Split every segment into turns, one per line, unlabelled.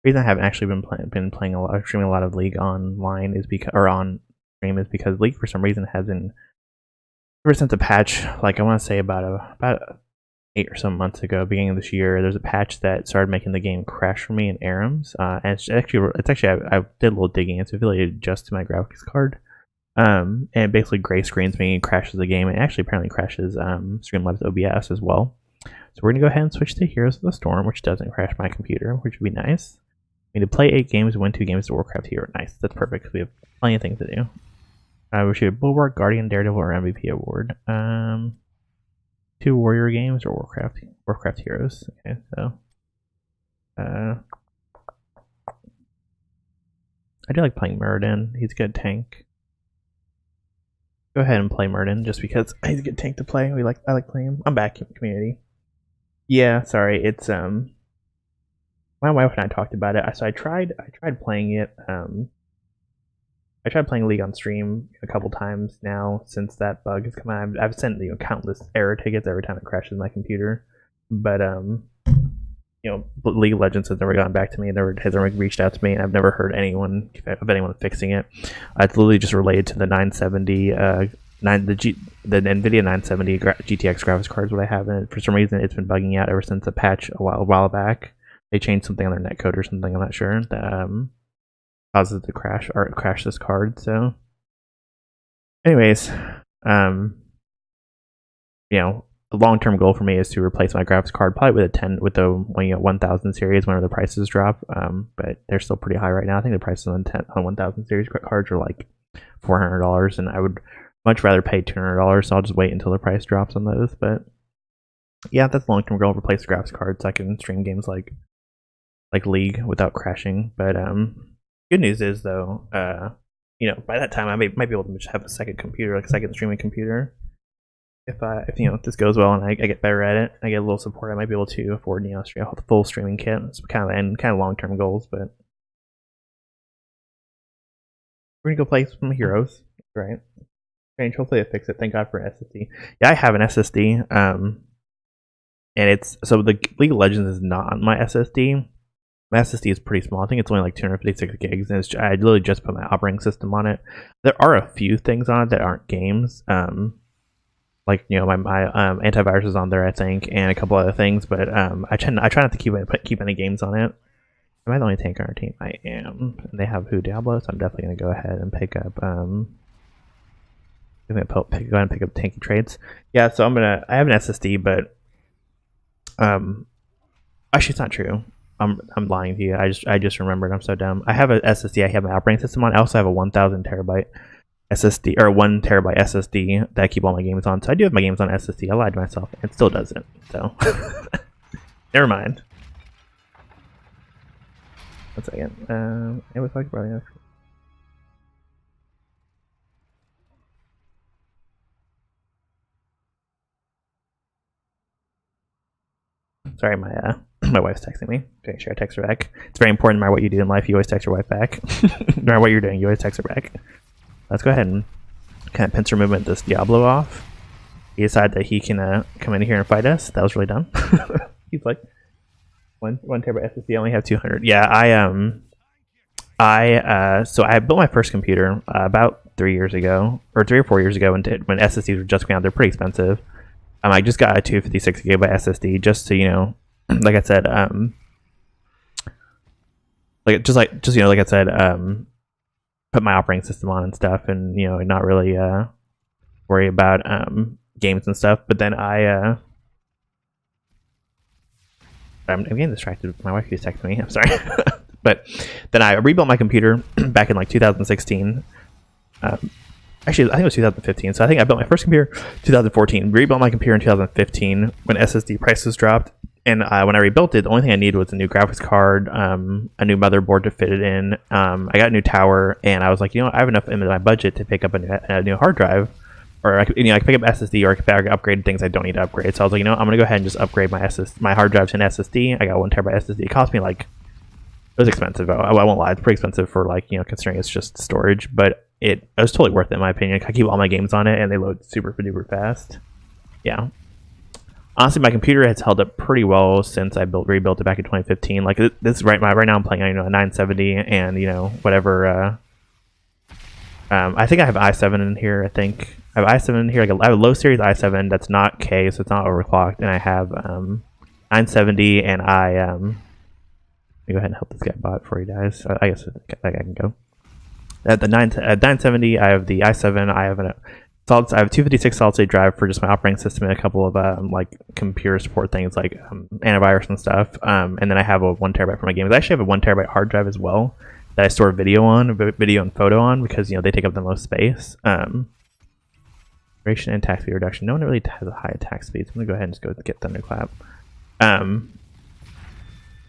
The reason I haven't actually been playing a lot, streaming a lot of League online is because, or on stream, is because League for some reason hasn't, ever since a patch, like I want to say about 8 or some months ago, beginning of this year, there's a patch that started making the game crash for me in ARAMs, and it's actually I did a little digging. It's affiliated just to my graphics card, and it basically gray screens me and crashes the game. It actually apparently crashes Streamlabs OBS as well. So we're gonna go ahead and switch to Heroes of the Storm, which doesn't crash my computer, which would be nice. We need to play 8 games, win 2 games to Warcraft Hero. Nice, that's perfect because we have plenty of things to do. We should have Bulwark, Guardian, Daredevil, or MVP award. 2 Warrior games or Warcraft Heroes. Okay, so I do like playing Muradin. He's a good tank. Go ahead and play Muradin just because he's a good tank to play. I like playing him. I'm back in the community. Yeah, sorry, it's my wife and I talked about it. So I tried playing it. I tried playing League on stream a couple times now since that bug has come out. I've sent countless error tickets every time it crashes my computer, but League of Legends has never gotten back to me. Never has ever reached out to me. I've never heard of anyone fixing it. It's literally just related to the 970 the NVIDIA 970 GTX graphics cards what I have, and for some reason it's been bugging out ever since a patch a while back. They changed something on their netcode or something, I'm not sure, that causes it to crash this card. So anyways, the long-term goal for me is to replace my graphics card probably with the 1000 series whenever the prices drop, but they're still pretty high right now. I think the prices on 1000 series cards are like $400, and I would much rather pay $200, so I'll just wait until the price drops on those. But yeah, that's the long-term goal, replace the graphics cards so I can stream games like League without crashing. But good news is though, by that time I might be able to just have a second computer, like a second streaming computer. If this goes well and I get better at it, I get a little support, I might be able to afford stream the full streaming kit. It's kind of long-term goals, but we're gonna go play some heroes, right? Strange. Hopefully they fix it. Thank God for SSD. Yeah, I have an SSD, and it's so the League of Legends is not on my SSD. My SSD is pretty small. I think it's only like 256 gigs, and I literally just put my operating system on it. There are a few things on it that aren't games. My antivirus is on there, I think, and a couple other things. But I try not to keep any games on it. Am I the only tank on our team? I am. And they have Diablo, so I'm definitely gonna go ahead and pick up. I'm gonna go ahead and pick up tanky trades. Yeah, so I have an SSD, but actually it's not true. I'm lying to you. I just remembered. I'm so dumb. I have an SSD. I have my operating system on. I also have a 1000 terabyte SSD or 1 terabyte SSD that I keep all my games on. So I do have my games on SSD. I lied to myself. It still doesn't. So never mind. 1 second. It was like probably. Sorry, my wife's texting me. Okay, sure, I text her back. It's very important no matter what you do in life, you always text your wife back. No matter what you're doing, you always text her back. Let's go ahead and kind of pincer movement this Diablo off. He decided that he can come in here and fight us. That was really dumb. He's like, one terabyte SSD, I only have 200. Yeah, so I built my first computer about 3 years ago, or 3 or 4 years ago when SSDs were just coming out. They're pretty expensive. I just got a 256 gigabyte SSD just to, like I said, put my operating system on and stuff, and not really worry about games and stuff. But then I'm getting distracted. My wife keeps texting me. I'm sorry. But then I rebuilt my computer back in like 2016. Actually, I think it was 2015. So I think I built my first computer 2014. Rebuilt my computer in 2015 when SSD prices dropped. And when I rebuilt it, the only thing I needed was a new graphics card, a new motherboard to fit it in. I got a new tower, and I was like, I have enough in my budget to pick up a new hard drive, or I can pick up SSD, or I can upgrade things I don't need to upgrade. So I was like, I'm gonna go ahead and just upgrade my hard drive to an SSD. I got 1 terabyte SSD. It cost me it was expensive. I won't lie, it's pretty expensive for considering it's just storage, but it was totally worth it in my opinion. I keep all my games on it, and they load super duper fast. Yeah. honestly, my computer has held up pretty well since I rebuilt it back in 2015. Like this right now, I'm playing on a 970 and whatever. I think I have i7 in here. I think I have i7 in here. Like I have a low series i7 that's not K, so it's not overclocked, and I have 970, and let me go ahead and help this guy bot before he dies. I guess that guy can go. At the 970, I have the i7. I have a 256 solid state drive for just my operating system and a couple of like computer support things like antivirus and stuff. And then I have a 1 terabyte for my games. I actually have a 1 terabyte hard drive as well that I store video and photo on because they take up the most space. Duration and attack speed reduction. No one really has a high attack speed, so I'm gonna go ahead and just go get Thunderclap. And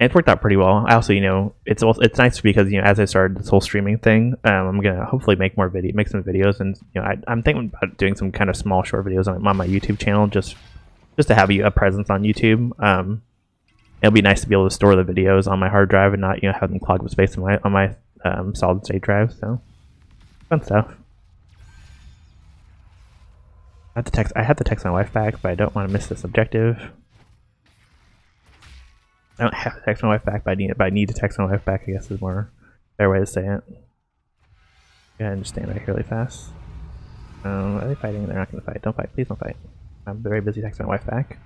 it's worked out pretty well. I also, it's nice because as I started this whole streaming thing, I'm gonna hopefully make some videos, and I'm thinking about doing some kind of small short videos on my YouTube channel, just to have a presence on YouTube. It'll be nice to be able to store the videos on my hard drive and not have them clog up space on my solid state drive. So fun stuff. I have to text my wife back, but I don't want to miss this objective. I don't have to text my wife back, but I need to text my wife back, I guess is more fair way to say it. Go ahead and just stand right here really fast. Are they fighting? They're not going to fight. Don't fight. Please don't fight. I'm very busy texting my wife back.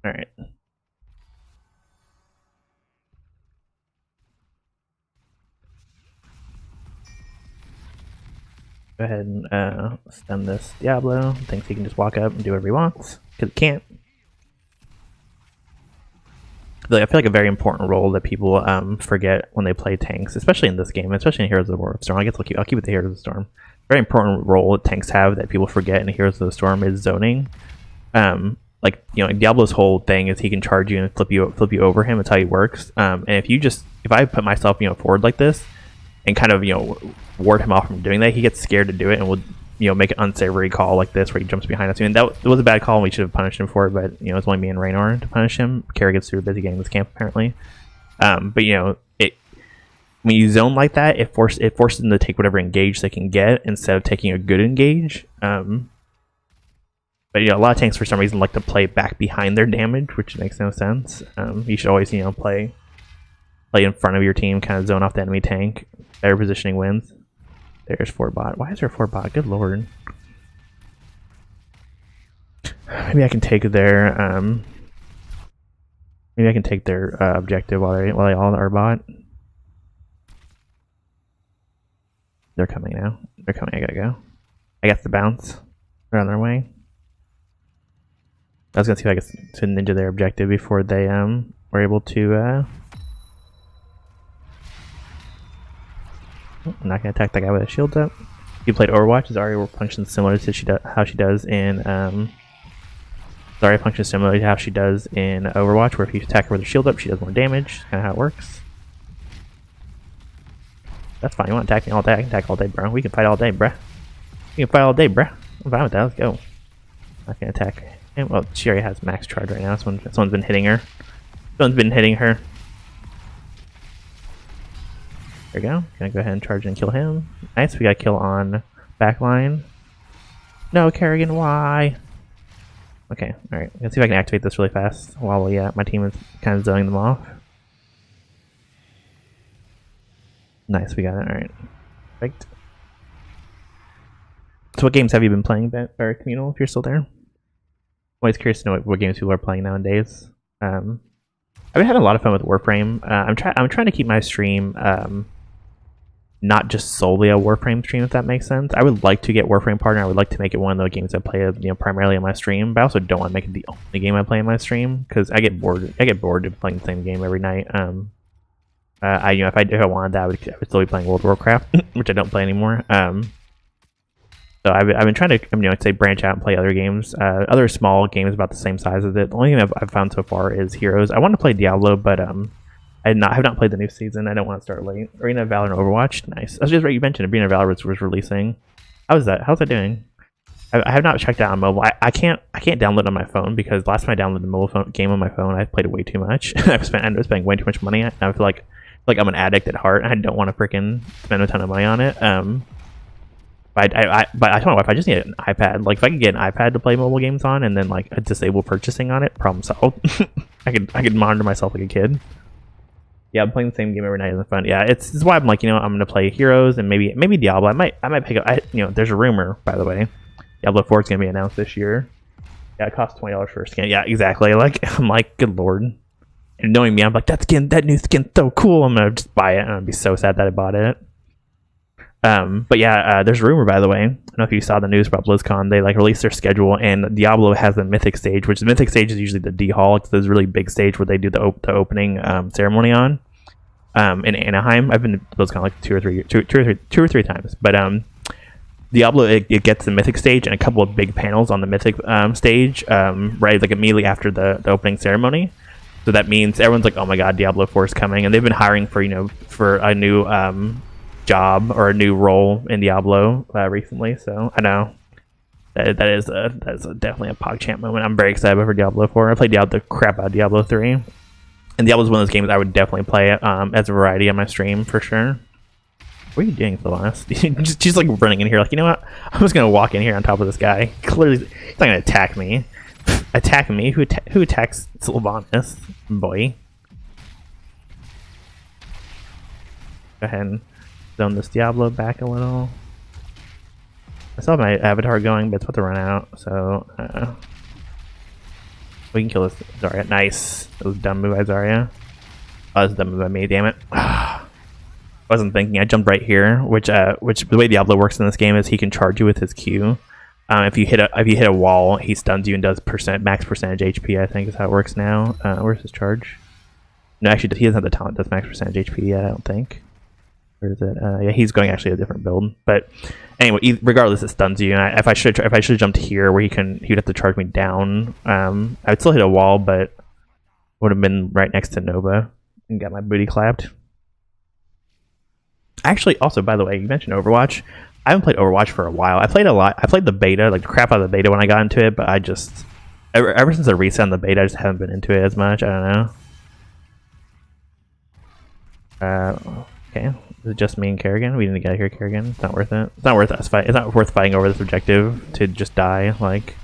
Alright. Go ahead and stun this Diablo. Thinks he can just walk up and do whatever he wants, because he can't. I feel like a very important role that people forget when they play tanks, especially in this game, especially in Heroes of the Storm. I guess I'll keep it to Heroes of the Storm. Very important role that tanks have that people forget in Heroes of the Storm is zoning. Diablo's whole thing is he can charge you and flip you over him. That's how he works. And if I put myself forward like this and kind of ward him off from doing that, he gets scared to do it and will make an unsavory call like this where he jumps behind us. I mean, that was a bad call and we should have punished him for it, but it's only me and Raynor to punish him. Carrie gets too busy getting this camp apparently. But when you zone like that, it forces them to take whatever engage they can get instead of taking a good engage. But a lot of tanks for some reason like to play back behind their damage, which makes no sense. You should always play in front of your team, kind of zone off the enemy tank. Better positioning wins. There's 4 bot. Why is there 4 bot? Good lord. Maybe I can take their objective while they all are bot. They're coming now. They're coming. I gotta go. I got the bounce. They're on their way. I was gonna see if I could ninja their objective before they were able to. I'm not gonna attack that guy with a shield up. If you played Overwatch, Zarya functions similar to how she does in Zarya functions similar to how she does in Overwatch, where if you attack her with a shield up, she does more damage. Kind of how it works. That's fine. You want to attack me all day? I can attack all day, bro. We can fight all day, bruh. We can fight all day, bruh. I'm fine with that. Let's go. I can attack him. Well, she already has max charge right now. Someone's been hitting her. Someone's been hitting her. There we go. Gonna go ahead and charge and kill him. Nice. We got a kill on backline. No, Kerrigan, why? Okay, alright. Let's see if I can activate this really fast while my team is kind of zoning them off. Nice, we got it. Alright. Perfect. So what games have you been playing, Barry Communal, if you're still there? I'm always curious to know what games people are playing nowadays. I've been having a lot of fun with Warframe. I'm trying to keep my stream not just solely a Warframe stream, if that makes sense. I would like to get Warframe partner. I would like to make it one of the games I play primarily on my stream, but I also don't want to make it the only game I play on my stream because I get bored of playing the same game every night. If I wanted that, I would still be playing World of Warcraft, which I don't play anymore. So I've been trying to say branch out and play other games, other small games about the same size as it. The only thing I've found so far is Heroes. I want to play Diablo, but I have not played the new season. I don't want to start late. Arena of Valor and Overwatch, nice. I was just right. You mentioned Arena of Valor was releasing. How's that doing? I have not checked out on mobile. I can't download it on my phone because last time I downloaded a mobile game on my phone, I played it way too much. I was spending way too much money. And I feel like like I'm an addict at heart. And I don't want to freaking spend a ton of money on it. But I told my wife I just need an iPad. Like if I could get an iPad to play mobile games on, and then like disable purchasing on it, problem solved. I could monitor myself like a kid. Yeah, I'm playing the same game every night in the fun. Yeah, it's why I'm like, you know, I'm gonna play Heroes and maybe Diablo. I might pick up. There's a rumor, by the way, Diablo 4 is gonna be announced this year. Yeah, it costs $20 for a skin. Yeah, exactly. Like I'm like, good lord. And knowing me, I'm like, that new skin's so cool. I'm gonna just buy it, and I'll be so sad that I bought it. But yeah, there's a rumor, by the way. I don't know if you saw the news about BlizzCon. They like released their schedule, and Diablo has the Mythic stage, which the Mythic stage is usually the D Hall. It's this really big stage where they do the opening ceremony on. In Anaheim, I've been to BlizzCon like two or three times. But Diablo it gets the Mythic stage and a couple of big panels on the Mythic stage, right like immediately after the opening ceremony. So that means everyone's like, oh my god, Diablo 4 is coming, and they've been hiring for a new job or a new role in Diablo recently. So I know that is definitely a PogChamp moment. I'm very excited for Diablo 4. I played the crap out of Diablo 3, and Diablo is one of those games I would definitely play as a variety on my stream for sure. What are you doing, Sylvanas? She's like running in here like, you know what? I'm just gonna walk in here on top of this guy. Clearly, he's not gonna attack me. Attack me? Who attacks Sylvanas, boy? Go ahead and zone this Diablo back a little. I still have my avatar going, but it's about to run out, so we can kill this Zarya. Nice. That was a dumb move by Zarya. Oh, that was a dumb move by me, damn it. I wasn't thinking. I jumped right here, which the way Diablo works in this game is he can charge you with his Q. If you hit a wall, he stuns you and does max percentage HP, I think is how it works now. Where's his charge? No, actually, he doesn't have the talent that's max percentage HP yet, I don't think. Where is it? Yeah, he's going actually a different build. But anyway, regardless, it stuns you. And if I should have jumped here, where he'd have to charge me down. I would still hit a wall, but would have been right next to Nova and got my booty clapped. Actually, also by the way, you mentioned Overwatch. I haven't played Overwatch for a while. I played a lot. I played the beta, like the crap out of the beta when I got into it, but I just ever since the reset on the beta, I just haven't been into it as much. I don't know. Okay. Is it just me and Kerrigan? We need to get here, Kerrigan. It's not worth it. It's not worth us fight. It's not worth fighting over this objective to just die. Like,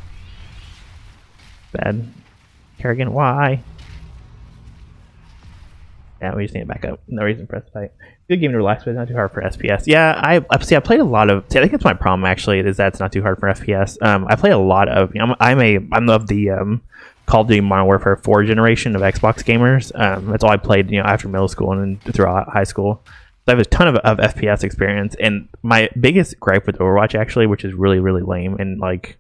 bad. Kerrigan, why? Yeah, we just need to back up. No reason for us to fight. Good game to relax with. Not too hard for SPS. Yeah, I played a lot of. See, I think that's my problem actually. Is that it's not too hard for FPS. I play a lot of. I'm of the Call of Duty Modern Warfare 4 generation of Xbox gamers. That's all I played. After middle school and throughout high school. So I have a ton of FPS experience, and my biggest gripe with Overwatch actually, which is really lame, and like,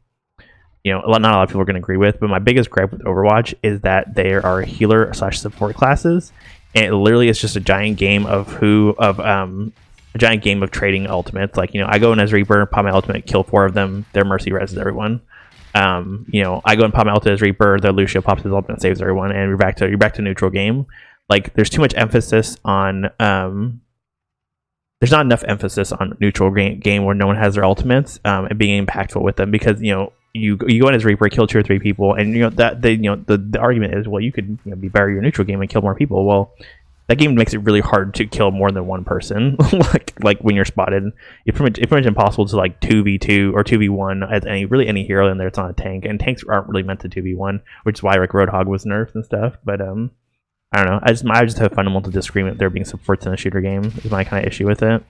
not a lot of people are going to agree with, but my biggest gripe with Overwatch is that there are healer/support classes, and it literally is just a giant game of trading ultimates. Like, I go in as Reaper, pop my ultimate, kill 4 of them, their Mercy reses everyone. I go and pop my ultimate as Reaper, their Lucio pops his ultimate, saves everyone, and you're back to neutral game. Like, there's too much emphasis on there's not enough emphasis on neutral game where no one has their ultimates and being impactful with them, because you go in as Reaper, kill 2 or 3 people, and the argument is, well, you could be better your neutral game and kill more people. Well, that game makes it really hard to kill more than one person. like when you're spotted, it's pretty much impossible to like 2v2 or 2v1 as any hero in there. It's on a tank, and tanks aren't really meant to 2v1, which is why like Roadhog was nerfed and stuff. But I don't know. I just have a fundamental disagreement with there being supports in a shooter game. Is my kind of issue with it.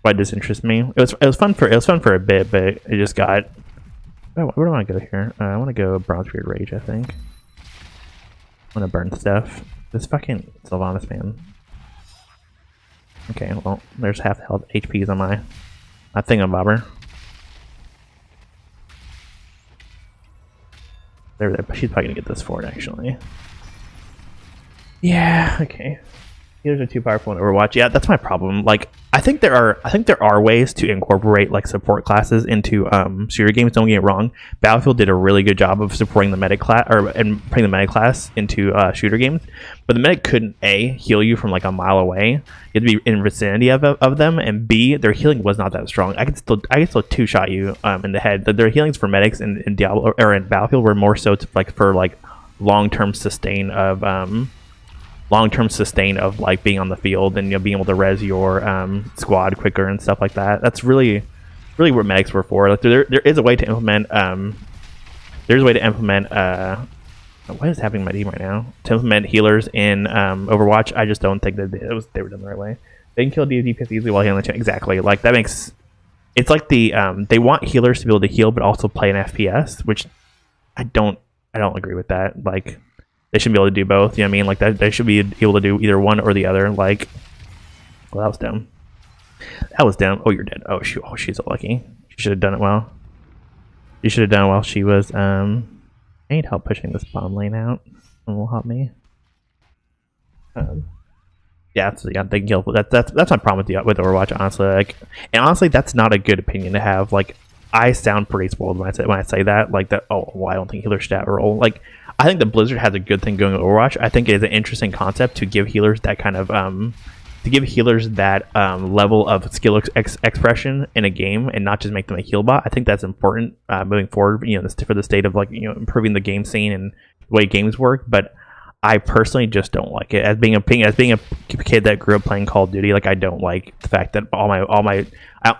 Why it disinterests me. It was fun for a bit, but it just got. Oh, where do I want to go here? I want to go Bronzebeard Rage. I think. I want to burn stuff. This fucking Sylvanas, man. Okay, well, there's half the health HPs on my thingamabobber. There, she's probably gonna get this forward actually. Yeah, okay. Healers are too powerful in Overwatch. Yeah, that's my problem. Like, I think there are ways to incorporate like support classes into shooter games. Don't get it wrong. Battlefield did a really good job of supporting the medic class and putting the medic class into shooter games. But the medic couldn't heal you from like a mile away. You had to be in vicinity of them, and B, their healing was not that strong. I could still 2-shot you in the head. Their healings for medics in Diablo or in Battlefield were more so for long-term sustain of long-term sustain of like being on the field and being able to res your squad quicker and stuff like that. That's really what medics were for. Like there is a way to implement there's a way to implement what is happening in my team right now? To implement healers in Overwatch. I just don't think that they were done the right way. They can kill DPS easily while healing the team. Exactly. Like that makes it's like the they want healers to be able to heal but also play an FPS, which I don't agree with that. Like they should be able to do both. You know what I mean? Like that they should be able to do either one or the other. Like, well, that was dumb. That was dumb. Oh, you're dead. Oh, she's so lucky. She should have done it well. She should have done it while she was. I need help pushing this bomb lane out. Someone will help me. Yeah, they kill. That's my problem with Overwatch. Honestly, like, and honestly, that's not a good opinion to have. Like, I sound pretty spoiled when I say that. Like that. Oh, well, I don't think healers should have a role. Like, I think that Blizzard has a good thing going with Overwatch. I think it is an interesting concept to give healers that kind of level of skill expression in a game and not just make them a heal bot. I think that's important moving forward. You know, for the state of like improving the game scene and the way games work. But I personally just don't like it. As being a kid that grew up playing Call of Duty, like I don't like the fact that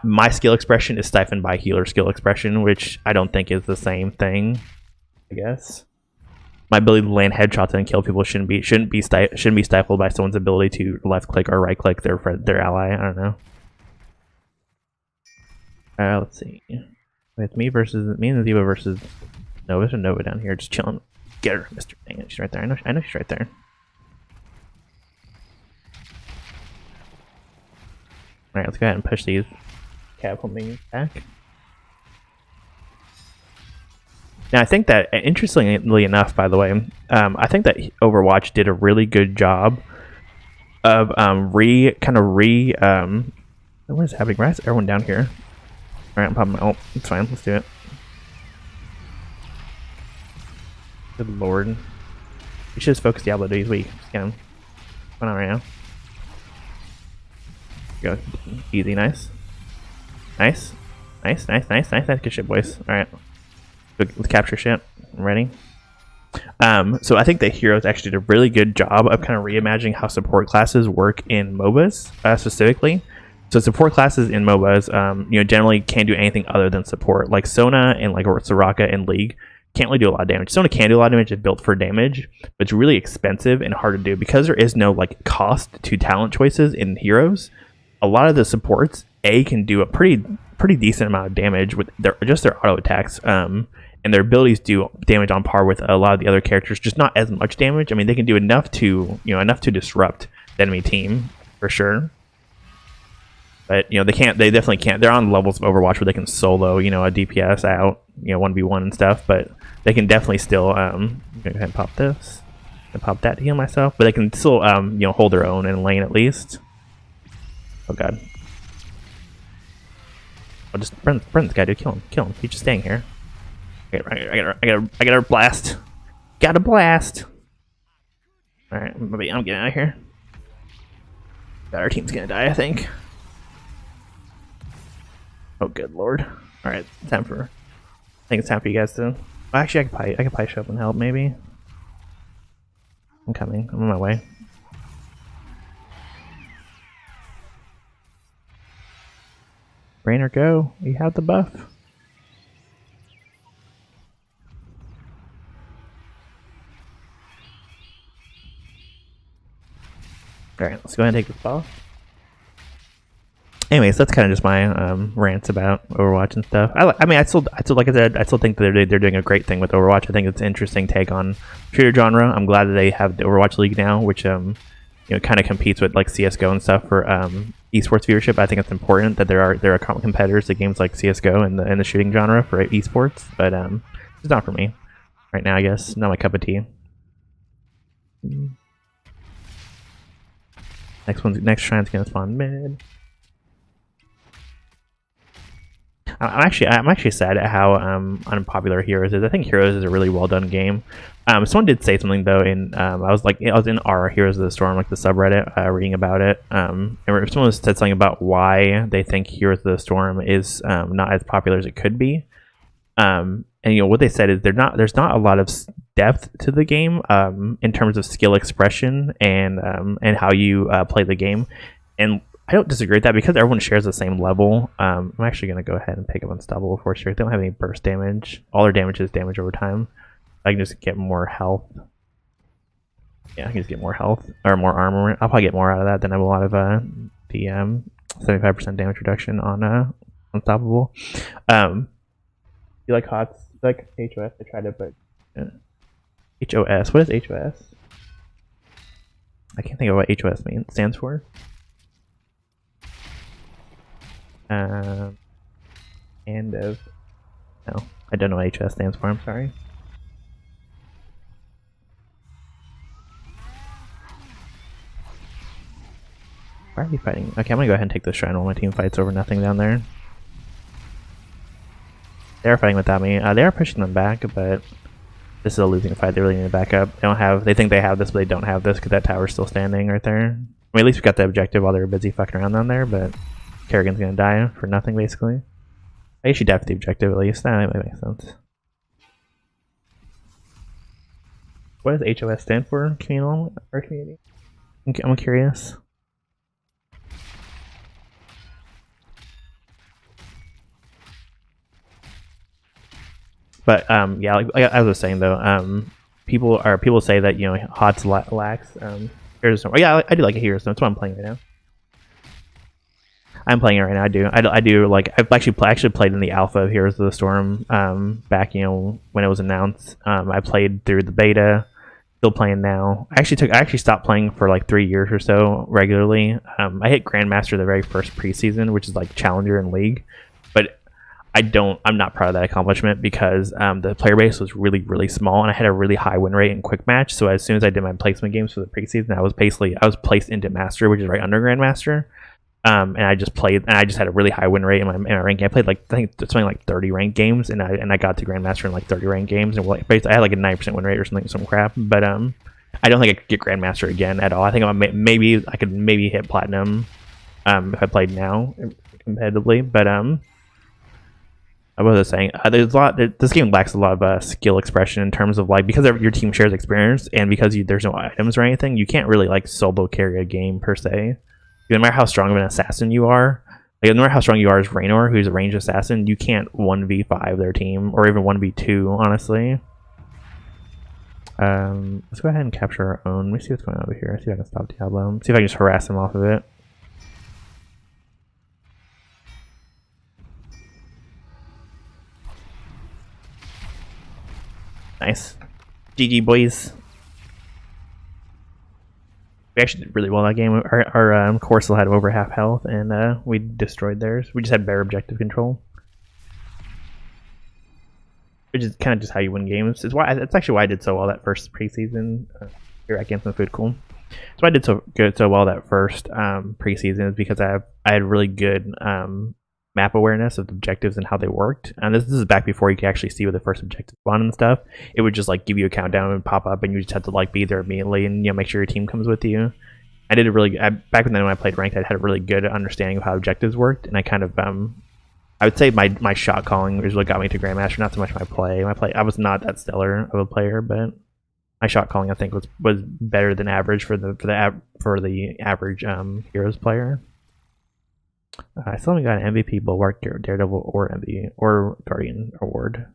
my skill expression is stifled by healer skill expression, which I don't think is the same thing. I guess my ability to land headshots and kill people shouldn't be stifled by someone's ability to left click or right click their ally. I don't know. Let's see. It's me and Ziva versus Nova. There's a Nova down here just chilling. Get her, Mr. Dang it, she's right there. I know she's right there. Alright, let's go ahead and push these catapult minions back. Now, I think that, interestingly enough, by the way, I think that Overwatch did a really good job of what is happening? Why is everyone down here? Alright, I'm popping my ult. It's fine, let's do it. Good lord. We should just focus Diablo, dude. He's weak. Just get him. What's going on right now? Go. Easy, nice. Nice. Nice. Good shit, boys. Alright. Let's capture shit. I'm ready. So I think that Heroes actually did a really good job of kind of reimagining how support classes work in MOBAs, specifically. So support classes in MOBAs, generally can't do anything other than support. Like Sona and like Soraka and League can't really do a lot of damage. Sona can do a lot of damage. It's built for damage, but it's really expensive and hard to do because there is no like cost to talent choices in Heroes. A lot of the supports can do a pretty decent amount of damage with their auto attacks. And their abilities do damage on par with a lot of the other characters, just not as much damage. I mean, they can do enough to disrupt the enemy team for sure. But they definitely can't. They're on levels of Overwatch where they can solo, a DPS out, 1v1 and stuff. But they can definitely still go ahead and pop this and pop that to heal myself. But they can still hold their own in lane at least. Oh god. I'll just burn this guy, dude. Kill him. He's just staying here. I gotta blast. Gotta blast. Alright, maybe I'm getting out of here. God, our team's gonna die, I think. Oh, good lord. Alright, I think it's time for you guys to... Well, actually, I can probably show up and help, maybe. I'm coming. I'm on my way. Raynor, go. You have the buff. Alright, let's go ahead and take this ball. Anyways, that's kind of just my rants about Overwatch and stuff. I still like I said, I still think that they're doing a great thing with Overwatch. I think it's an interesting take on shooter genre. I'm glad that they have the Overwatch League now, which kind of competes with like CS:GO and stuff for esports viewership. I think it's important that there are competitors to games like CS:GO and the shooting genre for esports, but it's not for me right now. I guess not my cup of tea. Next shrine's gonna spawn mid. I'm actually sad at how unpopular Heroes is. I think Heroes is a really well done game. Someone did say something though, in I was in our Heroes of the Storm, like the subreddit, reading about it. And someone said something about why they think Heroes of the Storm is not as popular as it could be. And what they said is there's not a lot of depth to the game in terms of skill expression and how you play the game. And I don't disagree with that because everyone shares the same level. I'm actually going to go ahead and pick up Unstoppable Force here. They don't have any burst damage. All their damage is damage over time. I can just get more health. Yeah, I can just get more health or more armor. I'll probably get more out of that than a lot of the 75% damage reduction on Unstoppable. You like HOTS? Like HOS? I tried it, but HOS. What is HOS? I can't think of what HOS stands for. And of no, I don't know what HOS stands for. I'm sorry. Why are we fighting? Okay, I'm gonna go ahead and take this shrine while my team fights over nothing down there. They are fighting without me. They are pushing them back, but this is a losing fight. They really need to back up. They don't have. They think they have this, but they don't have this because that tower's still standing right there. I mean, at least we got the objective while they were busy fucking around down there, but Kerrigan's gonna die for nothing basically. I guess she died for the objective at least. That might make sense. What does HOS stand for? Communal or community? I'm curious. But yeah, like as I was saying though, people say that HOTS lacks Heroes. Yeah, I do like a Heroes. That's what I'm playing right now. I'm playing it right now. I do like I've actually played in the alpha of Heroes of the Storm back when it was announced. I played through the beta. Still playing now. I actually stopped playing for like 3 years or so regularly. I hit Grandmaster the very first preseason, which is like Challenger in League, but I'm not proud of that accomplishment because the player base was really, really small and I had a really high win rate in quick match. So as soon as I did my placement games for the preseason, I was placed into Master, which is right under Grandmaster. And I just had a really high win rate in my ranking. I played I think something like 30 ranked games, and I got to Grandmaster in like 30 ranked games, and I had like a 9% win rate or some crap. But I don't think I could get Grandmaster again at all. I think I could maybe hit Platinum if I played now competitively. But what was I saying? There's a lot. This game lacks a lot of skill expression in terms of because your team shares experience, and because there's no items or anything, you can't really solo carry a game per se. No matter how strong of an assassin you are, no matter how strong you are as Raynor, who's a ranged assassin, you can't 1v5 their team, or even 1v2, honestly. Let's go ahead and capture our own. Let me see what's going on over here. See if I can stop Diablo. See if I can just harass him off of it. Nice. GG, boys. We actually did really well that game. Our core still had over half health, and we destroyed theirs. We just had better objective control, which is kind of just how you win games. It's actually why I did so well that first preseason. Here at Games Food Cool. So I did so well that first preseason is because I had really good map awareness of the objectives and how they worked. And this is back before you could actually see what the first objective spawn and stuff. It would just give you a countdown and pop up, and you just had to be there immediately and make sure your team comes with you. I did back then when I played ranked, I had a really good understanding of how objectives worked, and I kind of I would say my shot calling is what got me to Grandmaster, not so much my play. I was not that stellar of a player, but my shot calling I think was better than average for the average Heroes player. I still haven't got an MVP, Bulwark, Daredevil, or MVP or Guardian award.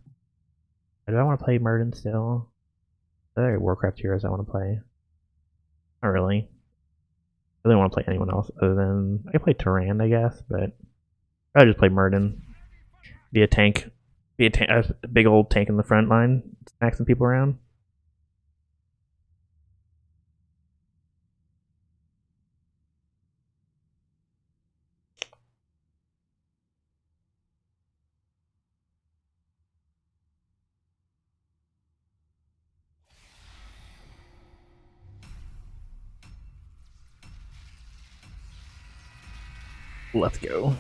Do I want to play Muradin still? Are there Warcraft heroes I want to play? Not really. I really want to play anyone else other than I can play Tyrande, I guess, but I'll just play Muradin. Be a tank, a big old tank in the front line, smack some people around. Let's go.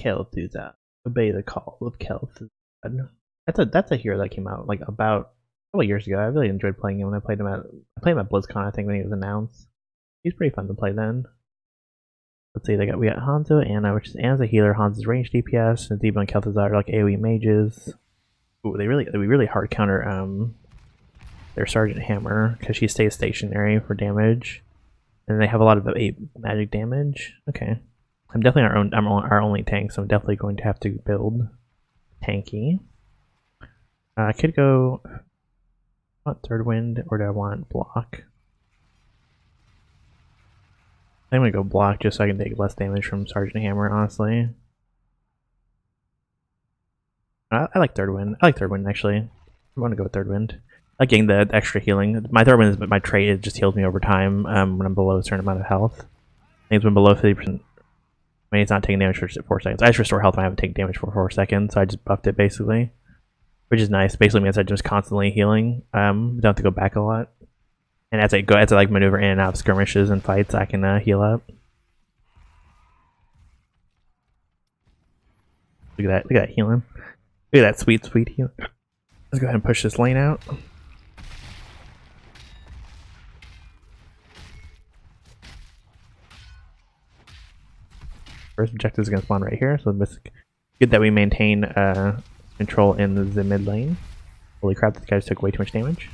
Kel'Thuzad. Obey the call of Kel'Thuzad. That's a hero that came out about a couple years ago. I really enjoyed playing him when I played him at BlizzCon. I think when he was announced. He's pretty fun to play then. Let's see, we got Hanzo, Anna, which is Anna's a healer, Hanzo's range DPS, and Zebo and Kel'Thuzad are like AoE mages. Ooh, we really hard counter their Sergeant Hammer because she stays stationary for damage, and they have a lot of magic damage. Okay, I'm definitely our only tank, so I'm definitely going to have to build tanky. I could go. I want Third Wind, or do I want Block? I'm gonna go Block just so I can take less damage from Sergeant Hammer, honestly. I like Third Wind. I like Third Wind, actually. I want to go with Third Wind. I like getting the extra healing. My Third Wind is my trait. It just heals me over time when I'm below a certain amount of health. I think it's when below 50%. I mean, it's not taking damage for 4 seconds. I just restore health when I haven't taken damage for 4 seconds, so I just buffed it, basically. Which is nice. Basically means I'm just constantly healing. Don't have to go back a lot. And as I like maneuver in and out of skirmishes and fights, I can heal up. Look at that healing. Look at that sweet healing. Let's go ahead and push this lane out. First objective is going to spawn right here, so it's good that we maintain control in the mid lane. Holy crap, this guy just took way too much damage.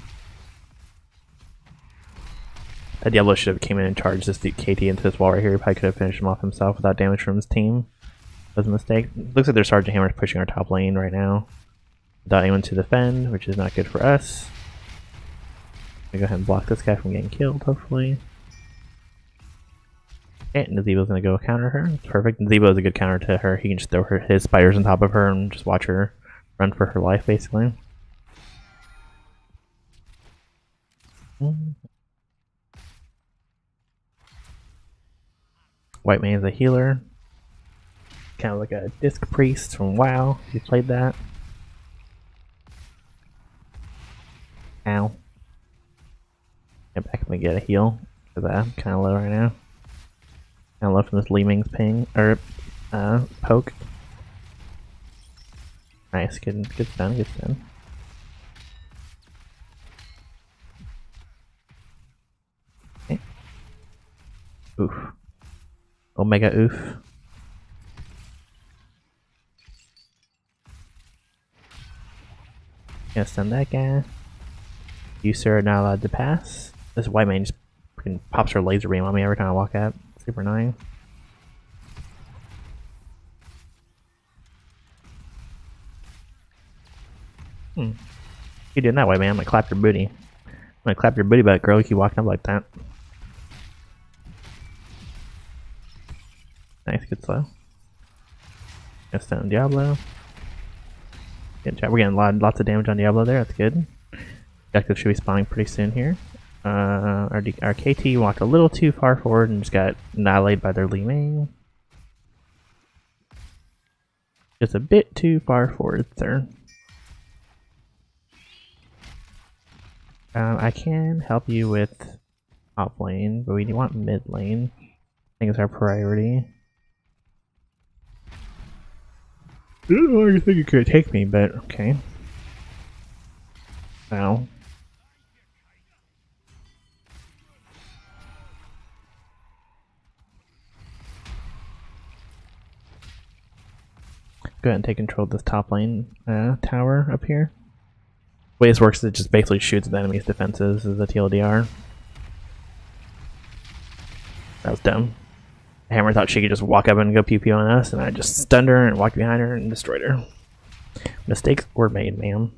Diablo should have came in and charged this KT into this wall right here. He probably could have finished him off himself without damage from his team. That was a mistake. Looks like their Sergeant Hammer is pushing our top lane right now without anyone to defend, which is not good for us. I'm gonna go ahead and block this guy from getting killed, hopefully. Okay, and Zebo's gonna go counter her. It's perfect. Zebo is a good counter to her. He can just throw his spiders on top of her and just watch her run for her life, basically. White Man's a healer. Kind of like a Disc Priest from WoW. You played that. Ow. Get back and get a heal. Because I'm kind of low right now. Kind of low from this Li Ming's ping. Or, poke. Nice, good stun, good stun. Okay. Oof. Omega oof. Gonna stun that guy. You, sir, are not allowed to pass. This white man just freaking pops her laser beam on me every time I walk out. Super annoying. You doing that, white man? I'm gonna clap your booty. I'm gonna clap your booty butt, girl. You keep walking up like that. Nice, good slow. Gonna stun Diablo. Good job. We're getting lots of damage on Diablo there. That's good. Objective should be spawning pretty soon here. Our KT walked a little too far forward and just got annihilated by their Li Ming. Just a bit too far forward, sir. I can help you with top lane, but we want mid lane. I think it's our priority. I don't know where you think you could take me, but okay. Now. Go ahead and take control of this top lane tower up here. The way this works is it just basically shoots the enemy's defenses as a TLDR. That was dumb. The Hammer thought she could just walk up and go pew pew on us, and I just stunned her and walked behind her and destroyed her. Mistakes were made, ma'am.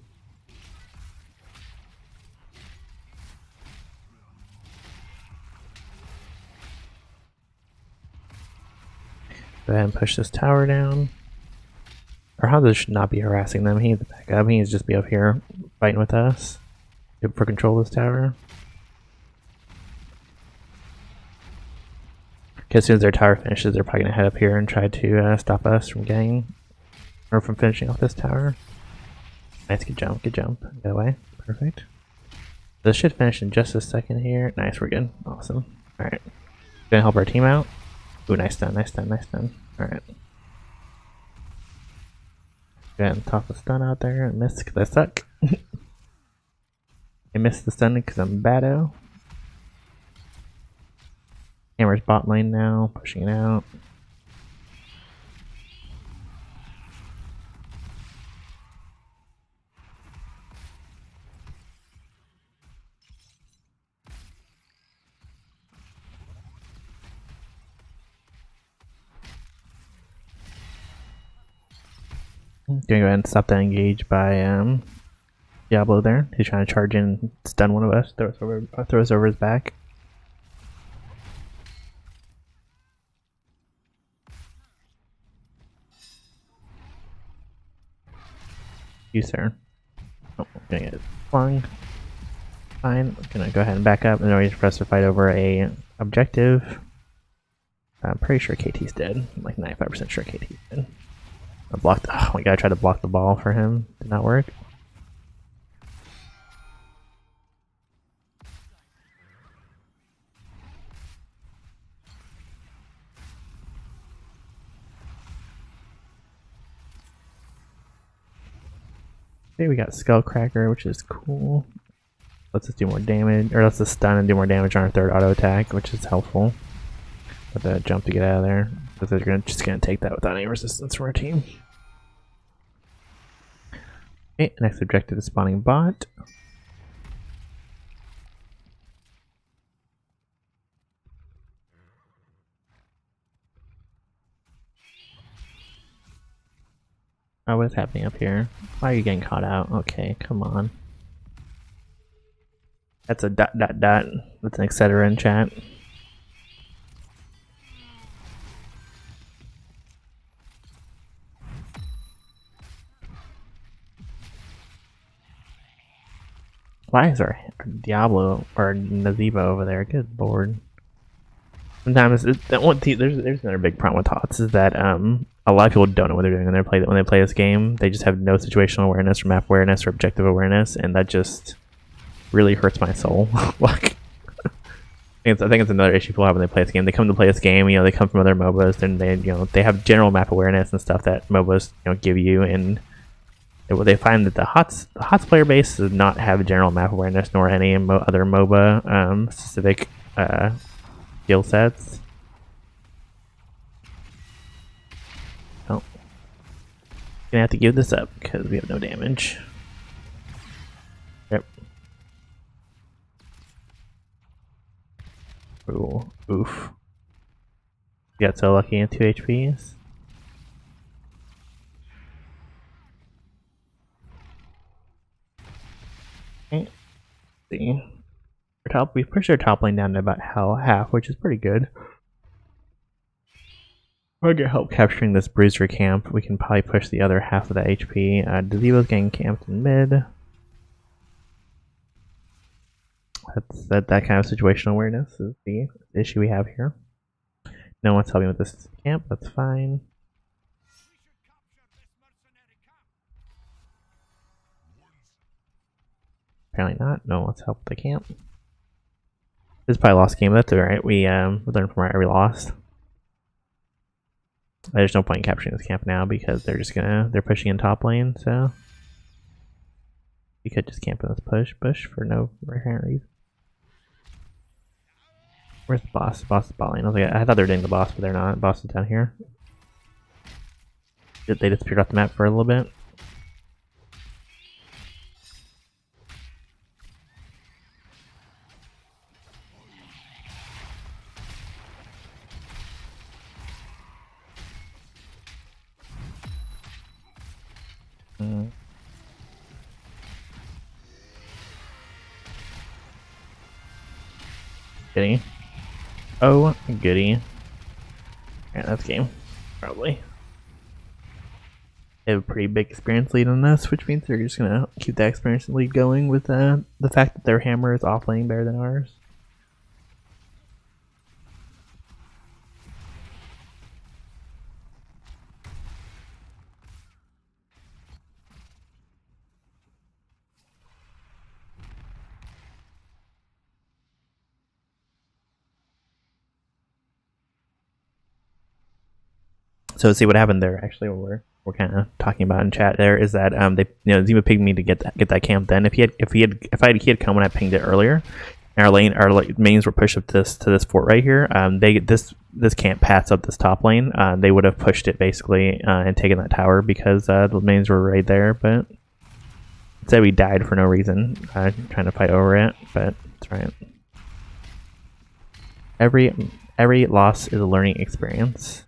Go ahead and push this tower down. Our Hanzo should not be harassing them. He needs to back up. He needs to just be up here fighting with us. Good for control of this tower. Okay, as soon as their tower finishes, they're probably going to head up here and try to stop us from getting, or from finishing off this tower. Nice, good jump, good jump. Get away. Perfect. This should finish in just a second here. Nice, we're good. Awesome. Alright. Gonna help our team out. Ooh, nice stun, nice stun, nice stun. Alright. Go ahead and toss a stun out there and miss because I suck. I missed the stun because I'm bado. Hammer's bot lane now, pushing it out. Gonna go ahead and stop that engage by Diablo there. He's trying to charge in and stun one of us, throw us over his back. You, sir. Oh, gonna get flung. Fine. I'm gonna go ahead and back up, and then we press to fight over a objective. I'm pretty sure KT's dead. I'm like 95% sure KT's dead. I blocked. Oh my god! I tried to block the ball for him. Did not work. Okay, we got Skullcracker, which is cool. Lets us do more damage, or lets us stun and do more damage on our third auto attack, which is helpful. With that jump to get out of there, because they're just gonna take that without any resistance from our team. Okay, next objective is spawning bot. Oh, what's happening up here? Why are you getting caught out? Okay, come on. That's a ... That's an etc. in chat. Why is our Diablo or Nazeeba over there? Good lord. Sometimes there's another big problem with HOTS is that a lot of people don't know what they're doing when they play this game. They just have no situational awareness or map awareness or objective awareness, and that just really hurts my soul. Like, I think it's another issue people have when they play this game. They come to play this game, they come from other MOBAs, and they have general map awareness and stuff that MOBAs give you, and they find that the HOTS player base does not have general map awareness nor any other MOBA specific skill sets. Oh, gonna have to give this up because we have no damage. Yep. Ooh, oof. We got so lucky in 2 HPs. Okay. See. We pushed our top lane down to about half, which is pretty good. We'll get help capturing this bruiser camp. We can probably push the other half of the HP. Nazeeba's getting camped in mid. That kind of situational awareness is the issue we have here. No one's helping with this camp. That's fine. Apparently not. No one wants help with the camp. This is probably a lost game, but that's alright. We learned from our every loss. There's no point in capturing this camp now because they're pushing in top lane, so we could just camp in this push for no apparent reason. Where's the boss? The boss is bot lane. I thought they were doing the boss, but they're not. The boss is down here. They disappeared off the map for a little bit. Goody. Oh, goody. Yeah, that's game. Probably. They have a pretty big experience lead on this, which means they're just gonna keep that experience lead going with the fact that their hammer is off lane better than ours. So see what happened there. Actually, what we're kind of talking about in chat there is that Zima pinged me to get that camp. Then if he had come when I pinged it earlier, And our like mains were pushed up to this fort right here. This camp paths up this top lane. They would have pushed it basically and taken that tower because the mains were right there. But instead we died for no reason, trying to fight over it. But that's right. Every loss is a learning experience.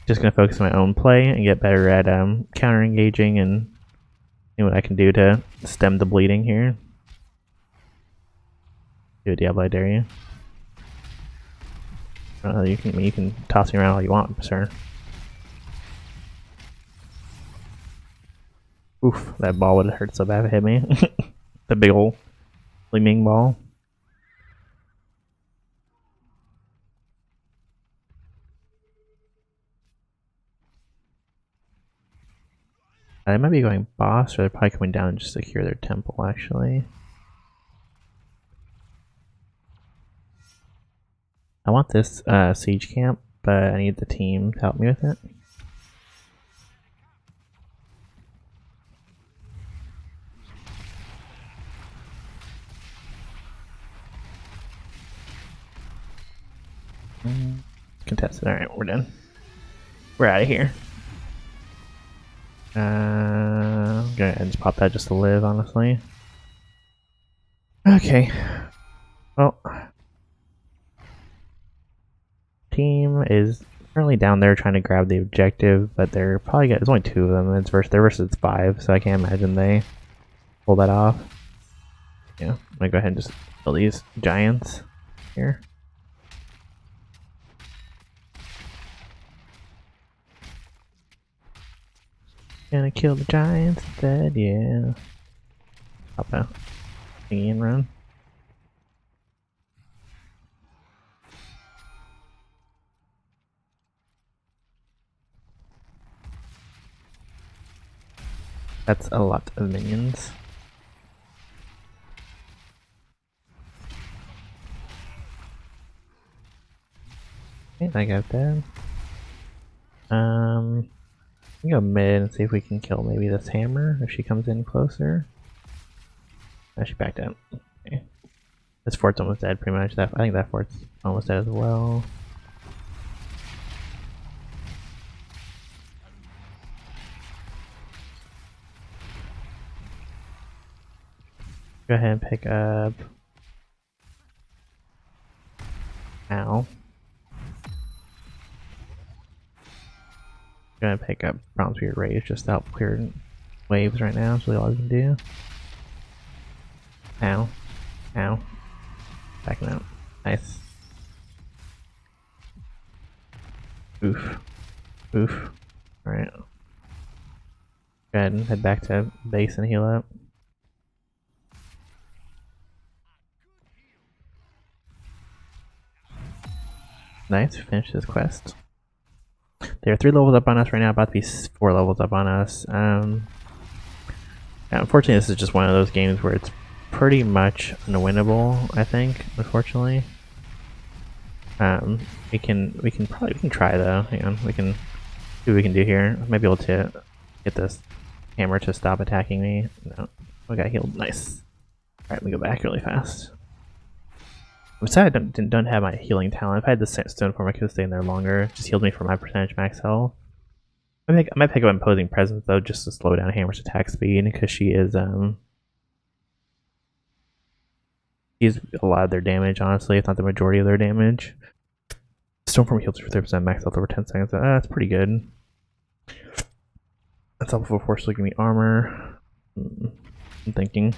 Just gonna focus on my own play and get better at counter engaging and see what I can do to stem the bleeding here. Do a Diablo, I dare you. You can toss me around all you want, sir. Oof, that ball would have hurt so bad if it hit me. The big old gleaming ball. They might be going boss, or they're probably coming down just to secure their temple, actually. I want this siege camp, but I need the team to help me with it. Contested. Alright, we're done. We're out of here. I'm gonna just pop that just to live, honestly. Okay. Well, team is currently down there trying to grab the objective, but they're probably there's only 2 of them. They're versus 5, so I can't imagine they pull that off. Yeah, I'm gonna go ahead and just kill these giants here. Gonna kill the giants instead, yeah. Pop out thingy and run. That's a lot of minions. Okay, I got that. We can go mid and see if we can kill maybe this hammer if she comes in closer. Oh, she backed up. Okay. This fort's almost dead, pretty much. I think that fort's almost dead as well. Go ahead and pick up. Ow. Gonna pick up Bronze Spirit Rage just to help clear waves right now. That's really all I can do. Ow. Ow. Backing out. Nice. Oof. Oof. Alright. Go ahead and head back to base and heal up. Nice, finish this quest. They're 3 levels up on us right now, about to be 4 levels up on us. Unfortunately, this is just one of those games where it's pretty much unwinnable, I think, unfortunately. We can try though. Hang on, we can see what we can do here. I might be able to get this hammer to stop attacking me. No, we got healed. Nice. Alright, let me go back really fast. I'm sad I don't have my healing talent. If I had the stone form, I could have stayed in there longer. Just healed me for my percentage max health. I might pick up Imposing Presence though, just to slow down Hammer's attack speed, because she is she's a lot of their damage, honestly, if not the majority of their damage. Stoneform heals for 30% max health over 10 seconds. That's pretty good. That's helpful for force to give me armor. I'm thinking.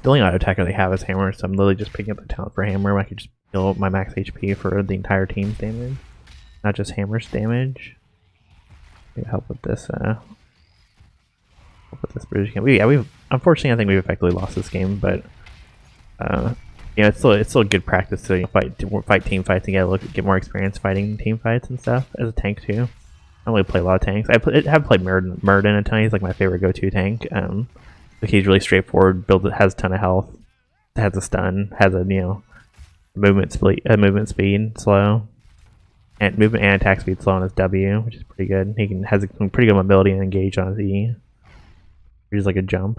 The only auto attacker they have is Hammer, so I'm literally just picking up the talent for Hammer. I could just heal my max HP for the entire team's damage, not just Hammer's damage. Maybe help with this. Bruise camp. We've unfortunately I think we've effectively lost this game, but yeah, it's still good practice to fight team fights and get more experience fighting team fights and stuff as a tank too. I don't really play a lot of tanks. I have played Muradin a ton. He's like my favorite go-to tank. Like he's really straightforward. Has a ton of health. Has a stun. Has a movement speed slow, and movement and attack speed slow on his W, which is pretty good. He has pretty good mobility and engage on his E. He's like a jump.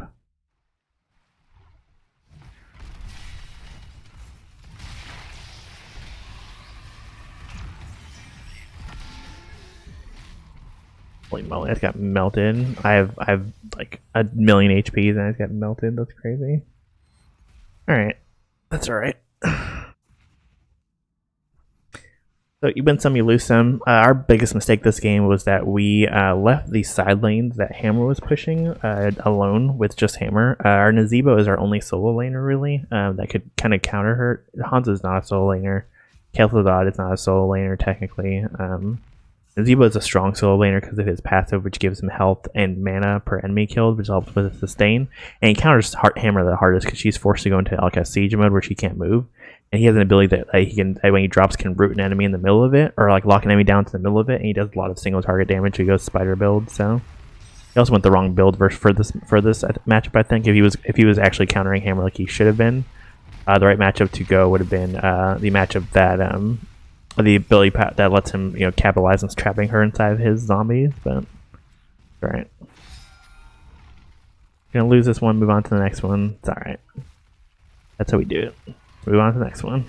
Holy moly, it's got melted. I have like a million HPs and it's got melted. That's crazy. Alright. That's alright. So you win some, you lose some. Our biggest mistake this game was that we left the side lanes that Hammer was pushing alone with just Hammer. Our Nazeebo is our only solo laner, really, that could kind of counter her. Hanzo is not a solo laner. Kel'Thuzad is not a solo laner, technically. Nazeebo is a strong solo laner because of his passive, which gives him health and mana per enemy killed, which helps with sustain. And he counters Hammer the hardest because she's forced to go into like a siege mode where she can't move. And he has an ability that he can, when he drops, can root an enemy in the middle of it, or like lock an enemy down to the middle of it. And he does a lot of single target damage. He goes spider build. So he also went the wrong build for this matchup. I think if he was actually countering Hammer like he should have been, the right matchup to go would have been the matchup that the ability that lets him capitalize on trapping her inside of his zombies. But all right, gonna lose this one. Move on to the next one. It's all right. That's how we do it. Move on to the next one.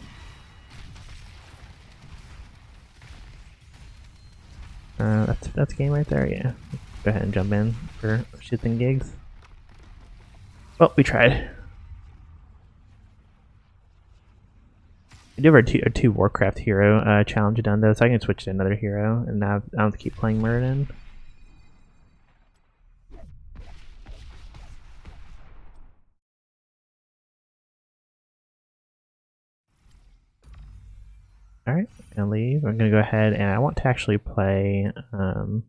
That's game right there. Yeah. Go ahead and jump in for shits and gigs. Well, we tried. We do have our two Warcraft hero challenge done though, so I can switch to another hero, and now I don't have to keep playing Muradin. Alright, gonna leave. I'm gonna go ahead and I want to actually play Game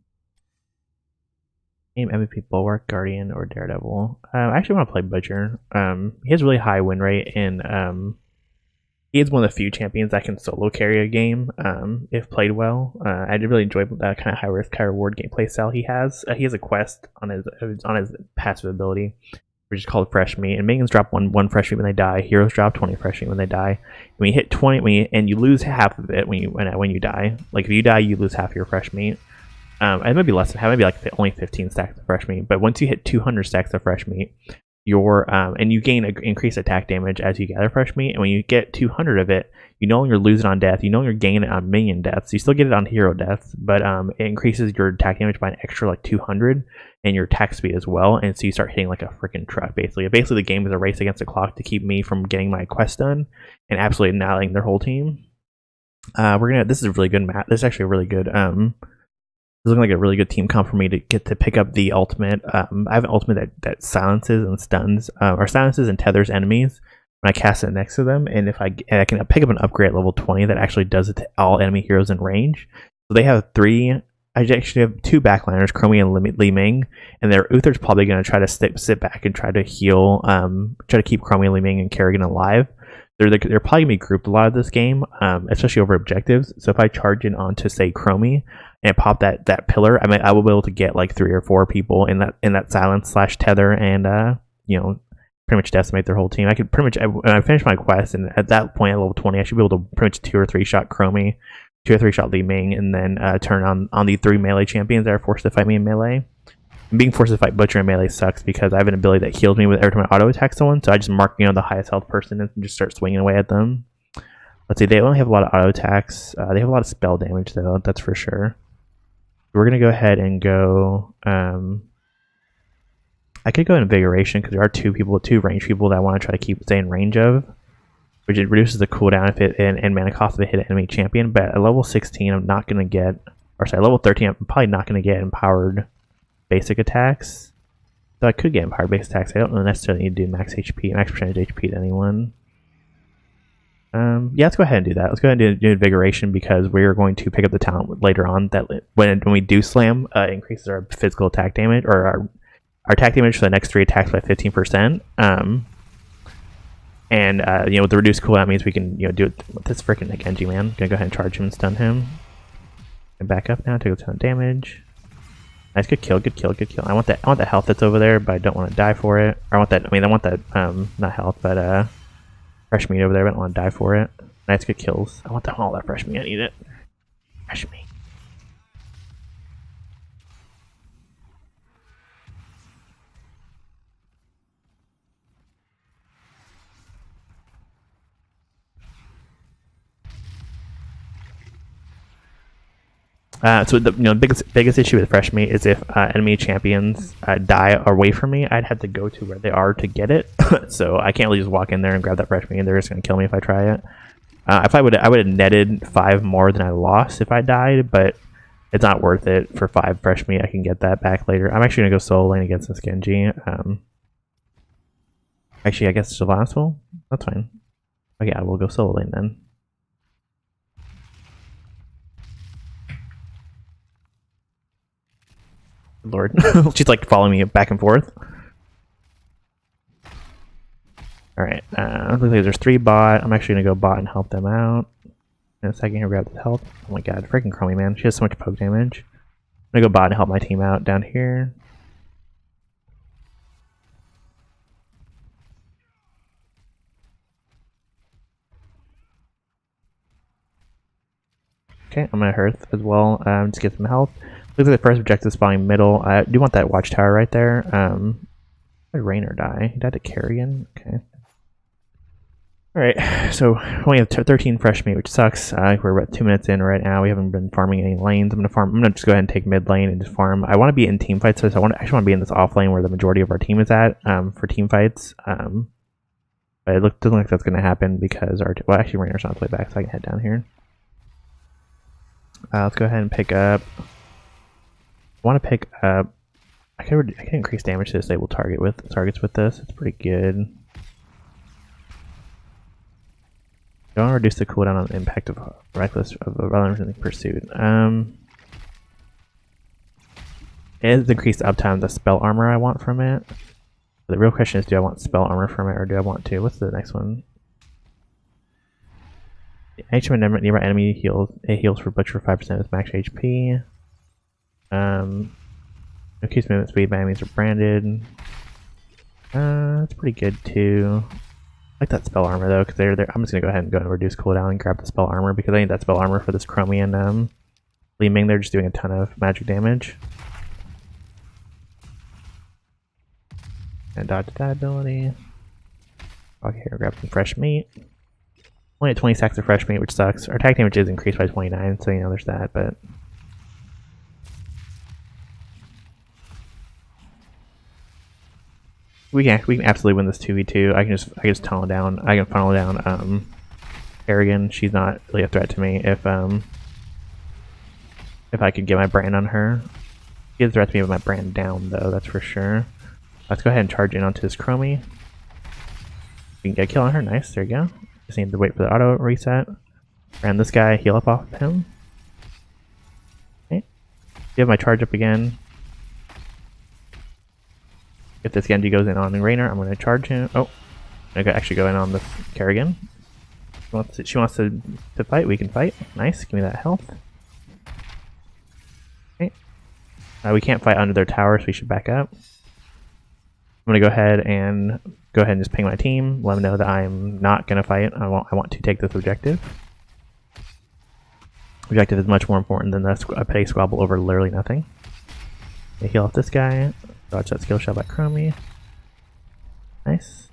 MVP Bulwark, Guardian, or Daredevil. I actually want to play Butcher. He has really high win rate, and he is one of the few champions that can solo carry a game if played well. I did really enjoy that kind of high risk, high reward gameplay style he has. He has a quest on his passive ability, which is called Fresh Meat. And minions drop one fresh meat when they die. Heroes drop 20 fresh meat when they die. When you hit 20, and you lose half of it when you die. Like if you die, you lose half your fresh meat. It might be less than half, maybe like only 15 stacks of fresh meat. But once you hit 200 stacks of fresh meat, and you gain increased attack damage as you gather fresh meat. And when you get 200 of it, you no longer lose it on death. You no longer gain it on minion deaths. You still get it on hero deaths, but it increases your attack damage by an extra like 200 and your attack speed as well. And so you start hitting like a freaking truck, basically. Basically, the game is a race against the clock to keep me from getting my quest done and absolutely annihilating their whole team. This is a really good map. This is actually a really good. This is looking like a really good team comp for me to get to pick up the ultimate. I have an ultimate that silences and stuns, or silences and tethers enemies when I cast it next to them. And if I can pick up an upgrade at level 20 that actually does it to all enemy heroes in range. So they have three. I actually have two backliners, Chromie and Li Ming, and their Uther's probably going to try to sit back and try to heal, try to keep Chromie, Li Ming, and Kerrigan alive. They're probably going to be grouped a lot of this game, especially over objectives. So if I charge in onto, say, Chromie and pop that pillar, I will be able to get like 3 or 4 people in that silence / tether, and pretty much decimate their whole team. I could pretty much, when I finish my quest, and at that point at level 20, I should be able to pretty much 2 or 3 shot Chromie, 2 or 3 shot Li Ming, and then turn on the 3 melee champions that are forced to fight me in melee. And being forced to fight Butcher in melee sucks because I have an ability that heals me with every time I auto attack someone, so I just mark the highest health person and just start swinging away at them. Let's see, they only have a lot of auto attacks. They have a lot of spell damage though, that's for sure. We're gonna go ahead and go. I could go Invigoration because there are 2 range people that I want to try to stay in range of, which it reduces the cooldown and mana cost if it hit an enemy champion. But at level 16, I'm not gonna get, or sorry, level 13, I'm probably not gonna get empowered basic attacks. So I could get empowered basic attacks. I don't necessarily need to do max percentage HP to anyone. Yeah, let's go ahead and do that. Let's go ahead and do Invigoration because we're going to pick up the talent later on that when we do slam, increases our physical attack damage, or our attack damage for the next 3 attacks by 15%. With the reduced cooldown means we can do it with this freaking Genji man. Gonna go ahead and charge him and stun him. And back up now, take a ton of damage. Nice, good kill, good kill, good kill. I want that health that's over there, but I don't want to die for it. Or I want that not health, but fresh meat over there, but I don't want to die for it. Nice, good kills. I want all that fresh meat, I need it. Fresh meat. So the biggest issue with fresh meat is if enemy champions die away from me, I'd have to go to where they are to get it. So I can't really just walk in there and grab that fresh meat. They're just gonna kill me if I try it. If I would have netted 5 more than I lost if I died, but it's not worth it for 5 fresh meat. I can get that back later. I'm actually gonna go solo lane against this Genji. Actually, I guess it's possible. That's fine. Oh yeah, we'll go solo lane then. Lord, she's like following me back and forth. Alright, looks like there's 3 bot. I'm actually gonna go bot and help them out. In a second here, grab this health. Oh my god, freaking Chromie, man. She has so much poke damage. I'm gonna go bot and help my team out down here. Okay, I'm gonna Hearth as well, just get some health. Looks like the first objective is spawning middle. I do want that watchtower right there. Where did Raynor die? He died to Carrion? Okay. Alright, so we only have 13 fresh meat, which sucks. We're about 2 minutes in right now. We haven't been farming any lanes. I'm gonna just go ahead and take mid lane and just farm. I want to be in team fights, so I actually want to be in this off lane where the majority of our team is at for team fights. But it doesn't look like that's gonna happen because well, actually Raynor's on its way back, so I can head down here. Let's go ahead and pick up. I want to pick up. I can increase damage to disable targets with this. It's pretty good. Don't reduce the cooldown on the impact of reckless pursuit. It is increased uptime the spell armor I want from it. The real question is, do I want spell armor from it or do I want to? What's the next one? Each nearby enemy heals. It heals for Butcher 5% of its max HP. Increased movement speed by enemies are branded. That's pretty good too. I like that spell armor though, because they're there. I'm just gonna go ahead and reduce cooldown and grab the spell armor because I need that spell armor for this Chromie and Li Ming. They're just doing a ton of magic damage. And dodge that ability. Okay, here, grab some fresh meat. Only at 20 stacks of fresh meat, which sucks. Our attack damage is increased by 29, so you know there's that, but we can absolutely win this 2v2. I can just tunnel down. I can funnel down Kerrigan. She's not really a threat to me if I could get my brand on her. She is a threat to me with my brand down though, that's for sure. Let's go ahead and charge in onto this Chromie. We can get a kill on her, nice, there you go. Just need to wait for the auto reset. Brand this guy, heal up off of him. Okay. Give my charge up again. If this Genji goes in on Raynor, I'm going to charge him. Oh, I could actually go in on this Kerrigan. She wants to fight, we can fight. Nice, give me that health. Okay. We can't fight under their tower, so we should back up. I'm going to go ahead and just ping my team, let them know that I'm not going to fight. I want to take this objective. Objective is much more important than a petty squabble over literally nothing. Okay, heal off this guy. Dodge that skill shot by Chromie. Nice.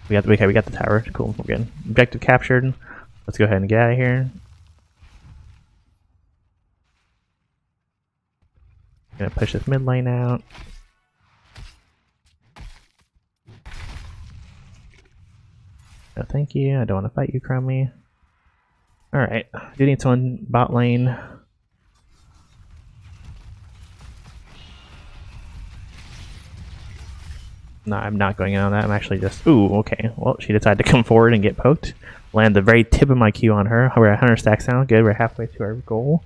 We got the tower. Cool, we're good. Objective captured. Let's go ahead and get out of here. Gonna push this mid lane out. No, thank you. I don't want to fight you, Chromie. Alright, do need someone bot lane. No, I'm not going in on that. I'm actually just... Ooh, okay. Well, she decided to come forward and get poked. Land the very tip of my Q on her. We're at 100 stacks now. Good, we're halfway to our goal.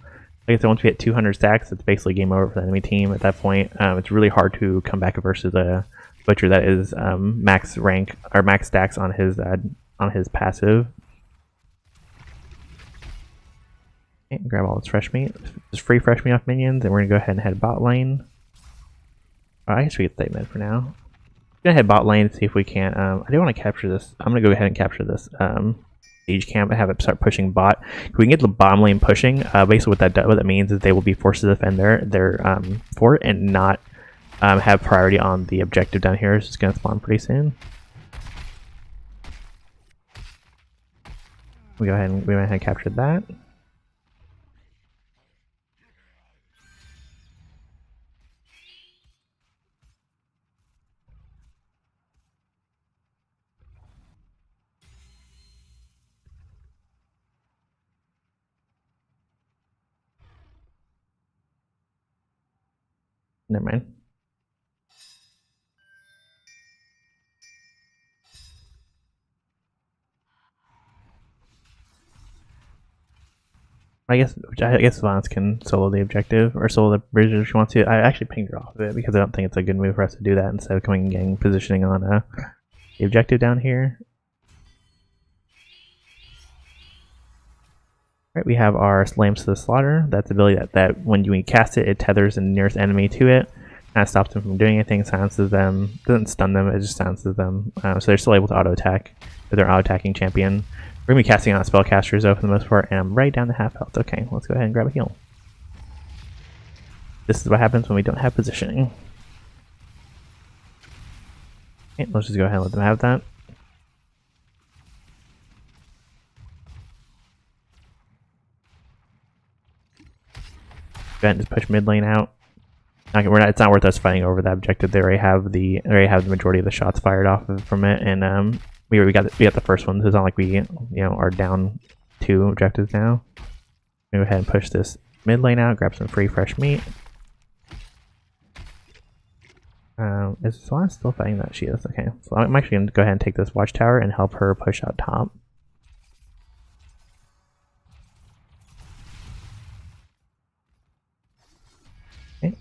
I guess once we hit 200 stacks, it's basically game over for the enemy team. At that point, it's really hard to come back versus a Butcher that is max rank or max stacks on his passive. Okay, grab all this fresh meat. Just free fresh meat off minions, and we're gonna go ahead and head bot lane. Oh, I guess we get state mid for now. I'm gonna head bot lane and see if we can. I do want to capture this. I'm gonna go ahead and capture this siege camp and have it start pushing bot. If we can get the bottom lane pushing, basically what that means is they will be forced to defend their fort and not have priority on the objective down here. It's just gonna spawn pretty soon. We went ahead and captured that. Never mind. I guess Vance can solo the objective or solo the bridge if she wants to. I actually pinged her off of it because I don't think it's a good move for us to do that instead of coming and getting positioning on the objective down here. Right, we have our Lambs to the Slaughter. That's the ability that when you cast it, it tethers the nearest enemy to it. Kind of stops them from doing anything, silences them, doesn't stun them, it just silences them. So they're still able to auto attack with their auto attacking champion. We're going to be casting on spellcasters though for the most part, and I'm right down to half health. Okay, let's go ahead and grab a heal. This is what happens when we don't have positioning. Okay, let's just go ahead and let them have that. Go ahead and just push mid lane out. It's not worth us fighting over that objective. They already have the majority of the shots fired off from it, and we got the first one. So it's not like we are down 2 objectives now. Go ahead and push this mid lane out. Grab some free fresh meat. Is Solana still fighting that? She is. Okay, so I'm actually gonna go ahead and take this watchtower and help her push out top. Okay.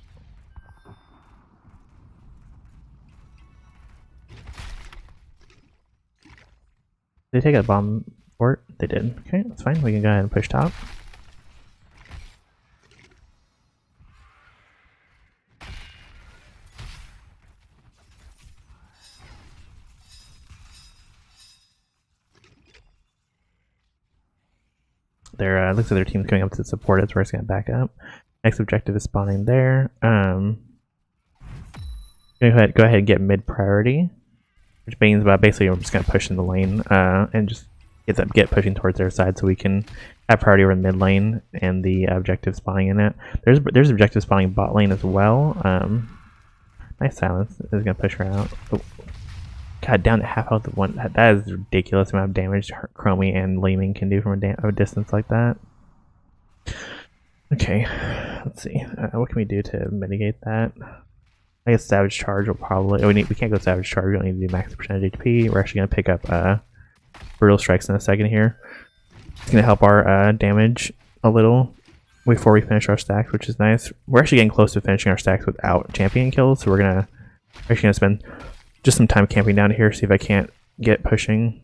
Did they take a bomb fort? They did. Okay, that's fine. We can go ahead and push top. Looks like their team's coming up to support us. We're just gonna back up. Next objective is spawning there. Go ahead and get mid priority, which means basically we're just gonna push in the lane and just get pushing towards their side so we can have priority over the mid lane and the objective spawning in it. There's objective spawning bot lane as well. Nice silence. Is gonna push her out. Oh. God, down to half health of one. That is ridiculous amount of damage Chromie and Laming can do from a distance like that. Okay, let's see. What can we do to mitigate that? I guess Savage Charge will probably. We can't go Savage Charge. We don't need to do max percentage HP. We're actually gonna pick up Brutal Strikes in a second here. It's gonna help our damage a little before we finish our stacks, which is nice. We're actually getting close to finishing our stacks without champion kills, so we're actually gonna spend just some time camping down here, see if I can't get pushing.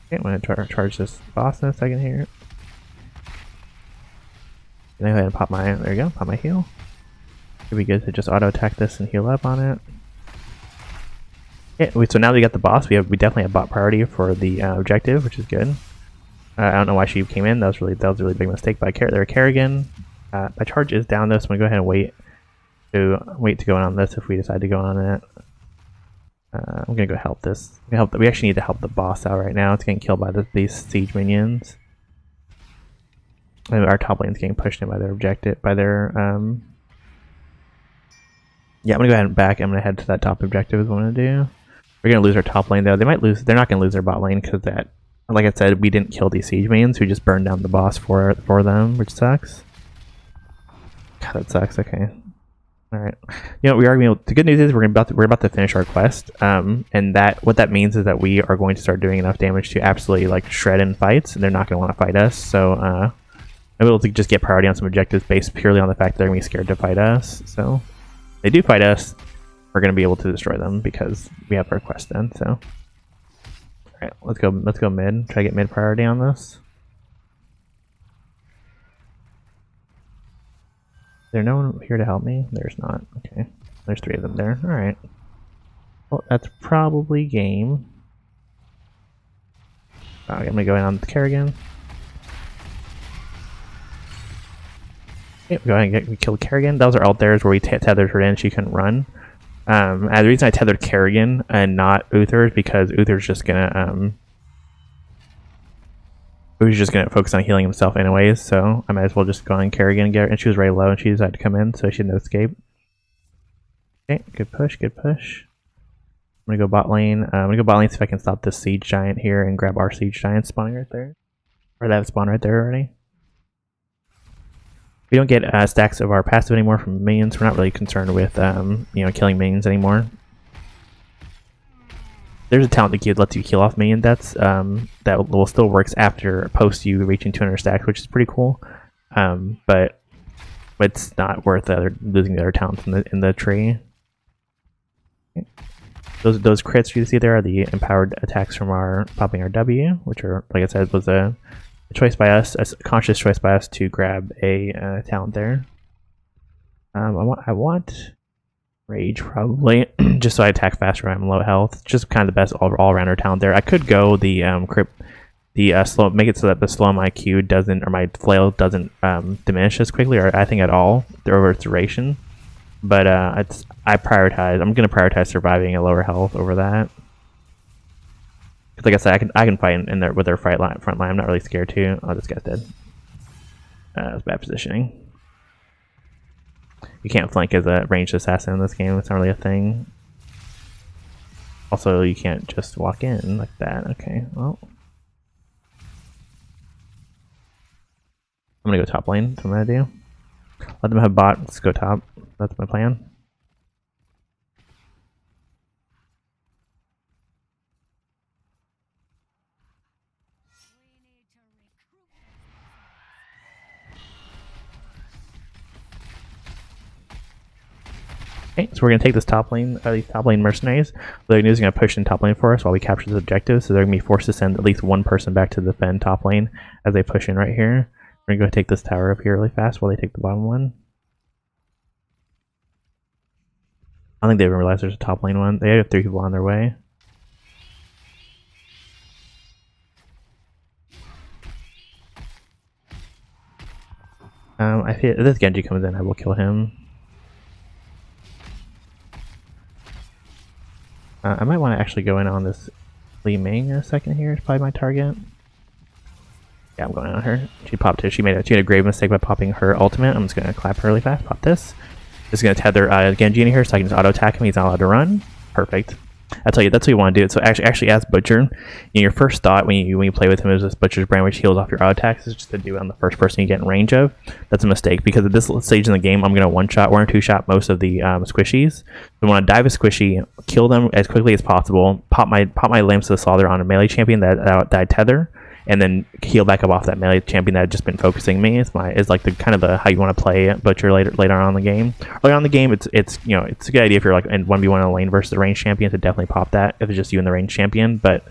Okay, I'm going to charge this boss in a second here. And then go ahead and pop my, there you go, pop my heal. It'd be good to just auto attack this and heal up on it. Yeah, so now that we got the boss, we definitely have bot priority for the objective, which is good. I don't know why she came in. That was a really big mistake by Kerrigan. My charge is down though, so I'm gonna go ahead and wait to go on this if we decide to go on it. I'm gonna go help this. We actually need to help the boss out right now. It's getting killed by these siege minions. And our top lane's getting pushed in by their objective. Yeah, I'm gonna go ahead and back. I'm gonna head to that top objective is what I'm gonna do. We're gonna lose our top lane though. They're not gonna lose their bot lane because like I said, we didn't kill these siege minions. We just burned down the boss for them, which sucks. God, that sucks. Okay. All right. We are going to. The good news is we're about to finish our quest, and what that means is that we are going to start doing enough damage to absolutely like shred in fights, and they're not going to want to fight us. So I'm able to just get priority on some objectives based purely on the fact that they're going to be scared to fight us. So if they do fight us, we're going to be able to destroy them because we have our quest done. So all right, let's go mid. Try to get mid priority on this. Is there no one here to help me? There's not. Okay. There's 3 of them there. Alright. Well, that's probably game. I'm gonna go in on the Kerrigan. Okay, go ahead and we killed Kerrigan. That was our ult there, is where we tethered her in. She couldn't run. The reason I tethered Kerrigan and not Uther is because Uther's just gonna he was just gonna focus on healing himself anyways, so I might as well just go on Kerrigan and get her. And she was very low and she decided to come in, so she had no escape. Okay, good push, good push. I'm gonna go bot lane. I'm gonna go bot lane, see if I can stop this siege giant here and grab our siege giant spawning right there. Or that spawn right there already. We don't get stacks of our passive anymore from minions. We're not really concerned with killing minions anymore. There's a talent that lets you kill off minion deaths that will still works after post you reaching 200 stacks, which is pretty cool. But it's not worth losing the other talents in the tree. Those crits you see there are the empowered attacks from our popping our W, which are, like I said, was a choice by us, a conscious choice by us to grab a talent there. I want Rage probably, just so I attack faster when I'm low health. Just kind of the best all-rounder talent there. I could go the slow, make it so that the slow IQ doesn't, or my flail doesn't diminish as quickly, or I think at all over its duration. But I'm gonna prioritize surviving at lower health over that. Like I said, I can fight in there with their front line. I'm not really scared to. Oh, this guy's dead. That's bad positioning. You can't flank as a ranged assassin in this game. It's not really a thing. Also, you can't just walk in like that. Okay, well. I'm gonna go top lane. That's what I'm gonna do. Let them have bot. Let's go top. That's my plan. Okay, so we're going to take this top lane, these top lane mercenaries. The news is going to push in top lane for us while we capture this objective, so they're going to be forced to send at least one person back to defend top lane as they push in right here. We're going to go take this tower up here really fast while they take the bottom one. I don't think they even realize there's a top lane one. They have 3 people on their way. I feel if this Genji comes in, I will kill him. I might want to actually go in on this Li Ming in a second here. It's probably my target. Yeah, I'm going on her. She popped it. She made a grave mistake by popping her ultimate. I'm just going to clap her really fast. Pop this. This is going to tether Genji in here so I can just auto attack him. He's not allowed to run. Perfect. I tell you, that's what you want to do. So actually as Butcher, your first thought when you play with him is this Butcher's brand, which heals off your auto attacks, is just to do it on the first person you get in range of. That's a mistake because at this stage in the game, I'm going to one or two shot most of the squishies. So I want to dive a squishy, kill them as quickly as possible, pop my Lamps to the Slaughter on a melee champion that I tether, and then heal back up off that melee champion that had just been focusing me. Is like the kind of how you want to play Butcher later on in the game. Early on in the game, it's a good idea if you're like in 1v1 in a lane versus a ranged champion to definitely pop that if it's just you and the ranged champion. But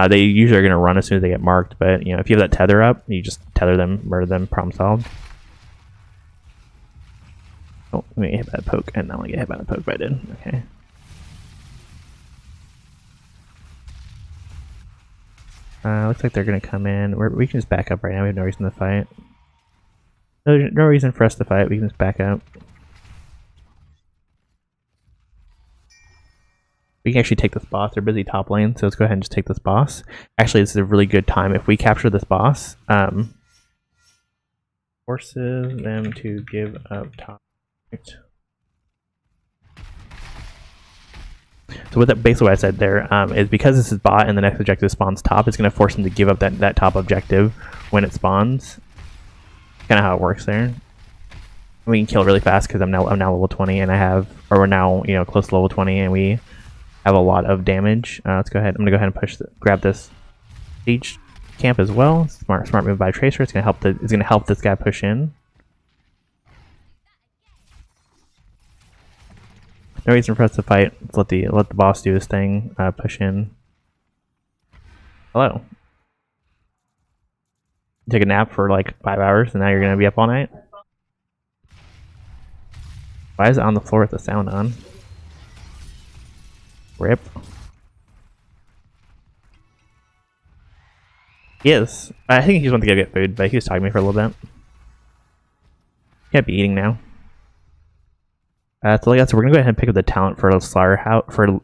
they usually are going to run as soon as they get marked. But if you have that tether up, you just tether them, murder them, problem solved. Oh, let me hit by the poke, and not only get hit by the poke, but I did. Okay. Looks like they're going to come in. We can just back up right now. We have no reason to fight. There's no reason for us to fight. We can just back up. We can actually take this boss. They're busy top lane, so let's go ahead and just take this boss. Actually, this is a really good time. If we capture this boss, forces them to give up top. So with that, basically what I said there is because this is bot and the next objective spawns top, it's going to force them to give up that top objective when it spawns. Kind of how it works there. We can kill really fast because I'm now level 20 and we're now close to level 20 and we have a lot of damage. Let's go ahead. I'm going to go ahead and grab this siege camp as well. Smart move by Tracer. It's going to help this guy push in. No reason for us to fight. Let's let the boss do his thing. Push in. Hello. Take a nap for like 5 hours, and now you're gonna be up all night. Why is it on the floor with the sound on? Rip. Yes, I think he just went to go get food, but he was talking to me for a little bit. Can't be eating now. So we're gonna go ahead and pick up the talent for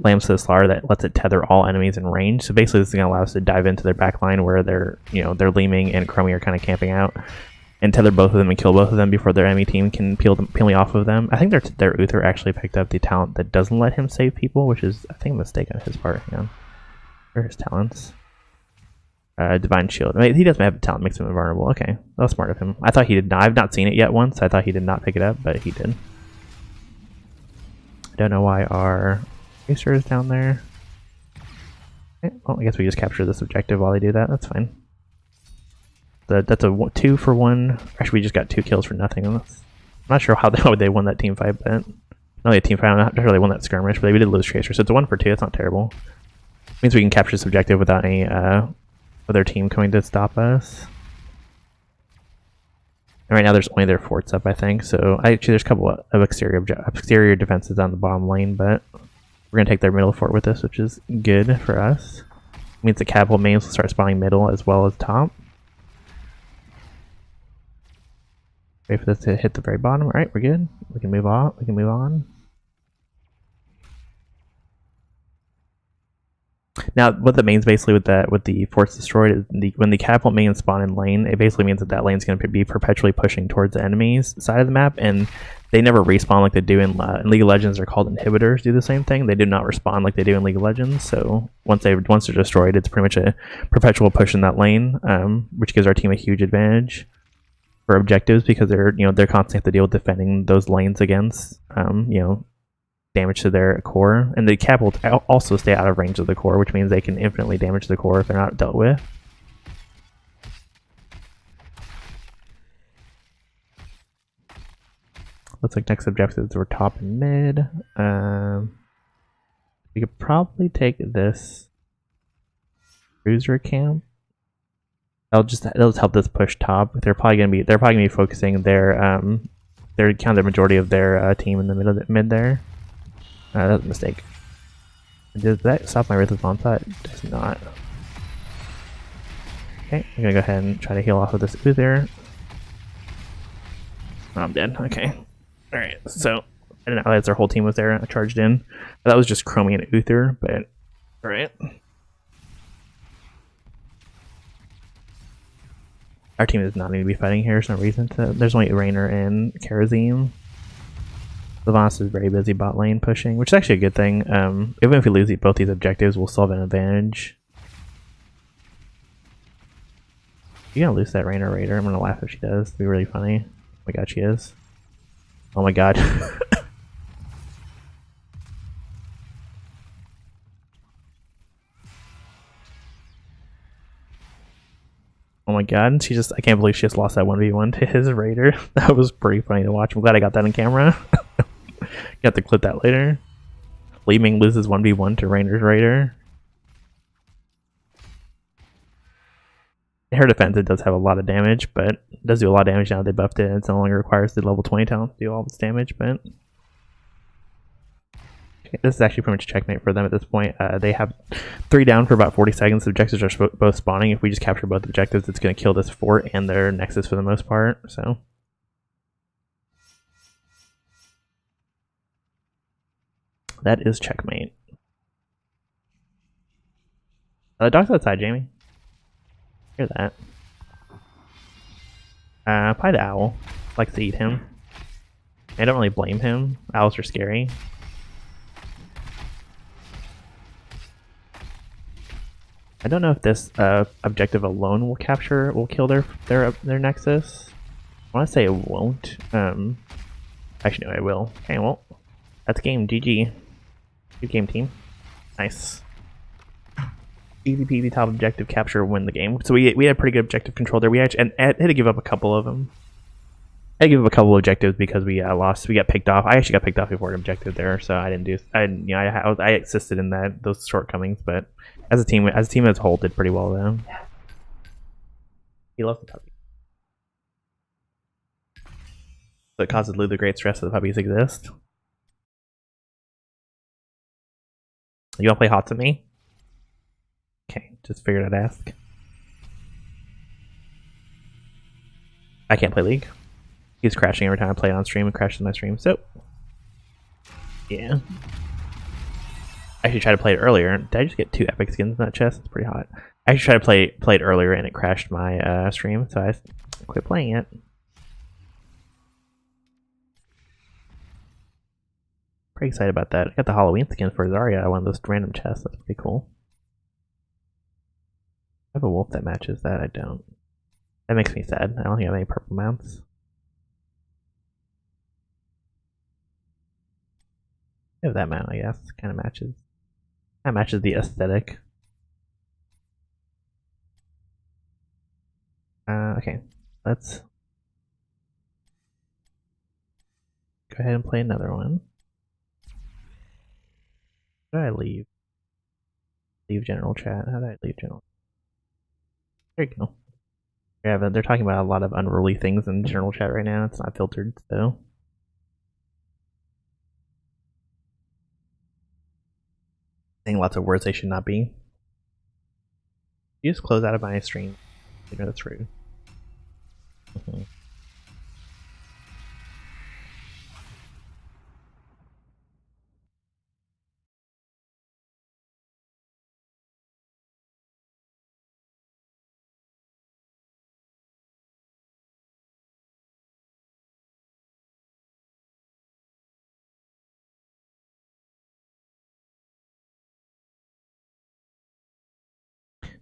Lamps to the Slaughter that lets it tether all enemies in range. So basically, this is gonna allow us to dive into their backline where they're Leeming and Chromie are kind of camping out, and tether both of them and kill both of them before their enemy team can peel me off of them. I think their Uther actually picked up the talent that doesn't let him save people, which is I think a mistake on his part. Yeah, where are his talents? Divine Shield. I mean, he doesn't have a talent that makes him invulnerable. Okay, that was smart of him. I thought he did not. I've not seen it yet once. I thought he did not pick it up, but he did. I don't know why our Racer is down there. Okay, well, I guess we just capture this objective while they do that. That's fine. That's a 2 for 1. Actually, we just got 2 kills for nothing. I'm not sure how they won that team fight, but not a team fight. I'm not sure they won that skirmish, but we did lose Tracer, so it's a 1 for 2. It's not terrible. It means we can capture this objective without any other team coming to stop us. And right now, there's only their forts up, I think. So actually, there's a couple of exterior defenses on the bottom lane, but we're gonna take their middle fort with us, which is good for us. It means the catapult mains will start spawning middle as well as top. Wait for this to hit the very bottom. All right, we're good. We can move on. We can move on. Now, what that means basically with the forts destroyed is when the catapult mains spawn in lane, it basically means that lane's going to be perpetually pushing towards the enemy's side of the map, and they never respawn like they do in League of Legends. They're called inhibitors. Do the same thing. They do not respawn like they do in League of Legends. So once they're destroyed, it's pretty much a perpetual push in that lane, which gives our team a huge advantage for objectives because they're constantly have to deal with defending those lanes against damage to their core, and the cap will also stay out of range of the core, which means they can infinitely damage the core if they're not dealt with. Looks like next objectives were top and mid. We could probably take this cruiser camp. That'll just help this push top. They're probably gonna be focusing their majority of their team in the mid there. That was a mistake. Does that stop my Rhythm onslaught? It does not. Okay, I'm gonna go ahead and try to heal off of this Uther. Oh, I'm dead. Okay. Alright, so I didn't realize their whole team was there charged in. That was just Chromie and Uther, but alright. Our team is not going to be fighting here. There's no reason to. There's only Raynor and Karazim. Levance is very busy bot lane pushing, which is actually a good thing. Even if we lose both these objectives, we'll still have an advantage. You're gonna lose that Raynor Raider. I'm gonna laugh if she does. It'll be really funny. Oh my god, she is. Oh my god. Oh my god, I can't believe she just lost that 1v1 to his Raider. That was pretty funny to watch. I'm glad I got that on camera. You have to clip that later. Li Ming loses 1v1 to Raynor's Raider. In her defense, it does have a lot of damage, but it does do a lot of damage now they buffed it. It no longer requires the level 20 talent to do all this damage, but okay, this is actually pretty much a checkmate for them at this point. They have 3 down for about 40 seconds. The objectives are both spawning. If we just capture both objectives, it's going to kill this fort and their nexus for the most part. So that is checkmate. The dog's outside, Jamie. Hear that. Probably the owl. Likes to eat him. I don't really blame him. Owls are scary. I don't know if this objective alone will kill their nexus. I want to say it won't. Actually, no, it will. Okay, well, that's game. GG. Good game, team. Nice. Easy peasy top objective capture, win the game. So we had pretty good objective control there. We actually and had to give up a couple of them. I had to give up a couple of objectives because we lost. We got picked off. I actually got picked off before an objective there, so I assisted in those shortcomings. But as a team as a whole, did pretty well though. He loves the puppy. So it causes Lou the great stress that the puppies exist. You wanna play hot to me? Okay, just figured I'd ask. I can't play League. He's crashing every time I play it on stream. It crashes my stream, so yeah. I actually tried to play it earlier. Did I just get 2 epic skins in that chest? It's pretty hot. I actually tried to play it earlier and it crashed my stream, so I quit playing it. Pretty excited about that. I got the Halloween skin for Zarya, one of those random chests. That's pretty cool. I have a wolf that matches that. I don't. That makes me sad. I don't think I have any purple mounts. I have that mount, I guess. Kind of matches. That matches the aesthetic. Okay. Let's go ahead and play another one. How did I leave? Leave general chat. How did I leave general? There you go. Yeah, but they're talking about a lot of unruly things in general chat right now. It's not filtered, so. Saying lots of words they should not be. You just close out of my stream. You know that's rude.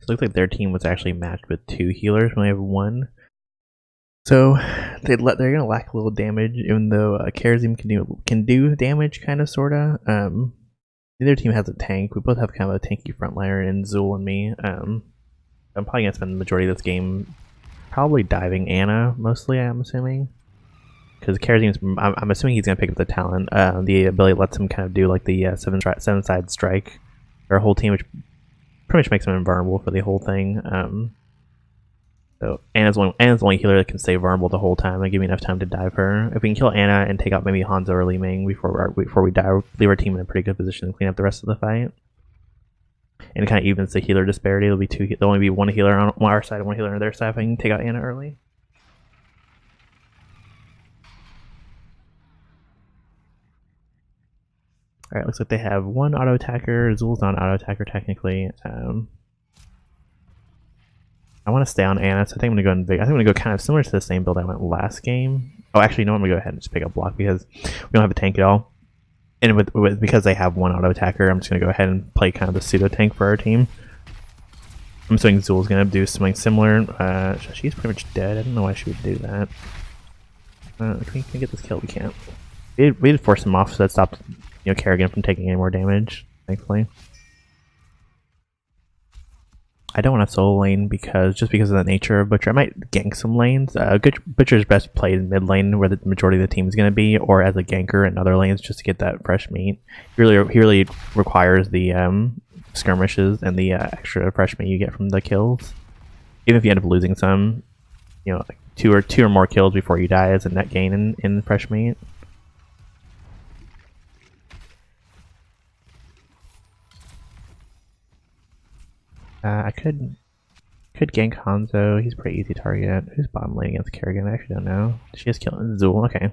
So it looks like their team was actually matched with 2 healers when they have 1. So they're gonna lack a little damage, even though Karazim can do damage, kind of, sorta. Neither team has a tank. We both have kind of a tanky frontliner in Zul and me. I'm probably gonna spend the majority of this game probably diving Ana mostly. I'm assuming, because Karazim's. I'm assuming he's gonna pick up the talent. The ability lets him kind of do like the 7-side strike. Our whole team, which pretty much makes him invulnerable for the whole thing. So Ana's the only healer that can stay vulnerable the whole time and give me enough time to dive her. If we can kill Ana and take out maybe Hanzo or Li Ming before we die, leave our team in a pretty good position to clean up the rest of the fight. And it kind of evens the healer disparity. There'll only be 1 healer on our side and 1 healer on their side if I can take out Ana early. Alright, looks like they have 1 auto attacker. Zul's not an auto attacker technically. I want to stay on Ana, so I think I'm going to go I think I'm going to go kind of similar to the same build I went last game. Oh, actually, no, I'm going to go ahead and just pick up block because we don't have a tank at all. And because they have 1 auto attacker, I'm just going to go ahead and play kind of the pseudo tank for our team. I'm assuming Zul's going to do something similar. She's pretty much dead. I don't know why she would do that. Can we get this kill? We can't. We did force him off, so that stopped Kerrigan from taking any more damage, thankfully. I don't want to solo lane because of the nature of Butcher. I might gank some lanes. Butcher's best played in mid lane where the majority of the team is going to be, or as a ganker in other lanes just to get that fresh meat. He really requires the skirmishes and the extra fresh meat you get from the kills. Even if you end up losing some, like two or more kills before you die is a net gain in fresh meat. I could gank Hanzo. He's a pretty easy target. Who's bottom lane against Kerrigan? I actually don't know. She just killed Zul. Okay.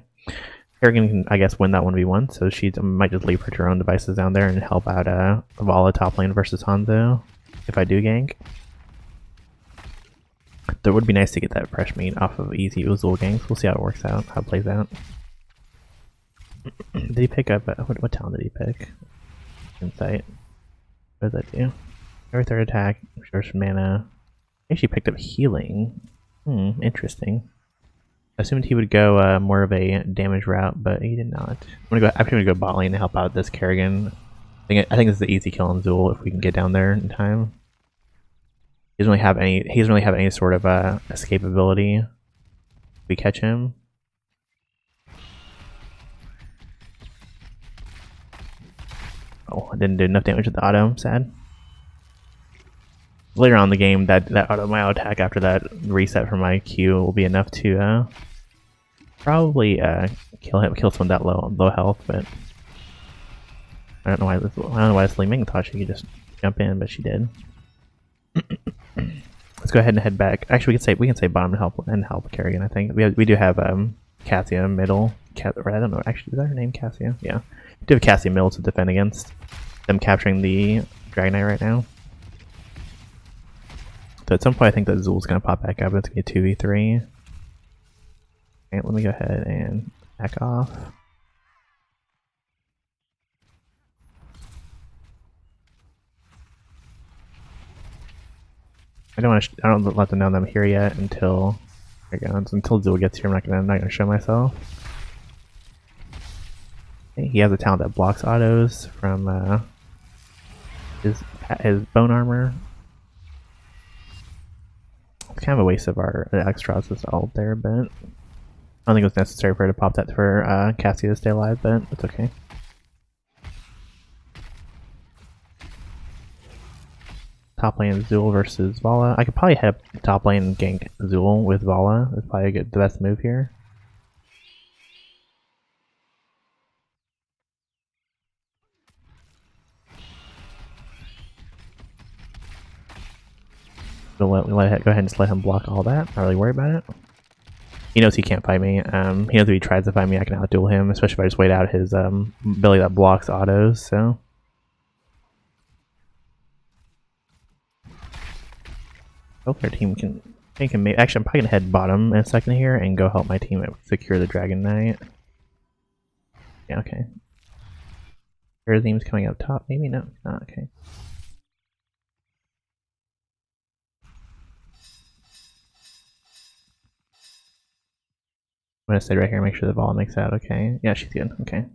Kerrigan can, I guess, win that 1v1, so she might just leave her to her own devices down there and help out Vala top lane versus Hanzo if I do gank. That would be nice to get that fresh meat off of easy Zul ganks. We'll see how it works out, how it plays out. Did he pick up... what talent did he pick? Insight. What does that do? Every 3rd attack, restores mana. He actually picked up healing. Interesting. I assumed he would go more of a damage route, but he did not. I'm gonna go bot lane to help out this Kerrigan. I think this is the easy kill on Zul if we can get down there in time. He doesn't really have any sort of escape ability. If we catch him. Oh, I didn't do enough damage with the auto. I'm sad. Later on in the game, my auto attack after that reset from my Q will be enough to probably kill someone that low health. But I don't know why this Li Ming thought she could just jump in, but she did. Let's go ahead and head back. Actually, we can say bottom and help Kerrigan. I think we do have Cassia middle. I don't know. Actually, is that her name, Cassia? Yeah, we do have Cassia middle to defend against them capturing the Dragon Knight right now. So at some point I think that Zul's going to pop back up. It's going to be a 2v3. And let me go ahead and back off. I don't let them know that I'm here yet until until Zul gets here. I'm not gonna show myself. Okay, he has a talent that blocks autos from his bone armor. It's kind of a waste of our Extra's ult there, but I don't think it was necessary for her to pop that for Cassie to stay alive, but it's okay. Top lane Zul versus Vala. I could probably head up top lane and gank Zul with Vala. That's probably the best move here. So go ahead and just let him block all that. Not really worry about it. He knows he can't fight me. He knows if he tries to fight me, I can outduel him, especially if I just wait out his ability that blocks autos. So. Hopefully our team can actually I'm probably gonna head bottom in a second here and go help my team secure the Dragon Knight. Yeah, okay. Team's coming up top, maybe? No, not okay. I'm gonna stay right here and make sure the ball makes out okay. Yeah, she's good, okay.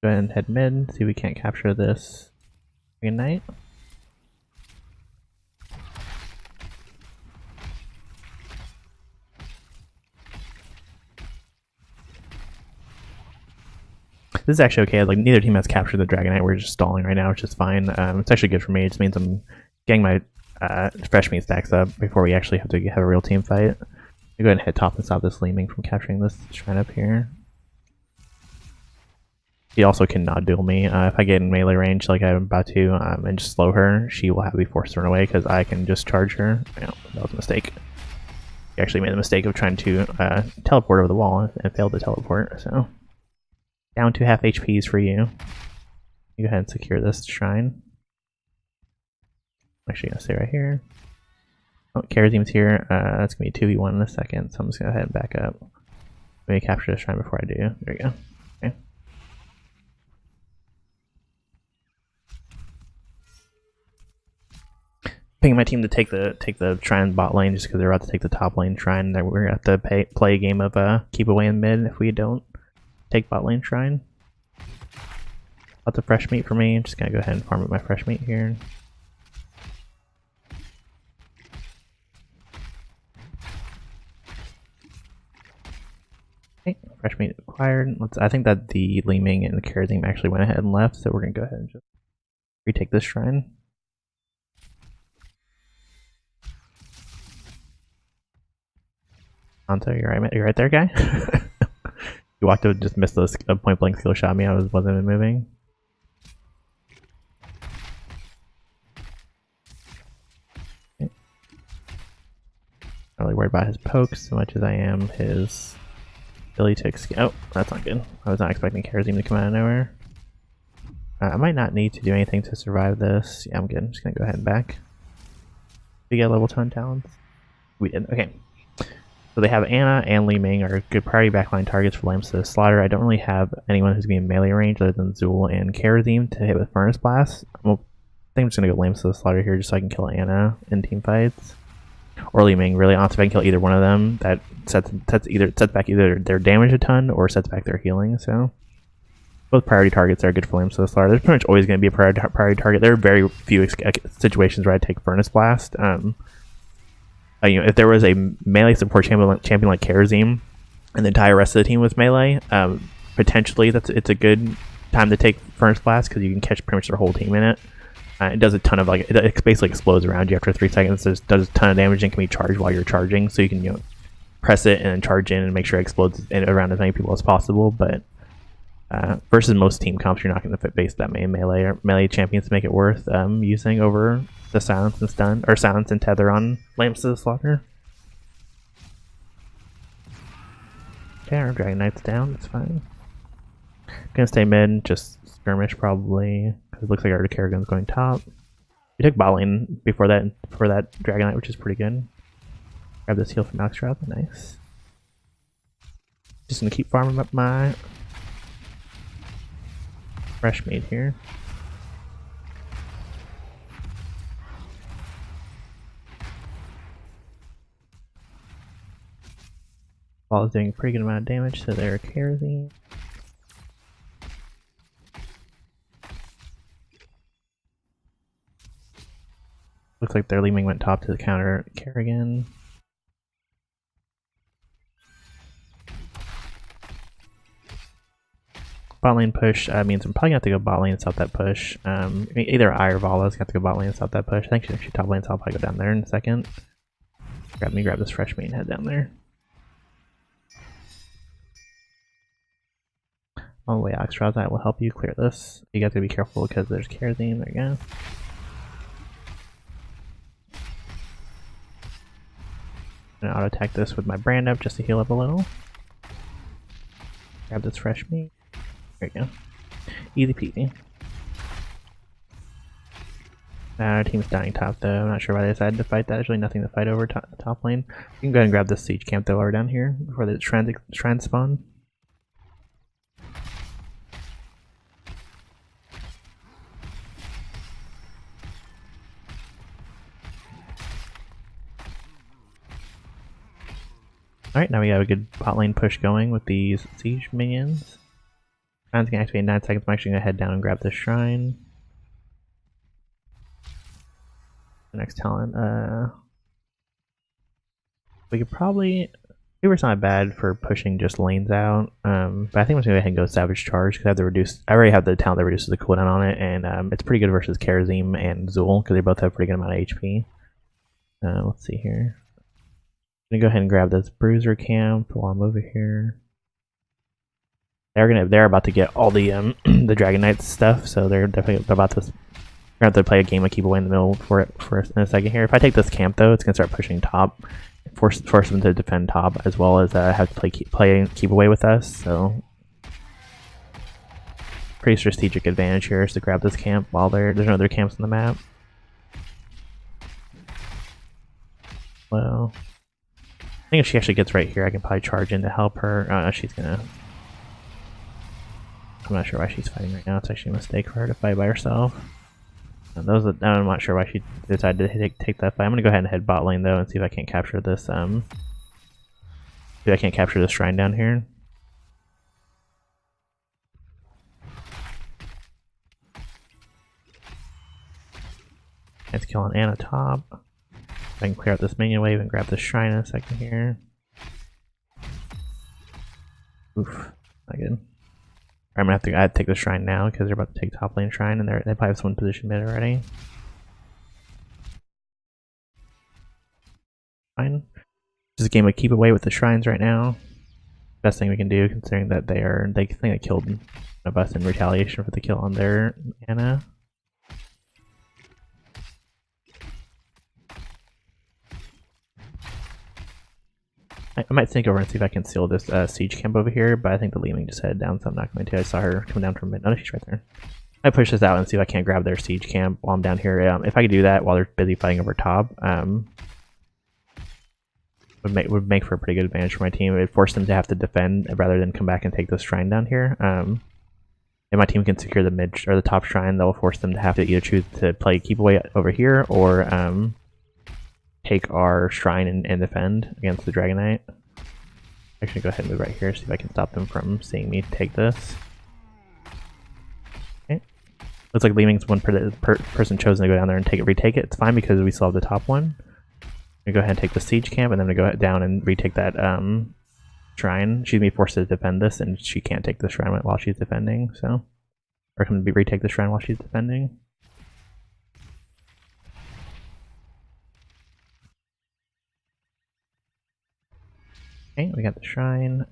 Go ahead and head mid, see if we can't capture this Dragon Knight. This is actually okay, like neither team has captured the Dragon Knight, we're just stalling right now, which is fine. It's actually good for me, it just means I'm getting my fresh meat stacks up before we actually have to have a real team fight. I'll go ahead and hit top and stop this Leeming from capturing this shrine up here. He also cannot duel me. If I get in melee range like I'm about to and just slow her, she will have to be forced to run away because I can just charge her. No, that was a mistake. He actually made the mistake of trying to teleport over the wall and failed to teleport, so... Down to half HPs for you. You go ahead and secure this shrine. I'm actually gonna stay right here. Oh, Karazeem's here. That's gonna be 2v1 in a second, so I'm just gonna go ahead and back up. Let me capture the shrine before I do. There we go. Okay. Picking my team to take the shrine bot lane just because they're about to take the top lane shrine. That we're gonna have to play a game of keep away in mid if we don't take bot lane shrine. Lots of fresh meat for me. I'm just gonna go ahead and farm up my fresh meat here. Okay, fresh meat acquired. I think that the Leeming and the Karazeem actually went ahead and left, so we're gonna go ahead and just retake this shrine. Anto, you're right there, guy. You walked up, just missed a point blank skill shot me. I wasn't even moving. Okay. Not really worried about his pokes so much as I am his ability to escape. Oh, that's not good. I was not expecting Karazeem to come out of nowhere. I might not need to do anything to survive this. Yeah, I'm good. I'm just gonna go ahead and back. We get level 10 talents. We did. Okay. So they have Anna and Leeming are good priority backline targets for Lambs to the Slaughter. I don't really have anyone who's going to be in melee range other than Zul and Karazeem to hit with Furnace Blast. I think I'm just going to go Lambs to the Slaughter here just so I can kill Anna in team fights. Or Leeming, really. Honestly, if I can kill either one of them, that sets back either their damage a ton or sets back their healing. So both priority targets are good for Lambs to the Slaughter. There's pretty much always going to be a priority target. There are very few situations where I take Furnace Blast. If there was a melee support champion like Karazeem and the entire rest of the team was melee, potentially it's a good time to take Furnace Blast because you can catch pretty much their whole team in it. It does a ton of it basically explodes around you after 3 seconds. It does a ton of damage and can be charged while you're charging, so you can press it and then charge in and make sure it explodes around as many people as possible. But versus most team comps, you're not going to face that many melee champions to make it worth using over the silence and stun, or silence and tether on Lamps to the Slaughter. Okay, our Dragon Knight's down, that's fine. Gonna stay mid, just skirmish probably, because it looks like our Kerrigan's going top. We took bot lane before that for that Dragon Knight, which is pretty good. Grab this heal from Alexstrad, nice. Just gonna keep farming up my fresh meat here. Ball is doing a pretty good amount of damage to their kerosene. Looks like their Leeming went top to the counter Kerrigan. Bot lane push means I'm probably gonna have to go bot lane and stop that push. Either I or Vala's gonna have to go bot lane and stop that push. I think she's actually top lane, so I'll probably go down there in a second. Grab this fresh meat and head down there. On the way, Oxdraws, will help you clear this. You guys gotta be careful because there's kerosene. There you go. I'm gonna auto attack this with my brand up just to heal up a little. Grab this fresh meat. There you go. Easy peasy. Our team's dying top though. I'm not sure why they decided to fight that. There's really nothing to fight over top lane. You can go ahead and grab this siege camp though while we're down here before the shrine spawn. Alright, now we have a good bot lane push going with these siege minions. Shrine's gonna activate in 9 seconds. I'm actually gonna head down and grab this shrine. The next talent, we could probably... Weaver's not bad for pushing just lanes out, but I think I'm just gonna go ahead and go Savage Charge because I already have the talent that reduces the cooldown on it, and it's pretty good versus Kerosene and Zul because they both have a pretty good amount of HP. Let's see here. I'm gonna go ahead and grab this Bruiser camp while I'm over here. They're about to get all the the Dragon Knights stuff, so they're definitely about to. We're gonna have to play a game of keep away in the middle for in a second here. If I take this camp though, it's gonna start pushing top, force them to defend top as well as have to play keep away with us. So pretty strategic advantage here is to grab this camp while there's no other camps on the map. Well, I think if she actually gets right here, I can probably charge in to help her. She's gonna. I'm not sure why she's fighting right now. It's actually a mistake for her to fight by herself. I'm not sure why she decided to take that fight. I'm gonna go ahead and head bot lane though and see if I can't capture this. See if I can't capture this shrine down here. It's killing Anna top. I can clear out this minion wave and grab this shrine in a second here. Oof, not good. I'm gonna have to take the shrine now because they're about to take top lane shrine and they probably have someone position mid already. Fine. Just a game of keep away with the shrines right now. Best thing we can do considering that they think they killed one of us in retaliation for the kill on their Anna. I might sneak over and see if I can seal this siege camp over here, but I think the Leeming just headed down, so I'm not going to. I saw her come down from mid. Oh, she's right there. I push this out and see if I can't grab their siege camp while I'm down here. If I could do that while they're busy fighting over top, would make for a pretty good advantage for my team. It would force them to have to defend rather than come back and take this shrine down here. If my team can secure the mid or the top shrine, that will force them to have to either choose to play keep away over here or take our shrine and defend against the Dragon Knight. Actually, go ahead and move right here, see if I can stop them from seeing me take this. Okay. Looks like Leeming's one person chosen to go down there and retake it. It's fine because we still have the top one. I'm gonna go ahead and take the siege camp, and then I'm gonna go down and retake that shrine. She's gonna be forced to defend this, and she can't take the shrine while she's defending. So, or can retake the shrine while she's defending. Okay, we got the shrine.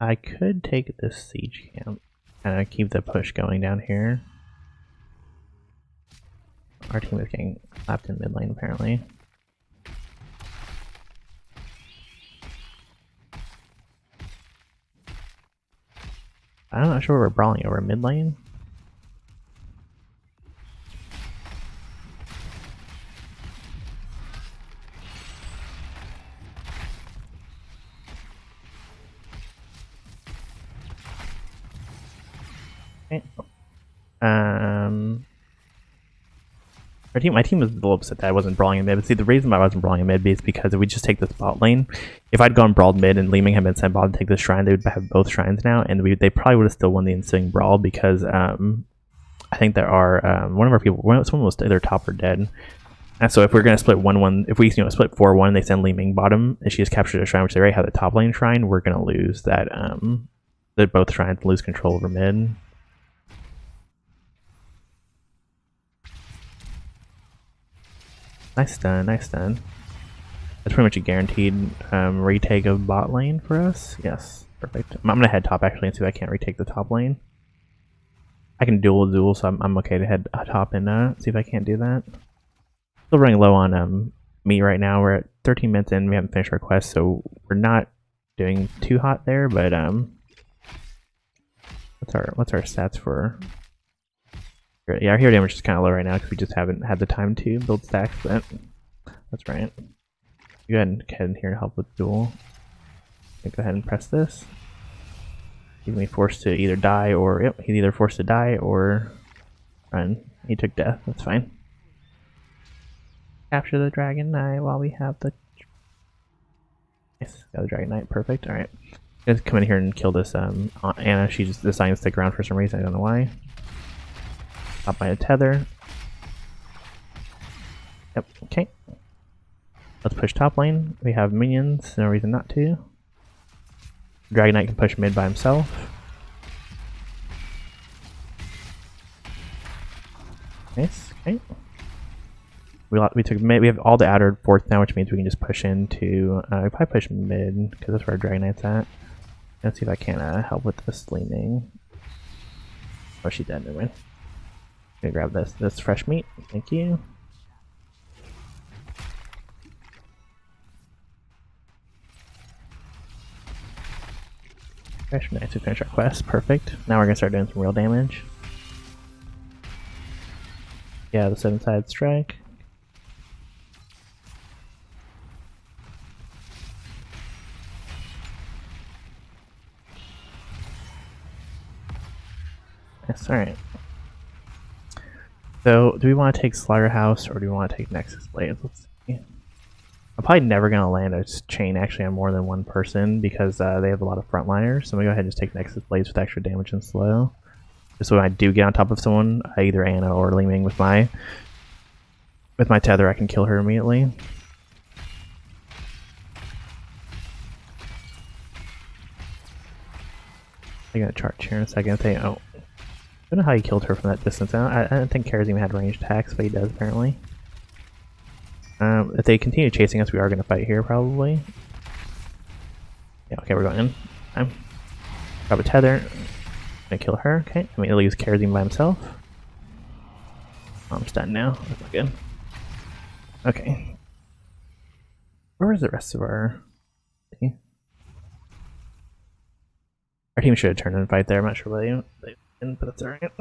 I could take this siege camp and keep the push going down here. Our team is getting slapped in mid lane apparently. I'm not sure we're brawling over mid lane. Okay. My team was a little upset that I wasn't brawling in mid, but see, the reason why I wasn't brawling in mid is because if we just take this bot lane, if I'd gone brawled mid and Li Ming had been sent bot to take this shrine, they would have both shrines now, and they probably would have still won the ensuing brawl because I think there are one of our people, someone was either top or dead. And so if we're gonna split 1-1, if we split 4-1, they send Li Ming bottom, and she just captured a shrine, which they already have the top lane shrine, we're gonna lose that. That both shrines lose control over mid. Nice stun, nice stun. That's pretty much a guaranteed retake of bot lane for us. Yes, perfect. I'm gonna head top actually and see if I can't retake the top lane. I can duel, so I'm okay to head top and see if I can't do that. Still running low on meat right now. We're at 13 minutes in. We haven't finished our quest, so we're not doing too hot there. But what's our stats for? Yeah, our hero damage is kind of low right now because we just haven't had the time to build stacks, but that's right. Go ahead and head in here to help with duel. Go ahead and press this. He's gonna be forced to either die or, yep, he's either forced to die or run. He took death, that's fine. Capture the Dragon Knight while we have the... Nice, got the Dragon Knight, perfect, alright. Let's come in here and kill this Anna. She just decided to stick around for some reason, I don't know why. Up by a tether. Yep, okay. Let's push top lane. We have minions, no reason not to. Dragon Knight can push mid by himself. Nice, okay. We took mid, we have all the outer fourth now, which means we can just push into, we probably push mid, because that's where our Dragon Knight's at. Let's see if I can help with this leaning. Oh, she's dead, never mind. Gonna grab this fresh meat. Thank you. Fresh, nice. We finished our quest. Perfect. Now we're gonna start doing some real damage. Yeah, the 7-sided strike. Yes, alright. So, do we want to take Slaughterhouse or do we want to take Nexus Blades? Let's see. I'm probably never going to land a chain actually on more than one person because they have a lot of frontliners. So I'm going to go ahead and just take Nexus Blades with extra damage and slow. Just so when I do get on top of someone, either Anna or Li Ming with my tether, I can kill her immediately. I'm going to charge here in a second. Oh. I don't know how he killed her from that distance. I don't think Kara's even had ranged attacks, but he does apparently. If they continue chasing us, we are going to fight here probably. Yeah, okay, we're going in. Grab a tether. Gonna kill her. Okay, I mean, he'll use Karazim by himself. Oh, I'm stunned now. That's not good. Okay. Where is the rest of our team? Our team should have turned and fight there. I'm not sure why they didn't, but that's alright.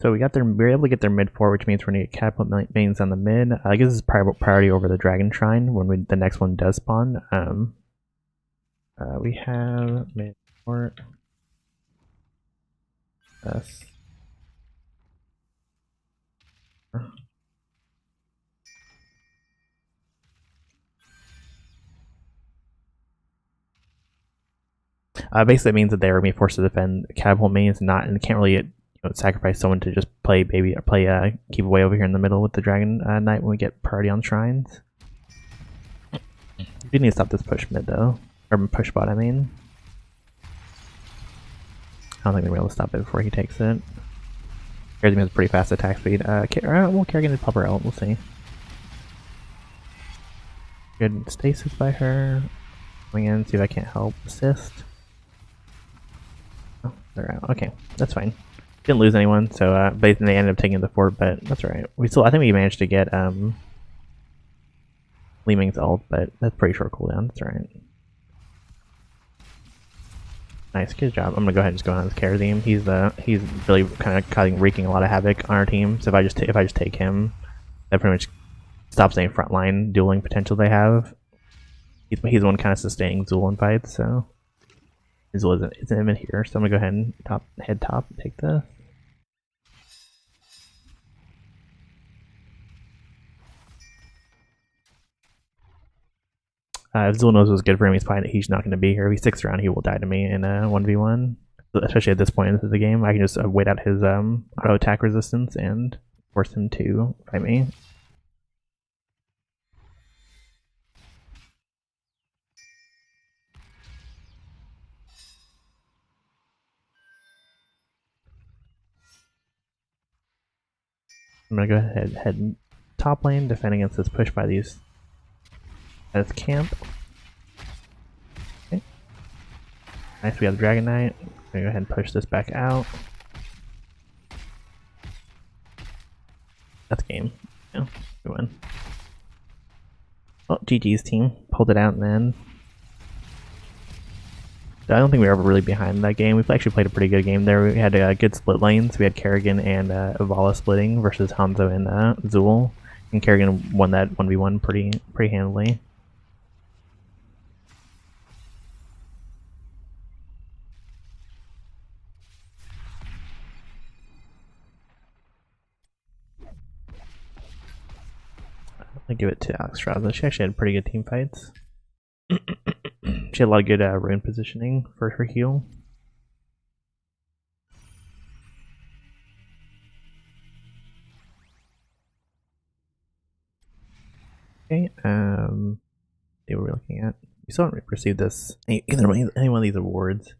So we were able to get their mid 4, which means we're gonna get catapult mains on the mid. I guess this is priority over the Dragon Shrine when the next one does spawn. We have mid 4. Basically, it means that they're being forced to defend catapult mains, and can't really sacrifice someone to just keep away over here in the middle with the Dragon Knight when we get priority on shrines. We do need to stop this push mid though, or push bot. I mean, I don't think we'll be able to stop it before he takes it. Kerrigan has a pretty fast attack speed. Well, Kerrigan is pop her out. We'll see. Good stasis by her. Coming in, see if I can't help assist. Oh, they're out. Okay, that's fine. Didn't lose anyone, so they ended up taking the fort, but that's alright. I think we managed to get Li Ming's ult, but that's pretty short cooldown. That's alright. Nice, good job. I'm gonna go ahead and just go on his Karazim. He's really kind of wreaking a lot of havoc on our team. So if I just take him, that pretty much stops any frontline dueling potential they have. He's the one kind of sustaining Zool in fights, so Zool isn't even here. So I'm gonna go ahead and head top, and take this. If Zool knows what's good for him, he's not going to be here. If he sticks around, he will die to me in a 1v1. Especially at this point into the game, I can just wait out his auto attack resistance and force him to fight me. I'm gonna go ahead head top lane, defend against this push by these at this camp. Okay. Nice, we have the Dragon Knight. I'm gonna go ahead and push this back out. That's game. Yeah, we win. Well, GG's team pulled it out in the end. I don't think we were ever really behind that game. We've actually played a pretty good game there. We had good split lanes. We had Kerrigan and Avala splitting versus Hanzo and Zool. And Kerrigan won that 1v1 pretty handily. I give it to Alexstrasza. She actually had pretty good team fights. She had a lot of good rune positioning for her heal. Okay, see what we're looking at. We still haven't received this any one of these awards.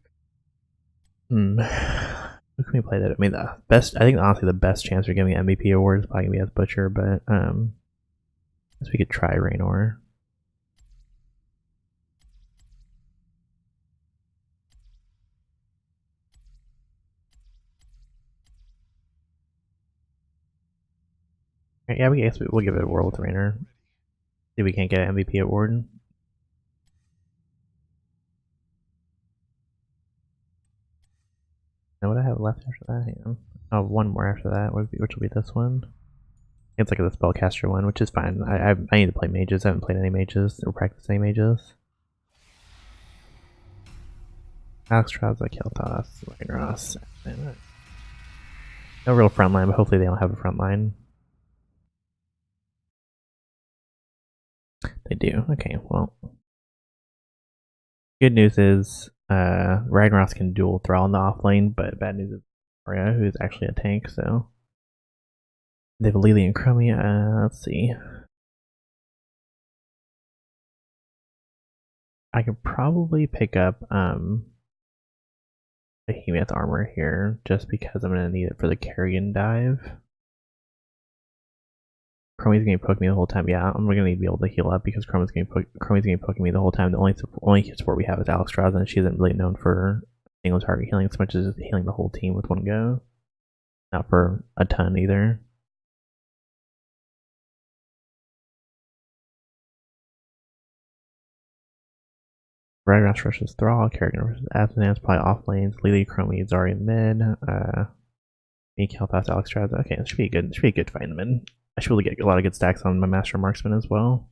Who can we play that? I mean, the best. I think honestly the best chance for giving MVP awards is probably gonna be as Butcher, but I guess we could try Raynor. Yeah, we'll give it a whirl with Raynor. See if we can't get an MVP award. Now what do I have left after that? Hang on. Oh, one more after that, which will be this one. It's like the spellcaster one, which is fine. I need to play mages. I haven't played any mages or practiced any mages. Alexstrasza, Kel'Thas, Raynor. No real frontline, but hopefully they don't have a frontline. They do. Okay, well. Good news is Ragnarok can dual Thrall in the off lane, but bad news is Arya, who's actually a tank, so. They have Lily and Chromie. Let's see. I could probably pick up Behemoth armor here, just because I'm going to need it for the Kerrigan dive. Chromie's going to be poking me the whole time. Yeah, I'm going to need to be able to heal up because Chromie's going to be poking me the whole time. The only support we have is Alexstrasza, and she isn't really known for single target healing as much as healing the whole team with one go. Not for a ton either. Ragnarok versus Thrall, Kerrigan versus Asmonance, probably off lanes, Lily, Chromie, Zarya mid, me, Kel'Thas, Alexstrasza. Okay, this should be a good fight in the mid. I should really get a lot of good stacks on my Master Marksman as well.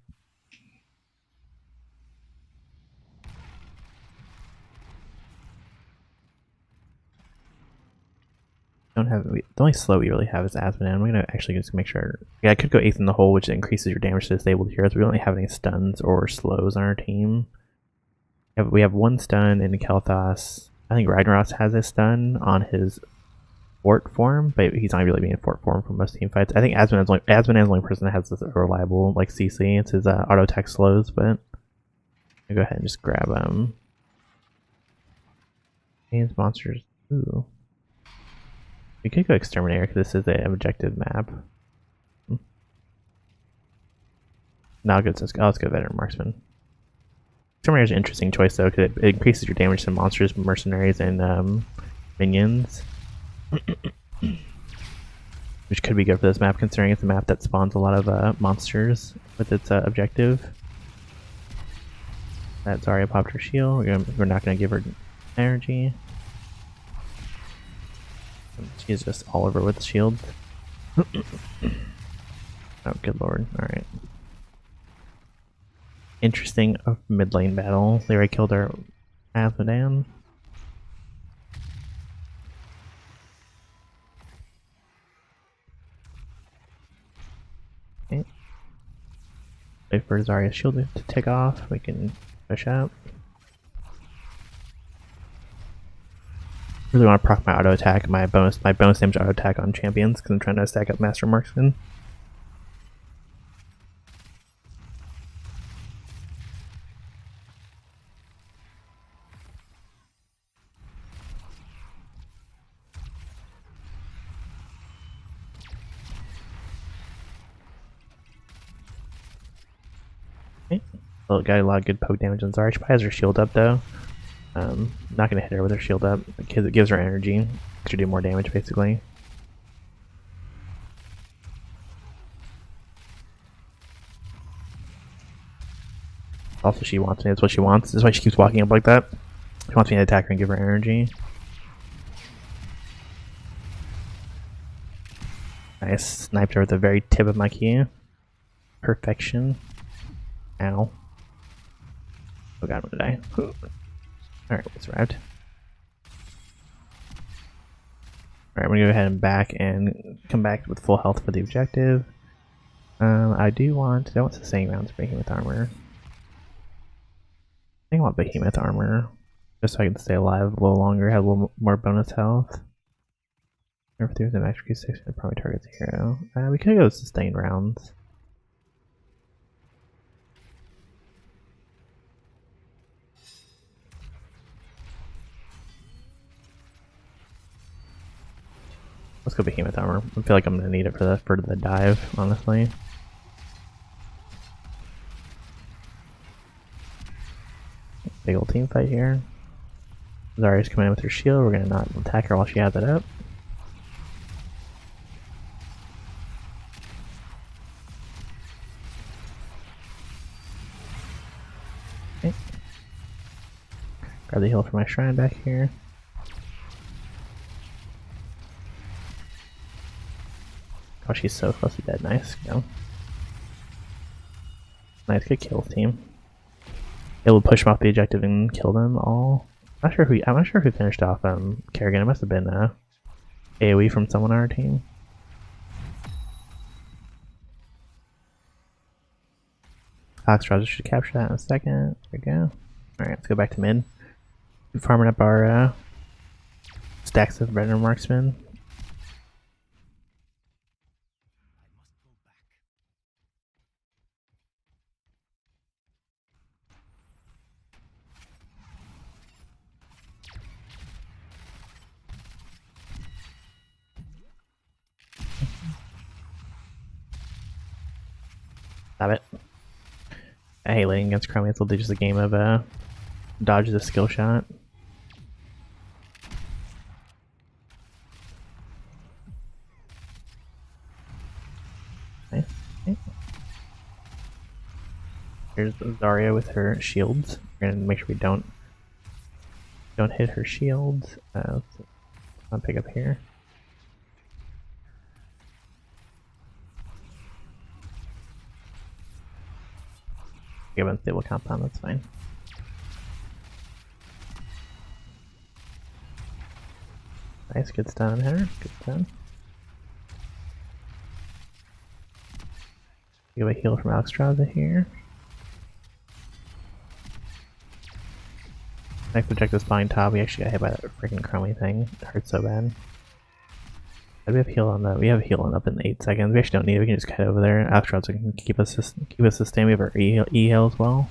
The only slow we really have is Asmonance. I'm gonna actually just make sure. Yeah, I could go 8th in the hole, which increases your damage to disabled heroes. We don't have any stuns or slows on our team. We have one stun in Kel'Thas. I think Ragnarok has a stun on his fort form, but he's not really being in fort form for most team fights. I think Asmonance is the only person that has this reliable like CC. It's his auto attack slows, but I'll go ahead and just grab These monsters. Ooh. We could go Exterminator because this is an objective map. No, good. Let's go Veteran Marksman. Exterminator is an interesting choice though because it increases your damage to monsters, mercenaries, and minions. Which could be good for this map considering it's a map that spawns a lot of monsters with its objective. That's Zarya popped her shield. We're not going to give her energy. She's just all over with shields. Oh, good lord. Alright. interesting mid lane battle. They already killed our Muradin. Okay. Wait for Zarya's shield to take off. We can push up. Really want to proc my auto attack, my bonus damage auto attack on champions because I'm trying to stack up Master Marksman. Okay. Well, got a lot of good poke damage on Zarya. She probably has her shield up though. Not gonna hit her with her shield up because it gives her energy to do more damage basically. Also, she wants me. That's what she wants. That's why she keeps walking up like that. She wants me to attack her and give her energy. Nice. Sniped her at the very tip of my key. Perfection. Ow. Oh god, what did I? Alright, we survived. Alright, I'm gonna go ahead and back and come back with full health for the objective. I want sustaining rounds for behemoth armor. I think I want behemoth armor just so I can stay alive a little longer, have a little more bonus health. If there's an extra 6, it probably targets a hero. We could go sustained rounds. Let's go behemoth armor. I feel like I'm gonna need it for the dive, honestly. Big old team fight here. Zarya's coming in with her shield. We're gonna not attack her while she has it up. Okay. Grab the heal for my shrine back here. Oh, she's so close to dead. Nice. Go. Nice, good kills, team. It will push them off the objective and kill them all. I'm not sure who finished off Kerrigan. It must have been AoE from someone on our team. Oxtros should capture that in a second. There we go. Alright, let's go back to mid. Farming up our stacks of Raynor marksmen. Stop it. I hate laning against Chromie. It's just a game of dodge the skill shot. Nice. Okay. Here's Zarya with her shields. We're gonna make sure we don't hit her shields. I'll pick up here. Give unstable compound, that's fine. Nice, good stun on her, good stun. Give a heal from Alexstrasza here. Next objective is behind top. We actually got hit by that freaking Chromie thing. It hurts so bad. We have heal on that. We have healing up in 8 seconds. We actually don't need it. We can just cut over there. Alexstrasza can keep us sustained. We have our E heal as well.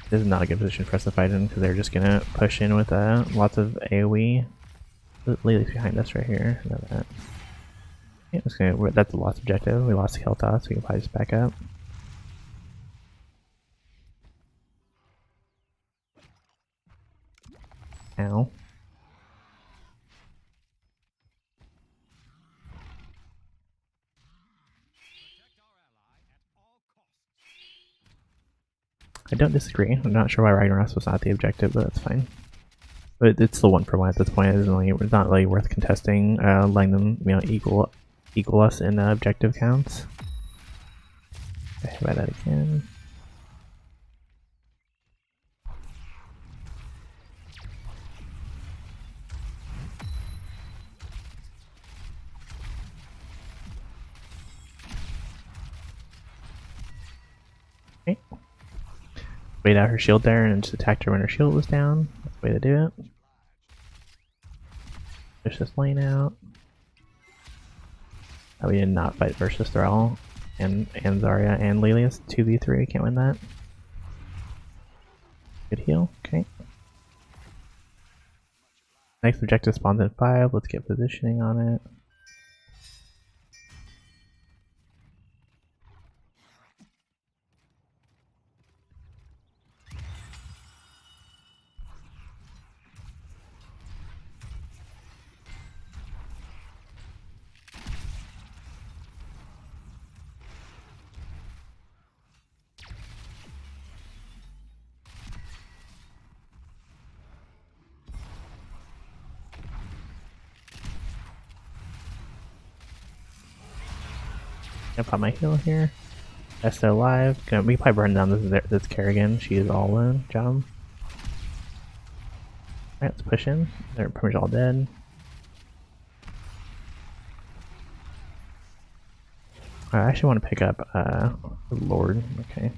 This is not a good position for us to fight in because they're just gonna push in with lots of AoE. Lily's behind us right here. I know that. Yeah, that's a lost objective. We lost the kill toss. We can probably just back up. Ow. I don't disagree. I'm not sure why Raynor was not the objective, but that's fine. But it's the 1-for-1 at this point. It's not really worth contesting, letting them equal us in objective counts. Try that again. Okay. Wait out her shield there and just attacked her when her shield was down. That's the way to do it. Push this lane out. Oh, we did not fight versus Thrall and Zarya and Lelius. 2v3, can't win that. Good heal, okay. Next objective spawns in 5, let's get positioning on it. Gonna pop my heal here. That's still alive. We probably burn down this Kerrigan. She is all in. Jump. Alright, let's push in. They're pretty much all dead. I actually want to pick up Lord. Okay. I'm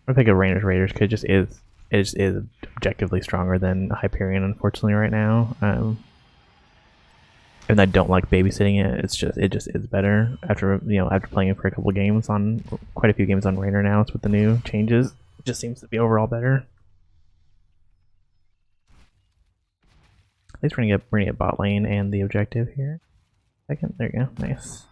gonna pick up Raynor's Raiders because it just is objectively stronger than Hyperion, unfortunately, right now. And I don't like babysitting it. It just is better after after playing it for a couple games on quite a few games on Raynor now. It's with the new changes. It just seems to be overall better. At least we're gonna get bot lane and the objective here. Second, there you go, nice.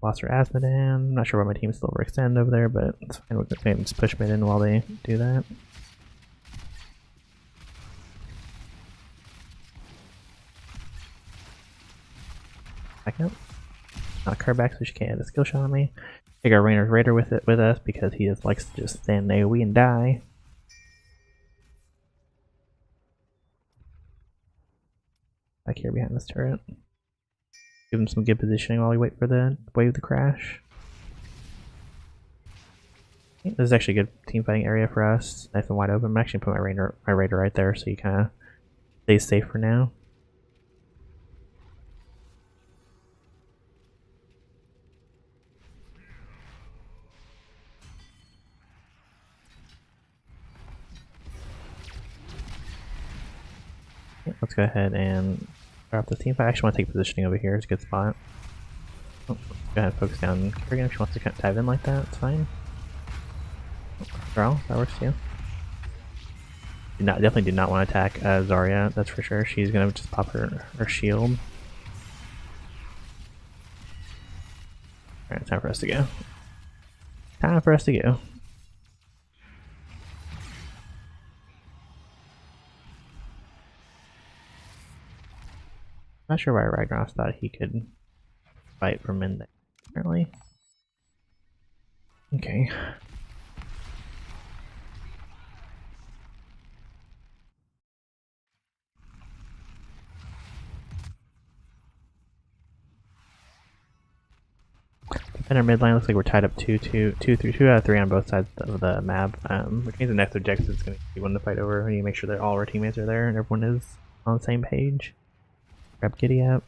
Lost her Asmodan. I'm not sure why my team still overextend over there, but it's fine. We're gonna just push mid in while they do that. Back up. Knock her back so she can't hit a skill shot on me. Take our Raynor's Raider with us because he just likes to just stand AoE and die. Back here behind this turret. Give him some good positioning while we wait for the wave to crash. Okay, this is actually a good team fighting area for us. Nice and wide open. I'm actually gonna put my Raider right there so you kind of stay safe for now. Let's go ahead and drop the team. I actually want to take positioning over here. It's a good spot. Oh, go ahead and focus down Kerrigan if she wants to dive in like that. It's fine. Girl, that works too. Definitely do not want to attack Zarya. That's for sure. She's gonna just pop her shield. Alright, time for us to go. Time for us to go. Not sure why Ragnaros thought he could fight from in there, apparently. Okay. Defender mid lane looks like we're tied up 2 out of 3 on both sides of the map, which means the next objective is going to be one to fight over. We need to make sure that all our teammates are there and everyone is on the same page. Grab Giddy up.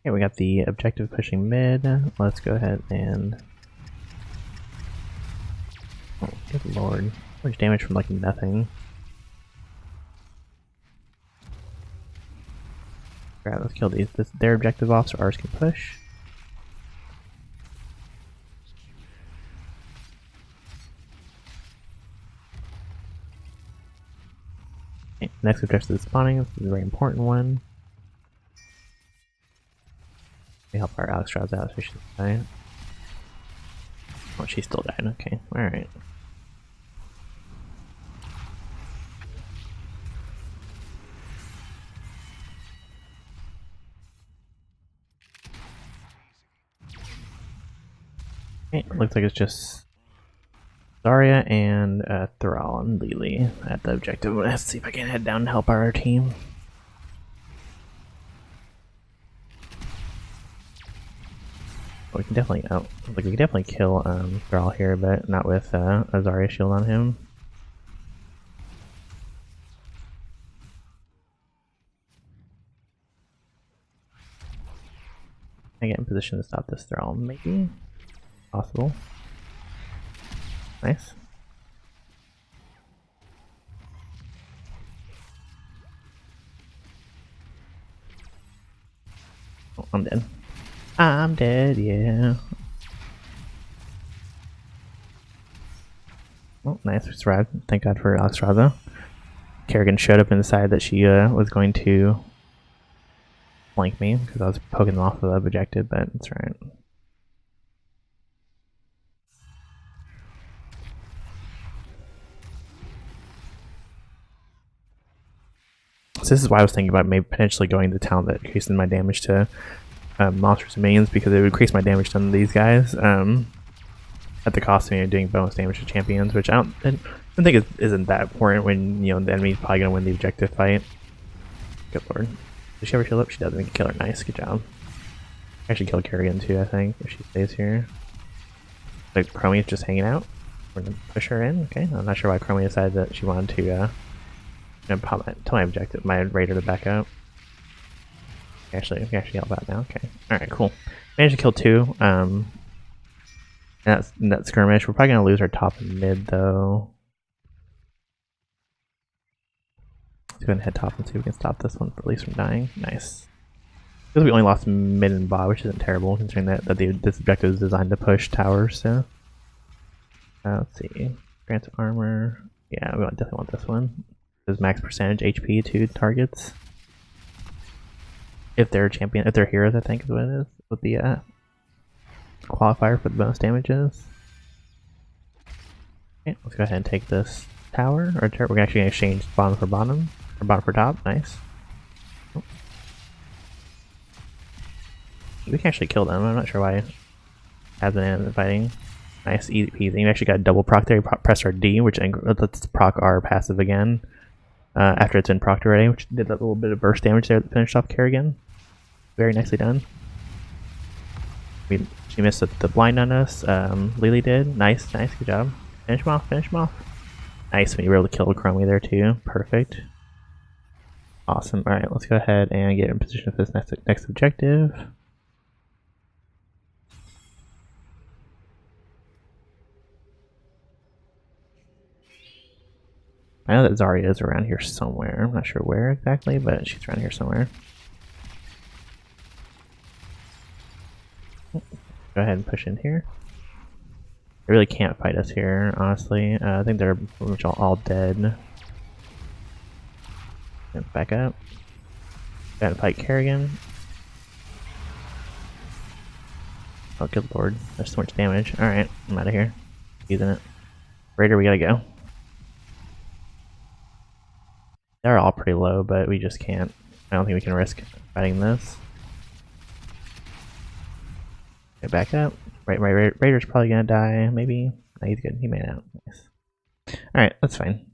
Okay, we got the objective pushing mid. Let's go ahead and... Oh, good lord. So much damage from like nothing. Alright, let's kill these. Their objective off so ours can push. Okay, next objective is spawning. This is a very important one. We help our Alex Strauss out so she doesn't die. Oh, she still died. Okay, alright. Okay, looks like it's just Zarya and Thrall and Lily at the objective. Let's see if I can head down and help our team. We can definitely we can definitely kill Thrall here, but not with a Zarya shield on him. I get in position to stop this Thrall, maybe? Possible. Nice. Oh, I'm dead. I'm dead, yeah. Oh, nice. We survived. Thank God for Alex Raza. Kerrigan showed up and decided that she was going to flank me because I was poking them off of the objective, but it's right. So this is why I was thinking about maybe potentially going to town that increasing my damage to monsters and minions, because it would increase my damage done to these guys at the cost of me doing bonus damage to champions, which I don't think isn't that important when the enemy's probably gonna win the objective fight. Good lord. Does she ever heal up? She doesn't. We can kill her. Nice. Good job. Actually kill Kerrigan too, I think, if she stays here. Like Chromie's just hanging out. We're gonna push her in. Okay. I'm not sure why Chromie decided that she wanted to tell my objective, my raider to back up. Actually, we can actually help out now. Okay. Alright, cool. Managed to kill 2. And that skirmish. We're probably gonna lose our top and mid though. Let's go ahead and head top and see if we can stop this one at least from dying. Nice. Because we only lost mid and bot, which isn't terrible considering that this objective is designed to push towers, so. Let's see. Grants armor. Yeah, we definitely want this one. There's max percentage HP to targets. If they're champion, if they're heroes, I think is what it is. With the qualifier for the bonus damages. Okay, let's go ahead and take this tower. Or we're actually going to exchange bottom for bottom. Or bottom for top. Nice. Oh. We can actually kill them. I'm not sure why it hasn't ended up fighting. Nice, easy peasy. You actually got a double proc there. You press our D, which lets proc our passive again. After it's been procced already, which did that little bit of burst damage there that finished off Kerrigan. Very nicely done. She missed the blind on us. Lily did. Nice, nice, good job. Finish him off, finish him off. Nice, we were able to kill Chromie there too. Perfect. Awesome. Alright, let's go ahead and get in position for this next objective. I know that Zarya is around here somewhere. I'm not sure where exactly, but she's around here somewhere. Go ahead and push in here. They really can't fight us here, honestly. I think they're pretty much all dead. And back up. Gotta fight Kerrigan. Oh, good lord. There's so much damage. Alright, I'm out of here. Using it. Raider, we gotta go. They're all pretty low, but we just can't. I don't think we can risk fighting this. Get back up. Raider's probably gonna die. Maybe. No, he's good. He made it out. Nice. Alright, that's fine.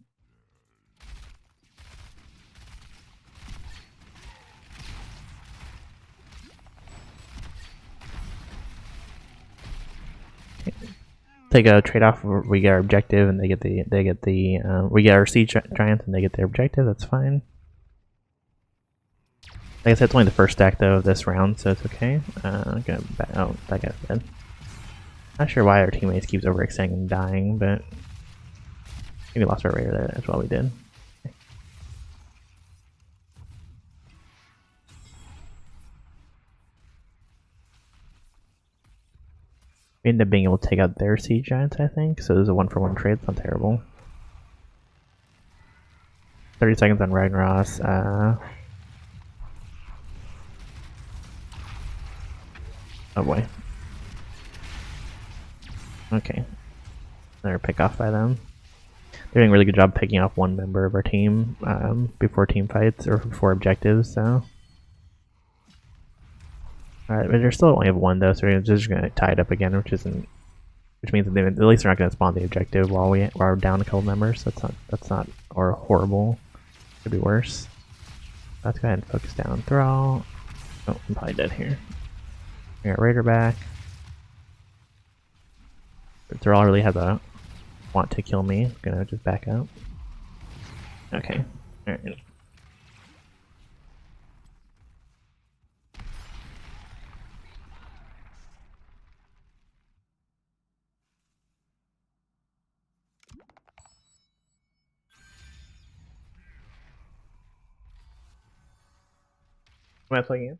Take a trade-off. We get our objective, and we get our siege giants, and they get their objective. That's fine. Like I said, it's only the first stack though of this round, so it's okay. Oh, that guy's dead. Not sure why our teammates keeps overextending and dying, but maybe lost our raider there as well. We did. Okay. We ended up being able to take out their siege giants, I think. So there's a 1-for-1 trade. It's not terrible. 30 seconds on Raynor. Oh boy. Okay. Another pick off by them. They're doing a really good job picking off one member of our team before team fights or before objectives, so. Alright, but they're still only have one though, so we're just gonna tie it up again, which isn't which means that they, at least they're not going to spawn the objective while we're down a couple members. That's not or horrible. Could be worse. Let's go ahead and focus down Thrall. Oh, I'm probably dead here. We got Raider back. Thrall really has a want to kill me. I'm gonna just back up. Okay. Alright. Am I playing it?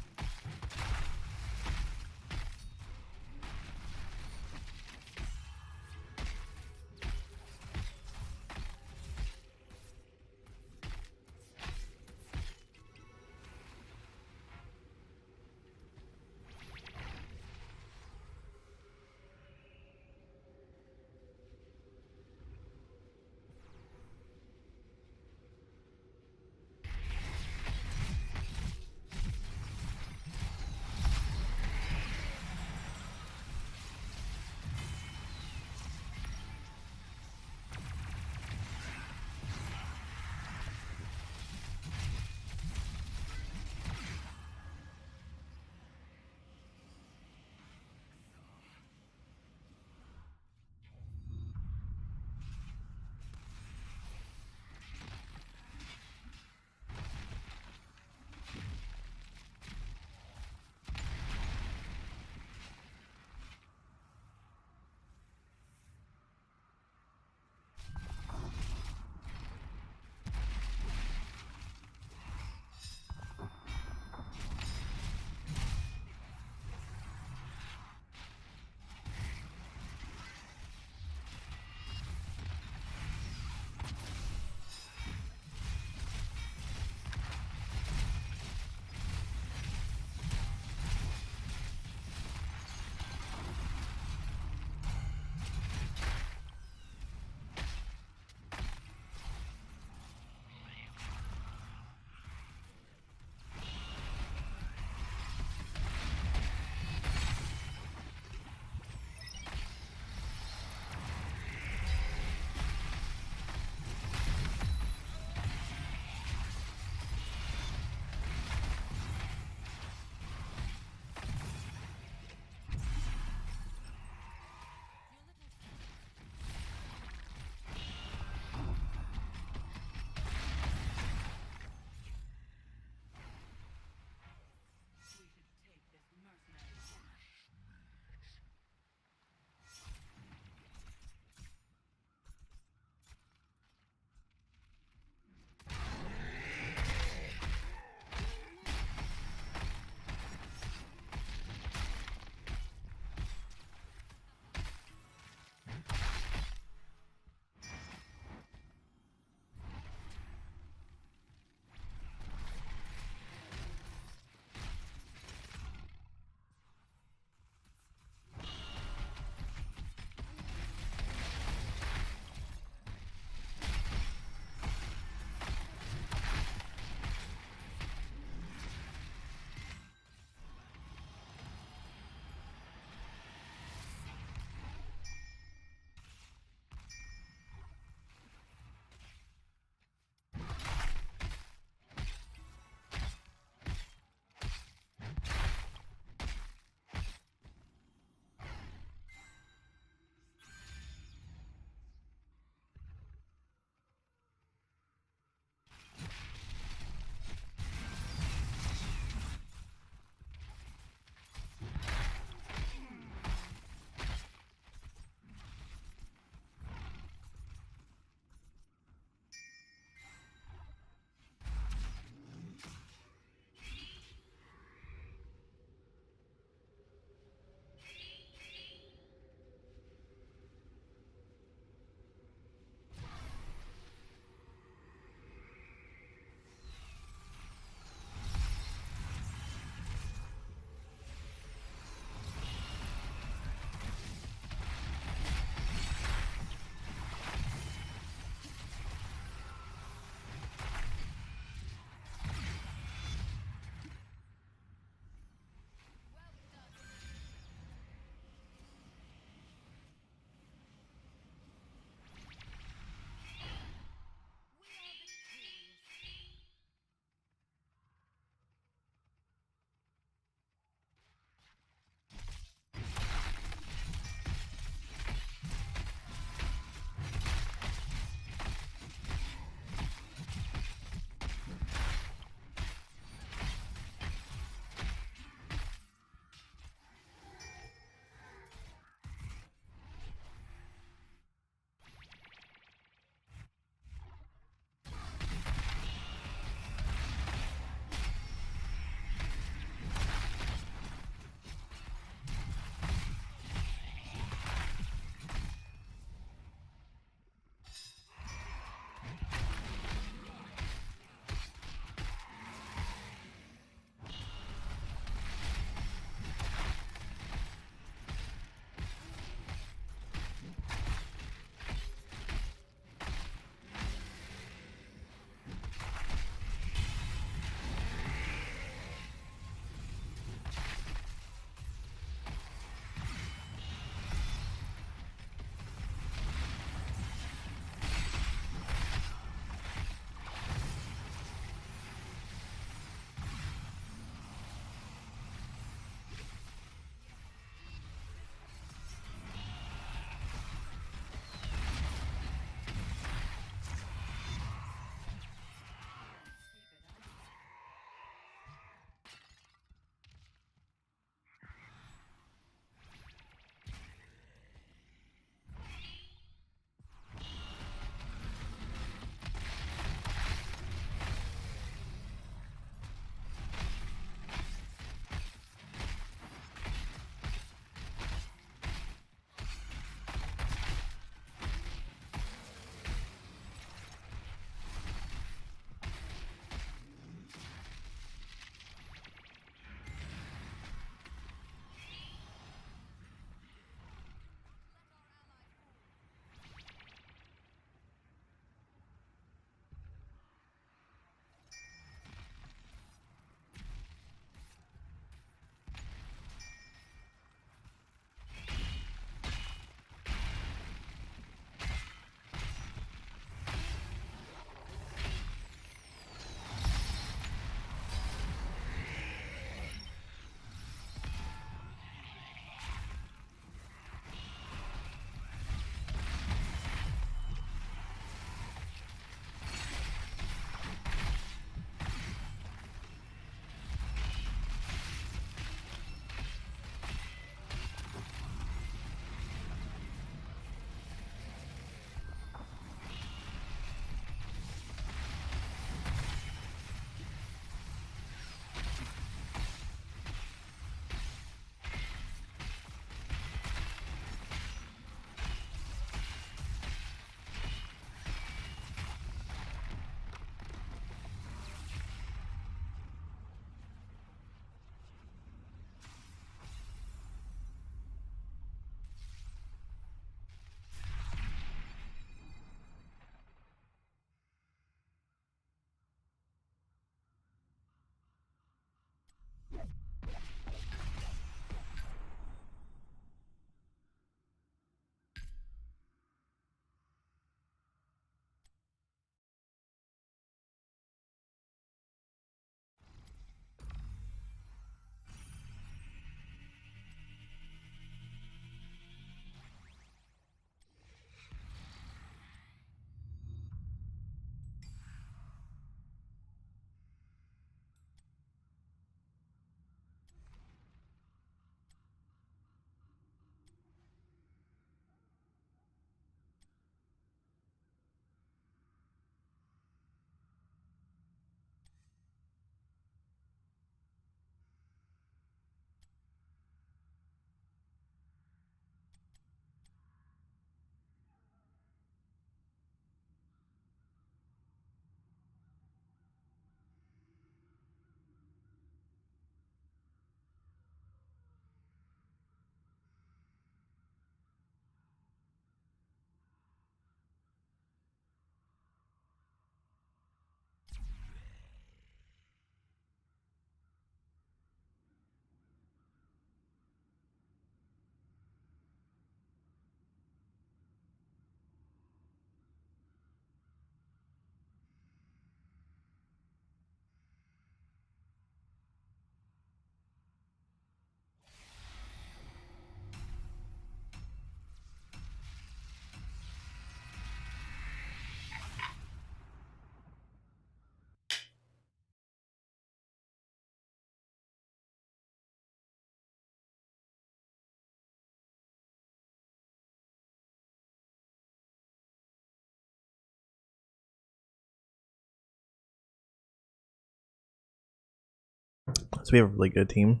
So we have a really good team.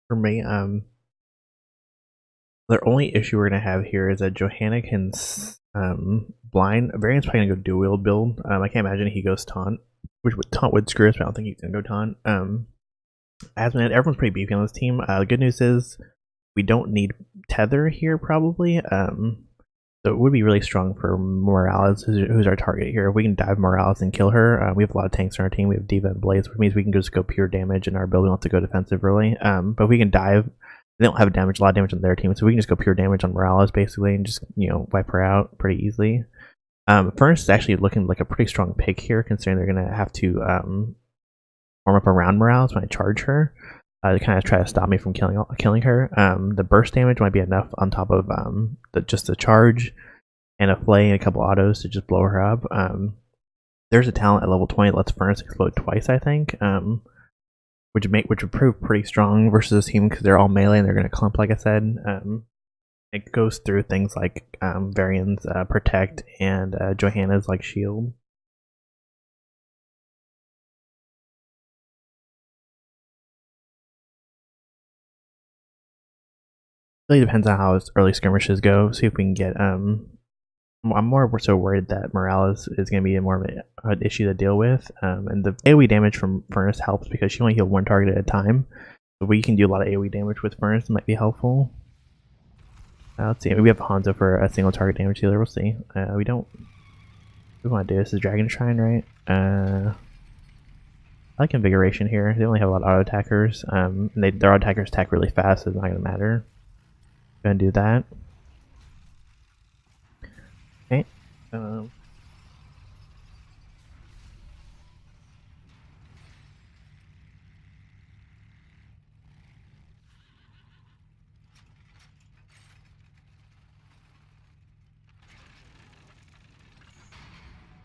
For me, the only issue we're gonna have here is that Johanna can blind. Varian's probably gonna go dual wield build. I can't imagine he goes taunt, which would taunt would screw us, but I don't think he's gonna go taunt. Asmon, everyone's pretty beefy on this team. The good news is we don't need tether here probably. So it would be really strong for Morales, who's our target here. If we can dive Morales and kill her, we have a lot of tanks on our team. We have Diva and Blaze, which means we can just go pure damage, and our build wants to go defensive really. But if we can dive, they don't have a lot of damage on their team, so we can just go pure damage on Morales basically, and just wipe her out pretty easily. Furnace is actually looking like a pretty strong pick here, considering they're gonna have to form up around Morales when I charge her. To kind of try to stop me from killing her. The burst damage might be enough on top of just a charge and a flay and a couple autos to just blow her up. There's a talent at level 20 that lets Furnace explode twice, I think, which would prove pretty strong versus this team because they're all melee and they're going to clump, like I said. It goes through things like Varian's protect and Johanna's like shield. Really depends on how his early skirmishes go. See if we can get. I'm more so worried that Morales is going to be more of an issue to deal with. And the AoE damage from Furnace helps because she only heals one target at a time. So we can do a lot of AoE damage with Furnace. It might be helpful. Let's see. We have Hanzo for a single target damage healer. We'll see. We want to do this is Dragon Shrine, right? I like Invigoration here. They only have a lot of auto attackers. And their auto attackers attack really fast, so it's not going to matter. Gonna do that. Okay. Okay,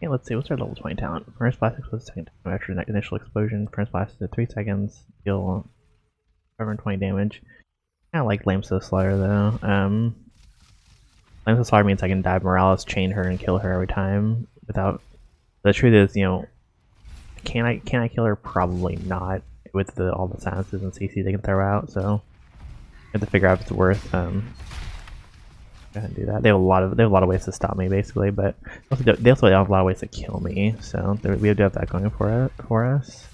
let's see. What's our level 20 talent? Furnace Blast explodes second time after initial explosion. Furnace Blast is 3 seconds. Deal 520 damage. Kind of like Lamso Slayer though. Lamso Slayer means I can dive Morales, chain her, and kill her every time without. The truth is, can I kill her? Probably not with all the silences and CC they can throw out. So I have to figure out if it's worth. Go ahead and do that. They have a lot of ways to stop me basically, but they also have a lot of ways to kill me. So we do have that going for us.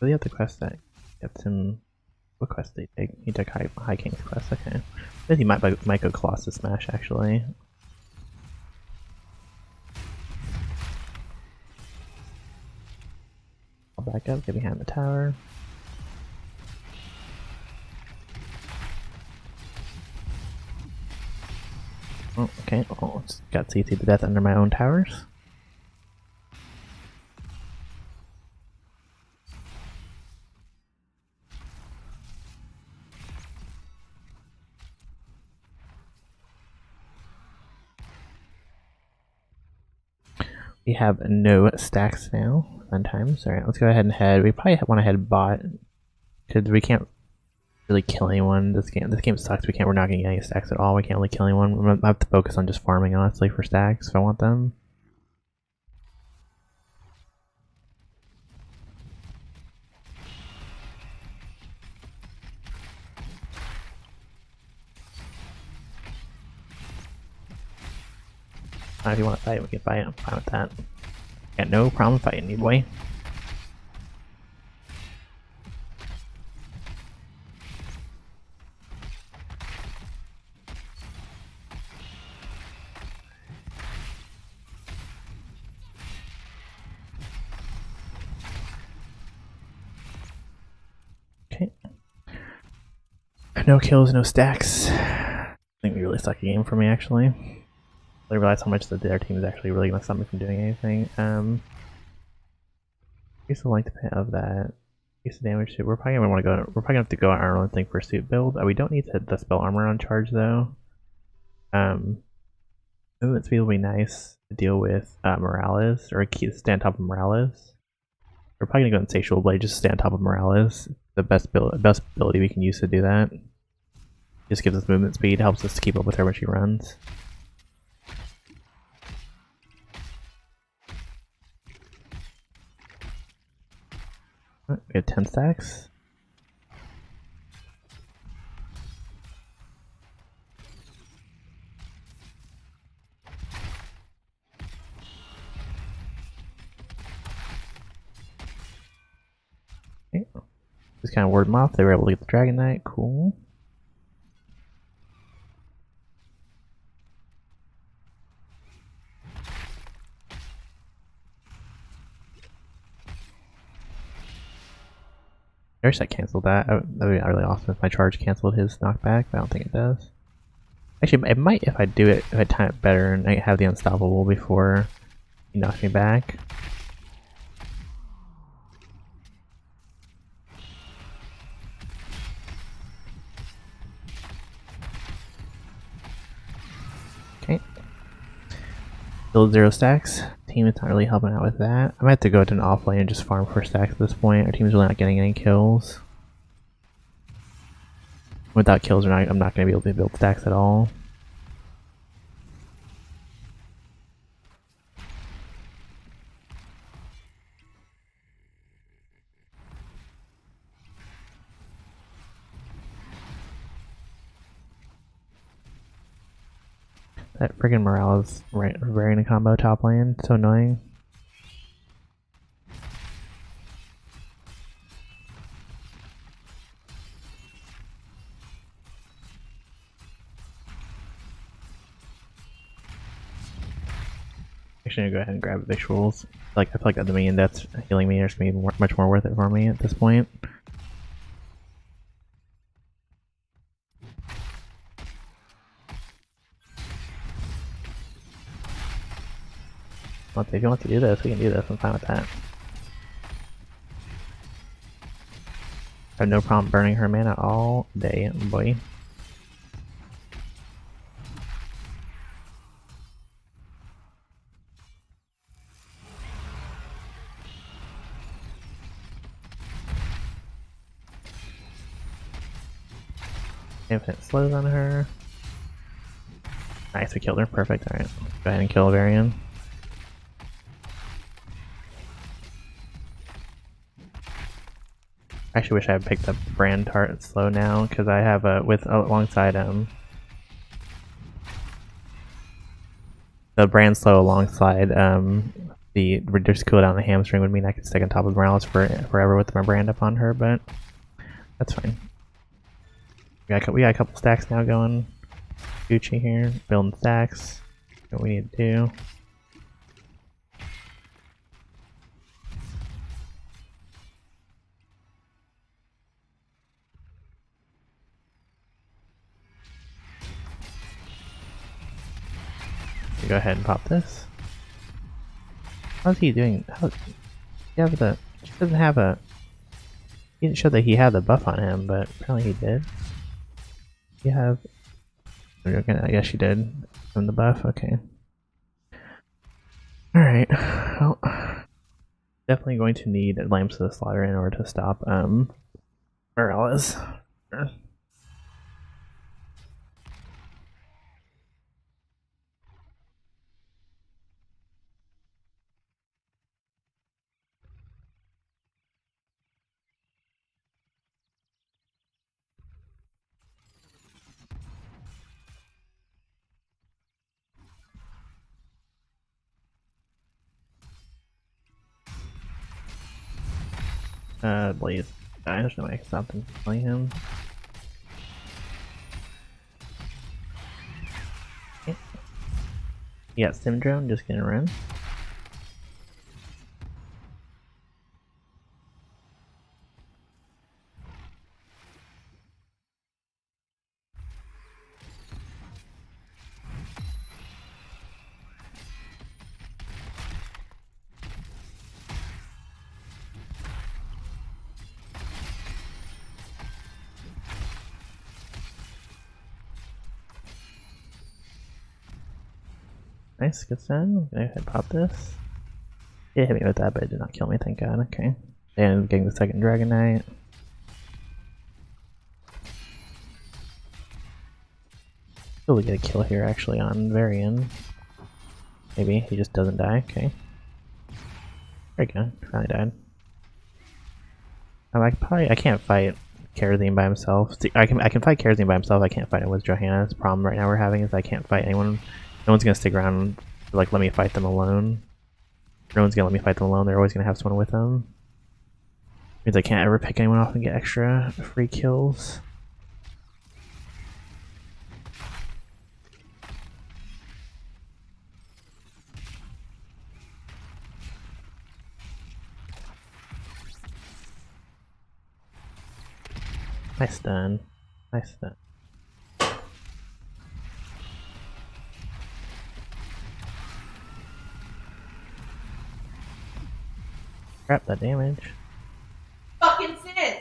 Really have the quest that gets him. What quest did he take? He took High King's quest. Okay, I think he might go Colossus Smash actually. I'll back up, get behind the tower. Oh, okay. Oh, it's got CC to death under my own towers. We have no stacks now. Fun times. Alright, let's go ahead and head. We probably want to head bot because we can't really kill anyone. This game sucks. We're not getting any stacks at all. We can't really kill anyone. I have to focus on just farming honestly for stacks if I want them. If you want to fight, we can fight. I'm fine with that. Got no problem fighting you, boy. Okay. No kills, no stacks. I think we really suck a game for me, actually. I realize how much their team is actually really going to stop me from doing anything. Increase the length of that. Increase the damage. We're probably going to want to go. We're probably going to have to go on our own thing for suit build. We don't need to hit the spell armor on charge though. Movement speed will be nice to deal with Morales or stay on top of Morales. We're probably going to go Insatiable Blade just to stay on top of Morales. the best ability we can use to do that. Just gives us movement speed, helps us to keep up with her when she runs. We have 10 stacks. Okay. Just kind of ward them off. They were able to get the Dragon Knight. Cool. I wish that canceled that. That would be really awesome if my charge canceled his knockback, but I don't think it does. Actually, it might if I do it, if I time it better and I have the unstoppable before he knocks me back. Okay. Build 0 stacks. Team is not really helping out with that. I might have to go to an off lane and just farm for stacks at this point. Our team's really not getting any kills. Without kills, I'm not going to be able to build stacks at all. That friggin' morale is very in a combo top lane. So annoying. Actually, I'm gonna go ahead and grab visuals. I feel like the minion that's healing me is gonna be much more worth it for me at this point. If you want to do this, we can do this. I'm fine with that. I have no problem burning her mana all day, boy. Infinite slows on her. Nice, we killed her. Perfect. Alright, go ahead and kill Varian. I actually wish I had picked up Brand Tart slow now, because I have alongside the Brand slow alongside the reduced cooldown on the hamstring would mean I could stick on top of Morales forever with my Brand up on her, but that's fine. We got a couple stacks now going. Gucci here, building stacks. What we need to do. Go ahead and pop this. How's he doing? He doesn't have a. He didn't show that he had the buff on him, but apparently he did. You have. I guess you did. From the buff, okay. Alright. Well, definitely going to need Lamps of the Slaughter in order to stop Morales. Sure. Blaze. There's no way I can stop them killing him. Okay. You got Sim Drone, just gonna run. Nice, good send. Go ahead, pop this. It hit me with that, but it did not kill me, thank god. Okay. And getting the second Dragon Knight. Still get a kill here actually on Varian. Maybe he just doesn't die. Okay. There we go. Finally died. I can't fight Karazine by himself. See, I can fight Karazine by himself. I can't fight him with Johanna. The problem right now we're having is I can't fight anyone. No one's gonna stick around to like let me fight them alone. No one's gonna let me fight them alone. They're always gonna have someone with them. Means I can't ever pick anyone off and get extra free kills. Nice stun. Nice stun. Crap, that damage.
Fucking sis!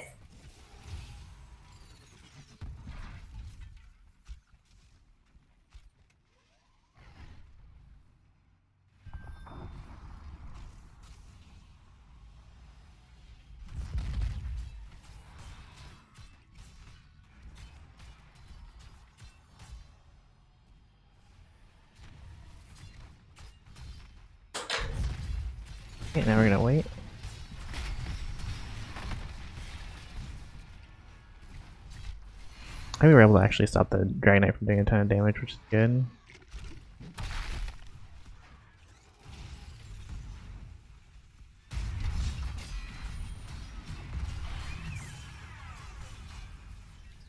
Okay, now we're gonna wait. I think we were able to actually stop the Dragon Knight from doing a ton of damage, which is good.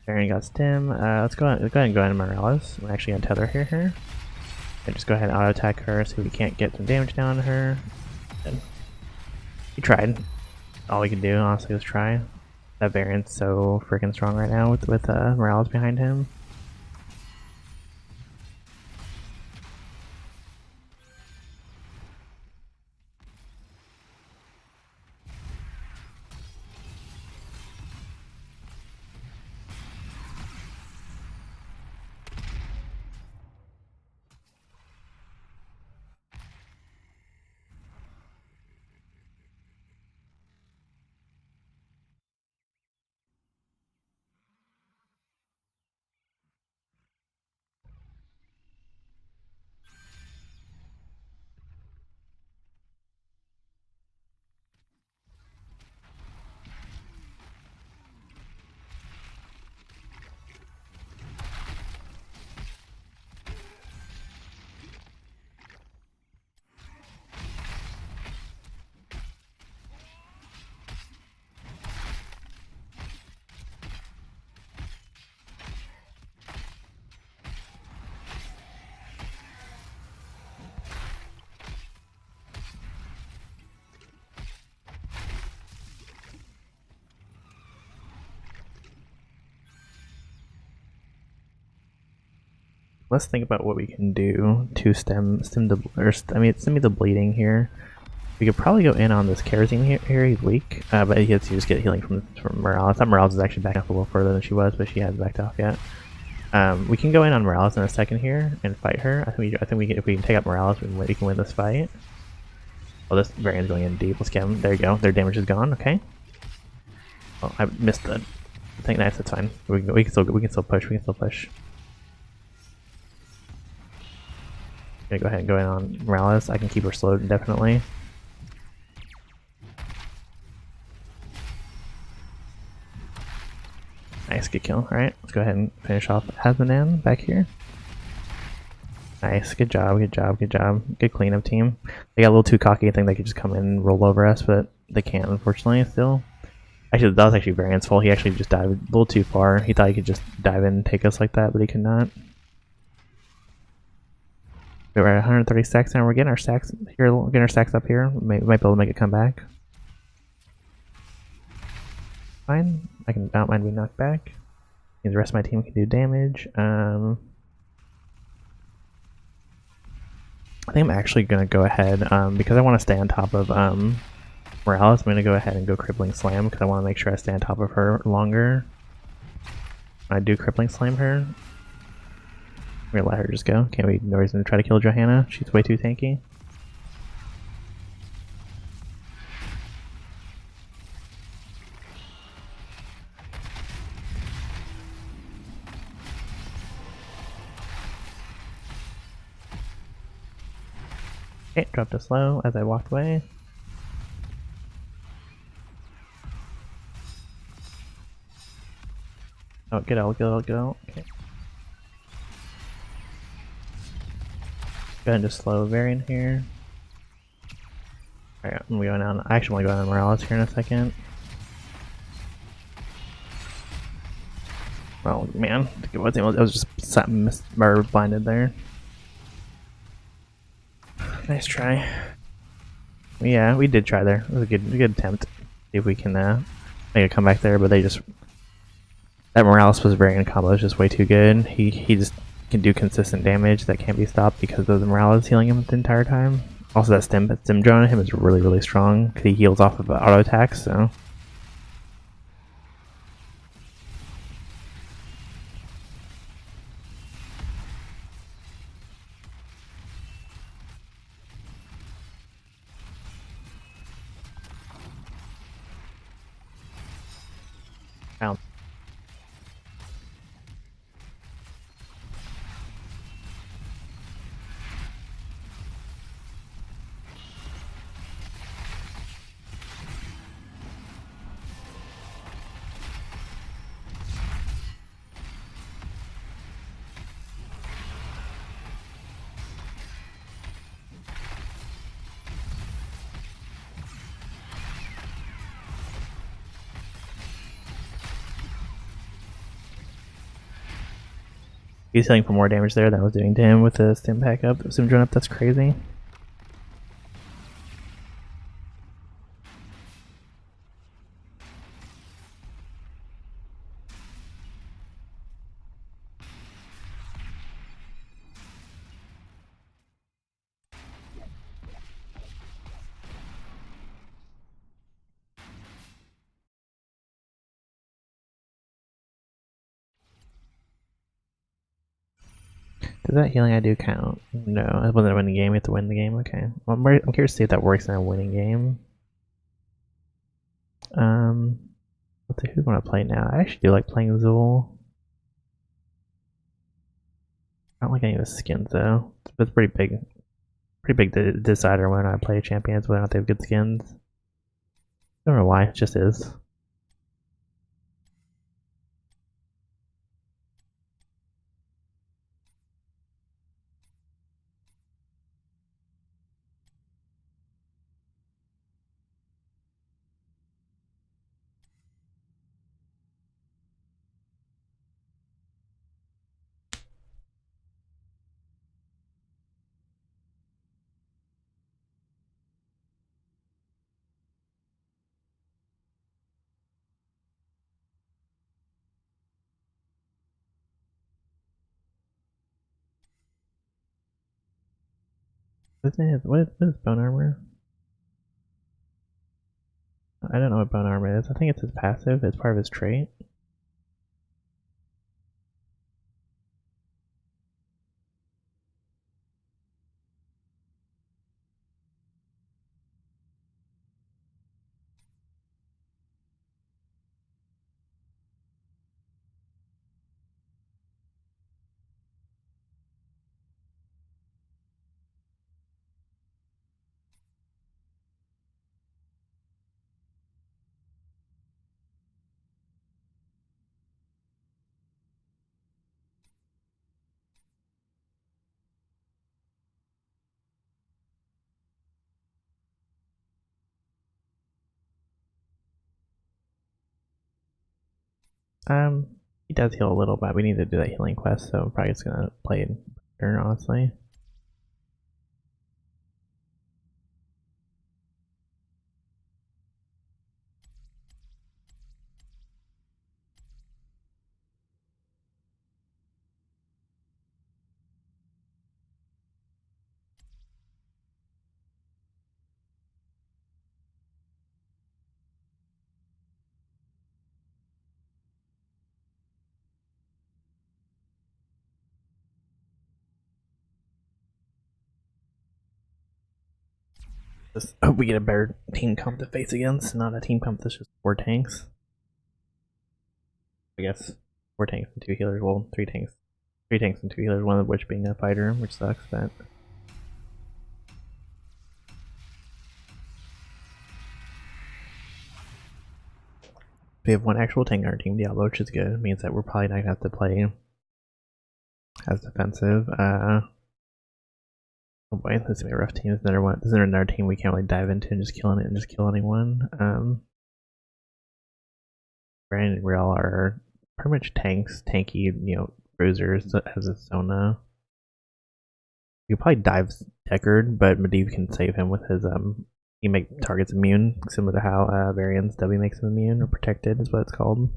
Baron got stim. Let's go ahead and go into Morales. We're actually gonna tether here. And just go ahead and auto attack her so we can't get some damage down on her. Good. He tried. All we can do honestly was try. That Baron's so freaking strong right now with Morales behind him. Let's think about what we can do to stem the bleeding here. We could probably go in on this Karazine here. He's weak, but he has to just get healing from Morales. I thought Morales is actually back off a little further than she was, but she hasn't backed off yet. We can go in on Morales in a second here and fight her. I think if we can take out Morales, we can win this fight. Oh, this Varian's going in deep. Let's get him. There you go. Their damage is gone. Okay. Oh, I missed the thing. Nice. That's fine. We can still push. We can still push. Gonna go ahead and go in on Morales. I can keep her slowed indefinitely. Nice, good kill. Alright, let's go ahead and finish off Asmodan back here. Nice, good job, good job, good job. Good cleanup team. They got a little too cocky, I think they could just come in and roll over us, but they can't, unfortunately, still. Actually, that was actually Varian's fault. He actually just dived a little too far. He thought he could just dive in and take us like that, but he could not. We're at 130 stacks now. We're getting our stacks here, getting our stacks up here. We might be able to make it come back. Fine. I don't mind being knocked back. The rest of my team can do damage. I think I'm actually gonna go ahead because I want to stay on top of Morales. I'm gonna go ahead and go Crippling Slam because I want to make sure I stay on top of her longer. When I do Crippling Slam her, we're gonna let her just go. Can't we? No reason to try to kill Johanna. She's way too tanky. Okay, dropped a slow as I walked away. Oh, get out, get out, get out. Okay. Go ahead and just slow variant here. Alright, I'm going on. I actually want to go on Morales here in a second. Oh man, I was just blinded there. Nice try. Yeah, we did try there. It was a good attempt. See if we can make a comeback there, but they just that Morales was variant combo is just way too good. He just can do consistent damage that can't be stopped because of the Morales healing him the entire time. Also, that stim drone on him is really strong because he heals off of auto attacks. So. Found. He's healing for more damage there than I was doing to him with the stim pack up, stim drone up. That's crazy. Does that healing I do count? No, I wasn't a winning game. You have to win the game. Okay, well, I'm curious to see if that works in a winning game. Let's see who's want to play now. I actually do like playing Zool. I don't like any of the skins though. It's pretty big decider when I play champions whether or not they have good skins. I don't know why. It just is. What is bone armor? I don't know what bone armor is. I think it's his passive. It's part of his trait. He does heal a little, but we need to do that healing quest, so I'm probably just gonna play it better, honestly. Just hope we get a better team comp to face against, not a team comp that's just 4 tanks. I guess 4 tanks and 2 healers. Well, 3 tanks. 3 tanks and 2 healers, one of which being a fighter, which sucks, but We have one actual tank on our team, Diablo, which is good. It means that we're probably not gonna have to play as defensive. Oh boy, this is gonna be a rough team. This is another team we can't really dive into and just killing it and just kill anyone. Brand and Real are pretty much tanks, tanky, bruisers as a Sona. You could probably dive Deckard, but Medivh can save him with his he make targets immune, similar to how Varian's W makes them immune or protected is what it's called.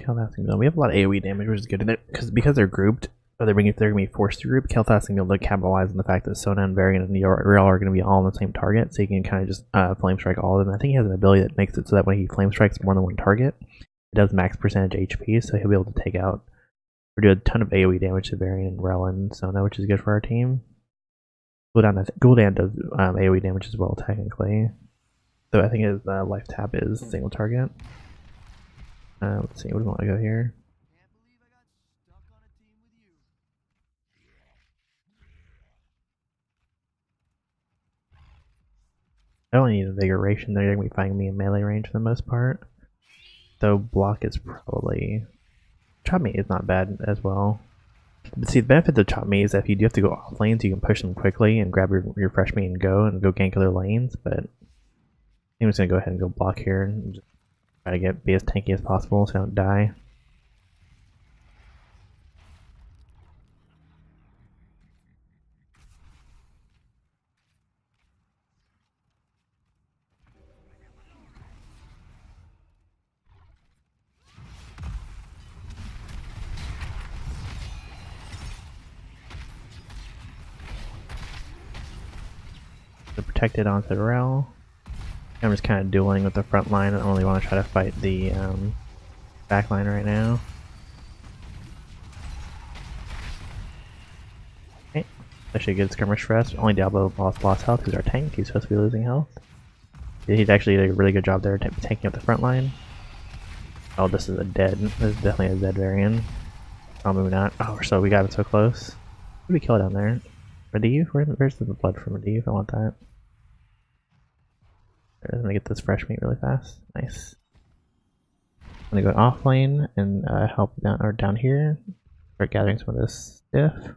We have a lot of AoE damage, which is good. Because they're grouped, or they're going to be forced to group, Kel'Thas can be able to capitalize on the fact that Sona and Varian and Real are going to be all on the same target, so he can kind of just flame strike all of them. I think he has an ability that makes it so that when he flame strikes more than one target, it does max percentage HP, so he'll be able to take out or do a ton of AoE damage to Varian and Rel and Sona, which is good for our team. Gul'dan does AoE damage as well, technically. So I think his life tap is single target. Let's see, what do we want to go here? I don't need invigoration. They're going to be finding me in melee range for the most part. So block is probably... Chop me is not bad as well. But see, the benefit of chop me is that if you do have to go off lanes, you can push them quickly and grab your fresh meat and go gank other lanes. But I'm just going to go ahead and go block here and just try to be as tanky as possible so I don't die. So protected onto Rel. I'm just kind of dueling with the front line. I don't really want to try to fight the back line right now. Okay, actually a good skirmish for us. Only Diablo lost health because our tank. He's supposed to be losing health. He actually did a really good job there taking up the front line. Oh, this is definitely a dead Varian. Oh, maybe not. Oh, so we got him so close. Who did we kill down there? Medivh? Where's the blood from Medivh? I want that. I'm gonna get this fresh meat really fast. Nice. I'm gonna go off lane and help down here. Start gathering some of this stuff.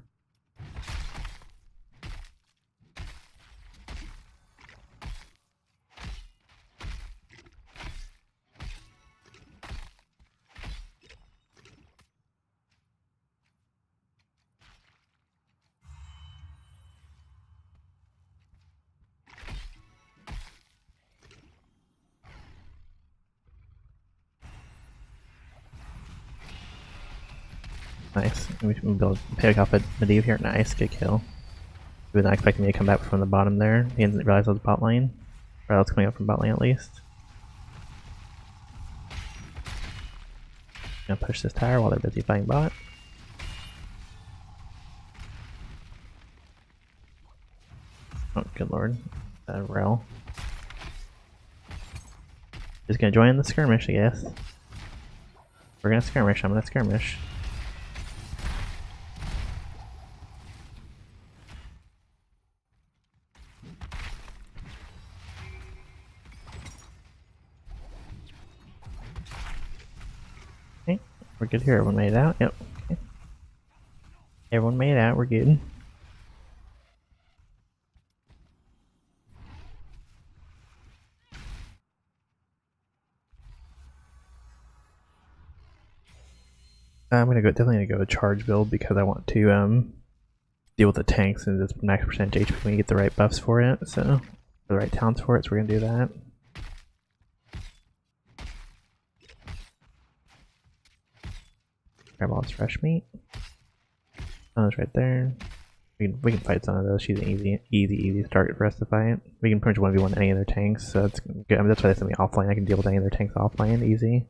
Nice. We can pick off at Medivh here. Nice, good kill. He was not expecting me to come back from the bottom there. He didn't realize I was bot lane. Or I was coming up from bot lane at least. Gonna push this tower while they're busy fighting bot. Oh, good lord. Rel. Just gonna join the skirmish, I guess. We're gonna skirmish. I'm gonna skirmish. Okay, we're good here. Everyone made it out. Yep. Okay. Everyone made it out. We're good. I'm gonna definitely go a charge build because I want to deal with the tanks and just max percentage HP when you get the right buffs for it. So the right talents for it. So we're gonna do that. Grab all this fresh meat. Oh, it's right there. We can fight some of those. She's an easy target for us to fight. We can pretty much 1v1 any of their tanks, so that's good. I mean, that's why they sent me offlane. I can deal with any of their tanks offlane easy.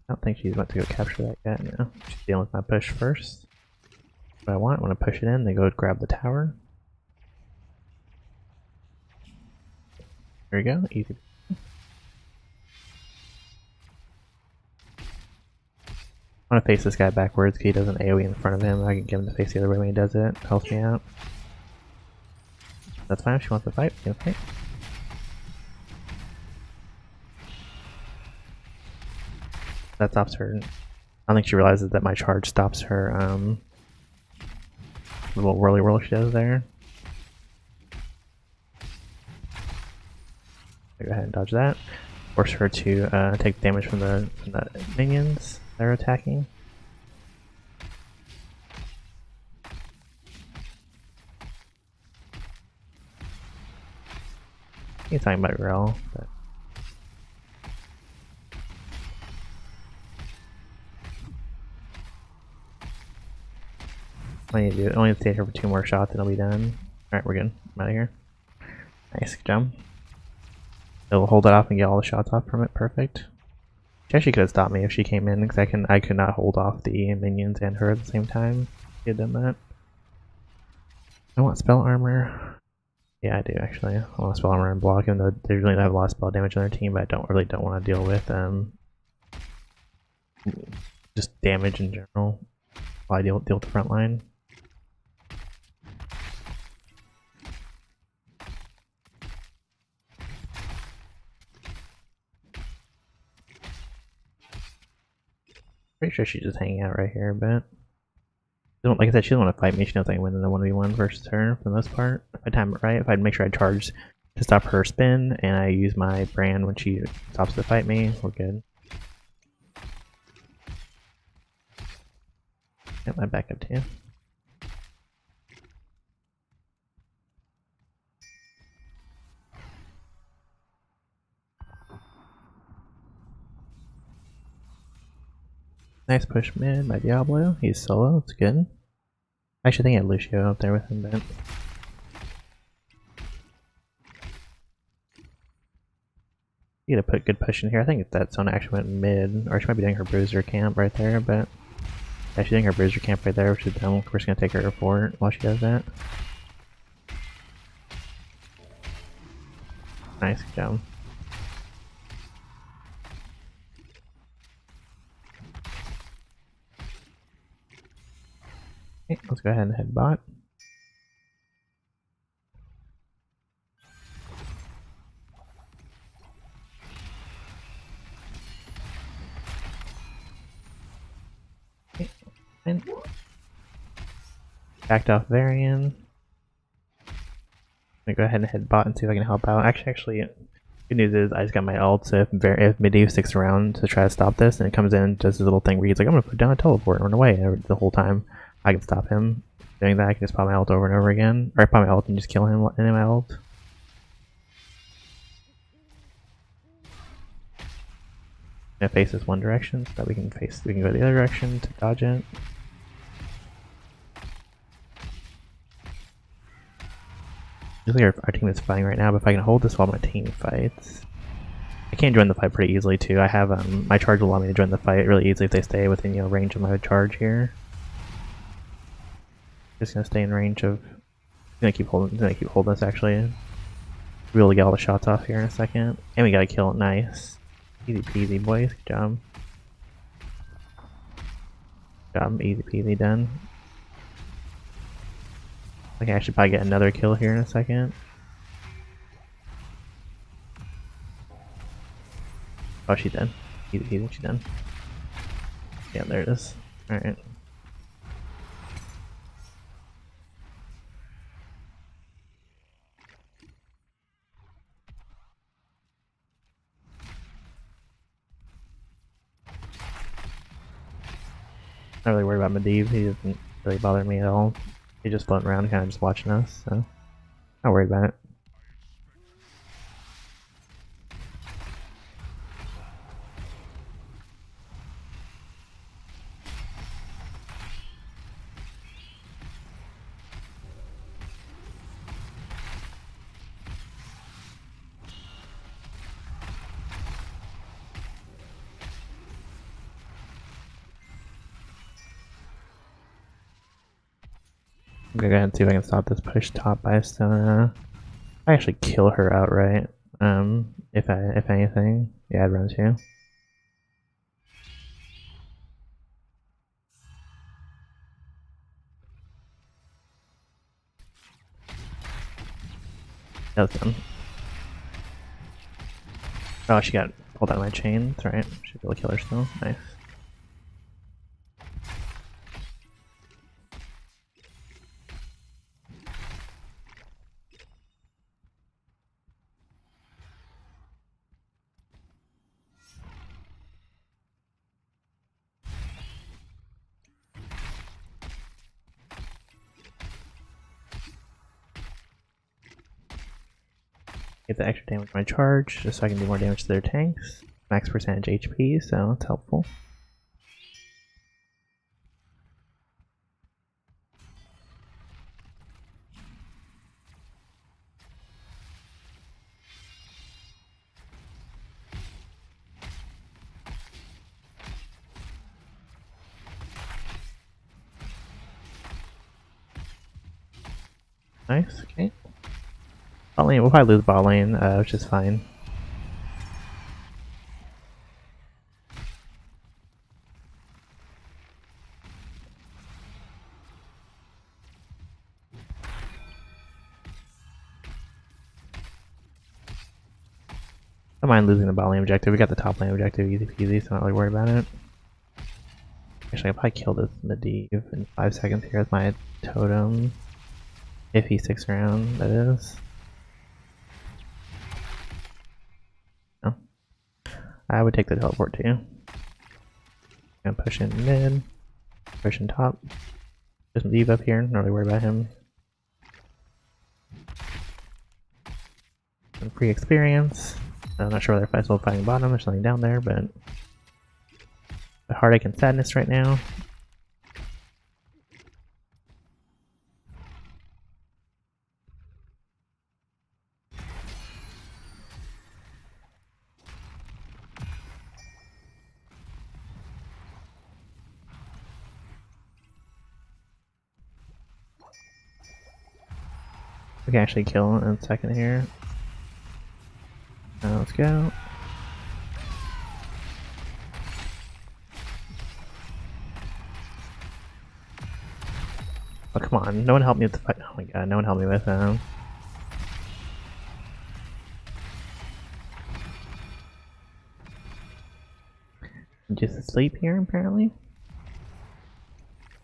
I don't think she's about to go capture that yet. No, she's dealing with my push first. What I want to push it in. They go grab the tower. There we go. Easy. I want to face this guy backwards because he does an AoE in front of him. I can get him to face the other way when he does it. Helps me out. That's fine if she wants to fight. Okay. That stops her. I don't think she realizes that my charge stops her little whirly whirl she does there. Go ahead and dodge that. Force her to take damage from the minions that are attacking. He's talking about Rel, but I need to do it. I only have to stay here for 2 more shots and it'll be done. Alright, we're good. I'm out of here. Nice, good job. It'll hold it off and get all the shots off from it. Perfect. She actually could have stopped me if she came in because I could not hold off the minions and her at the same time. She had done that. I want spell armor. Yeah, I do actually. I want spell armor and block, even though they really don't have a lot of spell damage on their team, but I don't want to deal with just damage in general while I deal with the front line. Pretty sure she's just hanging out right here, but like I said, she doesn't want to fight me. She knows I can win in the 1v1 versus her for the most part. If I time it right, if I make sure I charge to stop her spin, and I use my brand when she stops to fight me, we're good. Get my backup too. Nice push mid by Diablo. He's solo. It's good. I actually think I had Lucio up there with him, but you gotta put good push in here. I think that zone actually went mid, or she might be doing her bruiser camp right there, but yeah, she's doing her bruiser camp right there, which is dumb. We're just gonna take her fort while she does that. Nice, good job. Okay, let's go ahead and head bot. Okay, and backed off Varian. I'm gonna go ahead and head bot and see if I can help out. Actually, good news is I just got my ult, so if Medivh sticks around to try to stop this, and it comes in, does this little thing where he's like, I'm gonna put down a teleport and run away, and the whole time I can stop him doing that. I can just pop my ult over and over again, or I pop my ult and just kill him in my ult. I'm gonna face this one direction so that we can go the other direction to dodge it. Usually our team is fighting right now, but if I can hold this while my team fights, I can join the fight pretty easily too. I have my charge will allow me to join the fight really easily if they stay within range of my charge here. Just gonna stay in range of. Gonna keep holding this actually. Be able to get all the shots off here in a second, and we gotta kill it. Nice, easy peasy, boys. Good job. Good job, easy peasy done. I can actually probably get another kill here in a second. Oh, she's dead. Easy peasy, she's done. Yeah, there it is. Alright. Not really worried about Medivh. He doesn't really bother me at all. He's just floating around, kind of just watching us, so not worried about it. I'm gonna go ahead and see if I can stop this push top by Stona. I actually kill her outright. If anything, yeah, I'd run too. That was done. Oh, she got pulled out of my chain. That's right. Should be able to kill her still. Nice. Get the extra damage on my charge, just so I can do more damage to their tanks. Max percentage HP, so it's helpful. Nice, okay. Bot lane, we'll probably lose bot lane, which is fine. I don't mind losing the bot lane objective. We got the top lane objective easy peasy, so I'm not really worried about it. Actually, I'll probably kill this Medivh in 5 seconds here with my totem. If he sticks around, that is. No. I would take the teleport too. Gonna push in mid, push in top. Just Medivh up here, not really worried about him. Some free experience. I'm not sure whether if I'm still fighting bottom, there's something down there, but the heartache and sadness right now. We can actually kill in a second here. Now let's go. Oh, come on. No one helped me with the fight. Oh my god, no one helped me with just asleep here, apparently.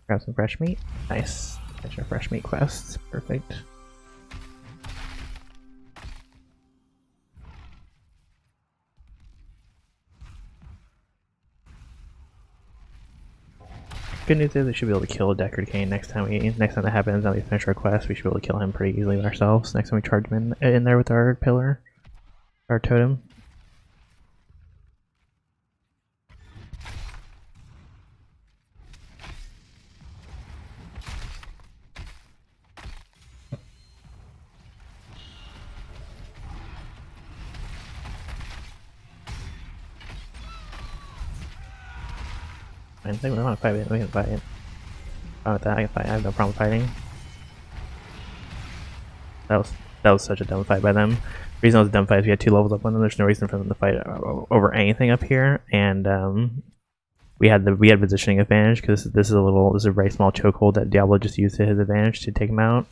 Grab some fresh meat. Nice. Extra fresh meat quests. Perfect. Good news is we should be able to kill a Deckard Kane next time that happens. Now we finish our quest, we should be able to kill him pretty easily ourselves. Next time we charge him in there with our pillar, our totem. I think we want to fight it. We can fight it. Fine with that. I can fight. I have no problem fighting. That was such a dumb fight by them. The reason it was a dumb fight is we had 2 levels up on them. There's no reason for them to fight over anything up here, and we had positioning advantage because this is a very small chokehold that Diablo just used to his advantage to take him out.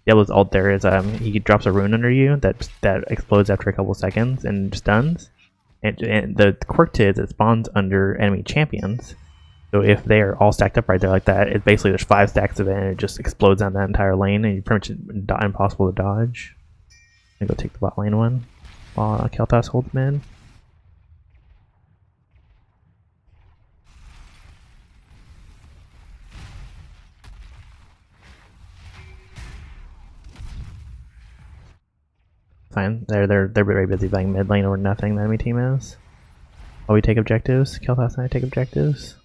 Diablo's ult there is he drops a rune under you that explodes after a couple seconds and stuns. And the quirk to it is it spawns under enemy champions. So if they are all stacked up right there like that, it's basically there's 5 stacks of it and it just explodes on that entire lane and you pretty much impossible to dodge. I'm gonna go take the bot lane one while Kel'Thas holds mid. Fine, they're very busy playing mid lane or nothing. The enemy team is. While we take objectives, Kel'Thas and I take objectives.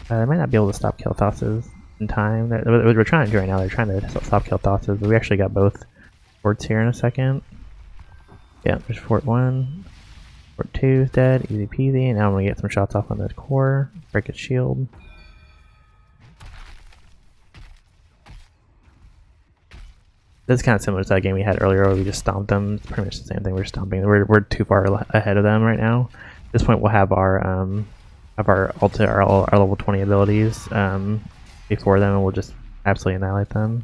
They might not be able to stop Kel'Thas's in time. What we're trying to do right now, they're trying to stop Kel'Thas's, but we actually got both forts here in a second. Yeah, there's Fort 1, Port 2 is dead, easy peasy. Now I'm gonna get some shots off on this core, break its shield. This is kind of similar to that game we had earlier where we just stomped them. It's pretty much the same thing. We're stomping. We're too far ahead of them right now. At this point, we'll have our our level 20 abilities before them, and we'll just absolutely annihilate them.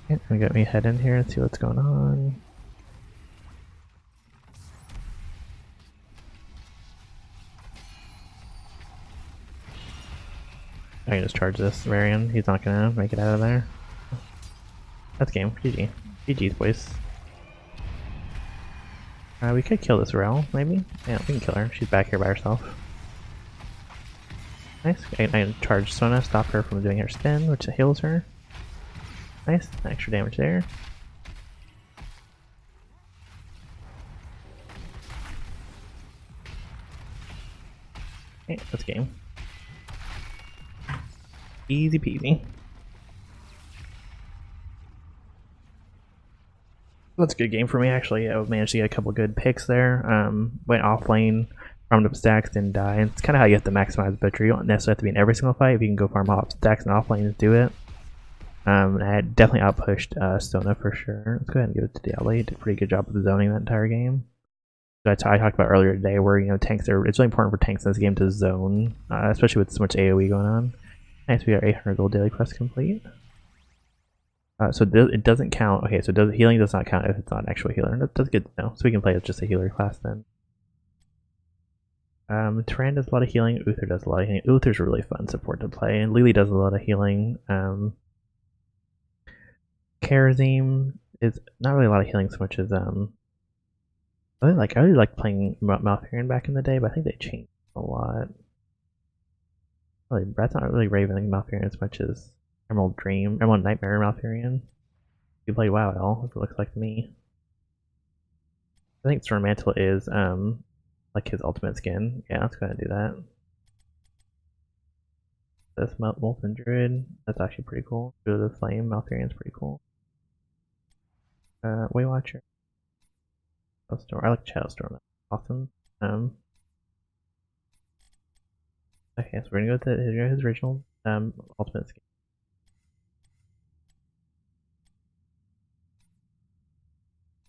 Okay, I'm gonna get me head in here and see what's going on. I can just charge this Varian. He's not gonna make it out of there. That's game. GG. GG's, boys. We could kill this Rel, maybe? Yeah, we can kill her. She's back here by herself. Nice. I can charge Sona, stop her from doing her spin, which heals her. Nice. Extra damage there. Okay, that's game. Easy peasy. That's a good game for me, actually. I managed to get a couple good picks there. Went off lane, farmed up stacks, didn't die. And it's kind of how you have to maximize butcher. You don't necessarily have to be in every single fight. If you can go farm off stacks and off lanes, do it. I definitely outpushed Sona for sure. Let's go ahead and give it to Diablo. He did a pretty good job of zoning that entire game. So I talked about earlier today where, tanks are, it's really important for tanks in this game to zone, especially with so much AoE going on. Nice, we got 800 gold daily quest complete. So it doesn't count. Okay, so healing does not count if it's not an actual healer. That's good to know. So we can play as just a healer class then. Tyrande does a lot of healing. Uther does a lot of healing. Uther's a really fun support to play. And Lily does a lot of healing. Karazim is not really a lot of healing so much as I really like playing Malfurion back in the day, but I think they changed a lot. That's not really Raven Malfurion as much as Emerald Nightmare Malfurion. You play WoW at all, if it looks like to me. I think Storm Mantle is like his ultimate skin. Yeah, let's go ahead and do that. This Molten Druid, that's actually pretty cool. Druid of the Flame, Malfurion's pretty cool. Way Watcher. Storm. I like Shadow Storm. That's awesome. Okay, so we're gonna go with his original ultimate skin.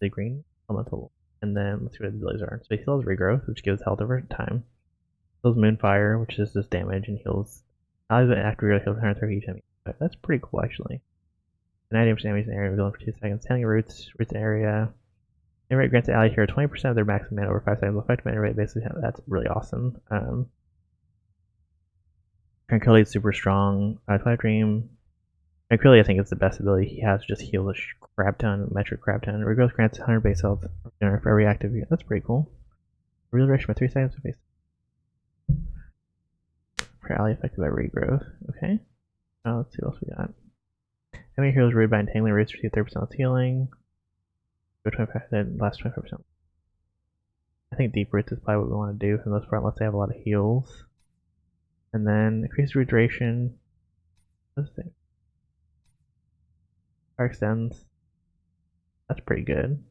The green elemental, and then let's see what his abilities are. So he heals regrowth, which gives health over time. Heals Moonfire, which is just damage and heals. After regrowth, heals 130 each enemy. That's pretty cool, actually. 90% damage in the area, revealing for 2 seconds. Healing roots in area. Mana rate grants the ally hero 20% of their maximum mana over 5 seconds. Effective mana rate, basically, that's really awesome. Tranquility is super strong. Twilight Dream. Tranquility, I think, is the best ability he has to just heal a crap ton, metric crap ton. Regrowth grants 100 base health for every active unit. That's pretty cool. Real duration by 3 seconds of base. For ally affected by regrowth. Okay. Now let's see what else we got. Enemy heroes raided by entangling roots receive 30% healing. Go 25%, last 25%. I think deep roots is probably what we want to do for the most part, unless they have a lot of heals. And then increase root duration. Let's see. Fire extends. That's pretty good.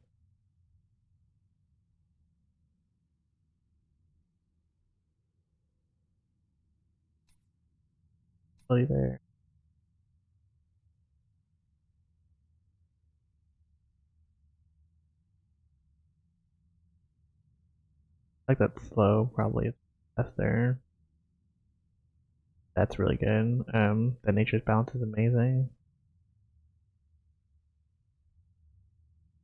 There. I like that slow, probably best there. That's really good. The nature's balance is amazing.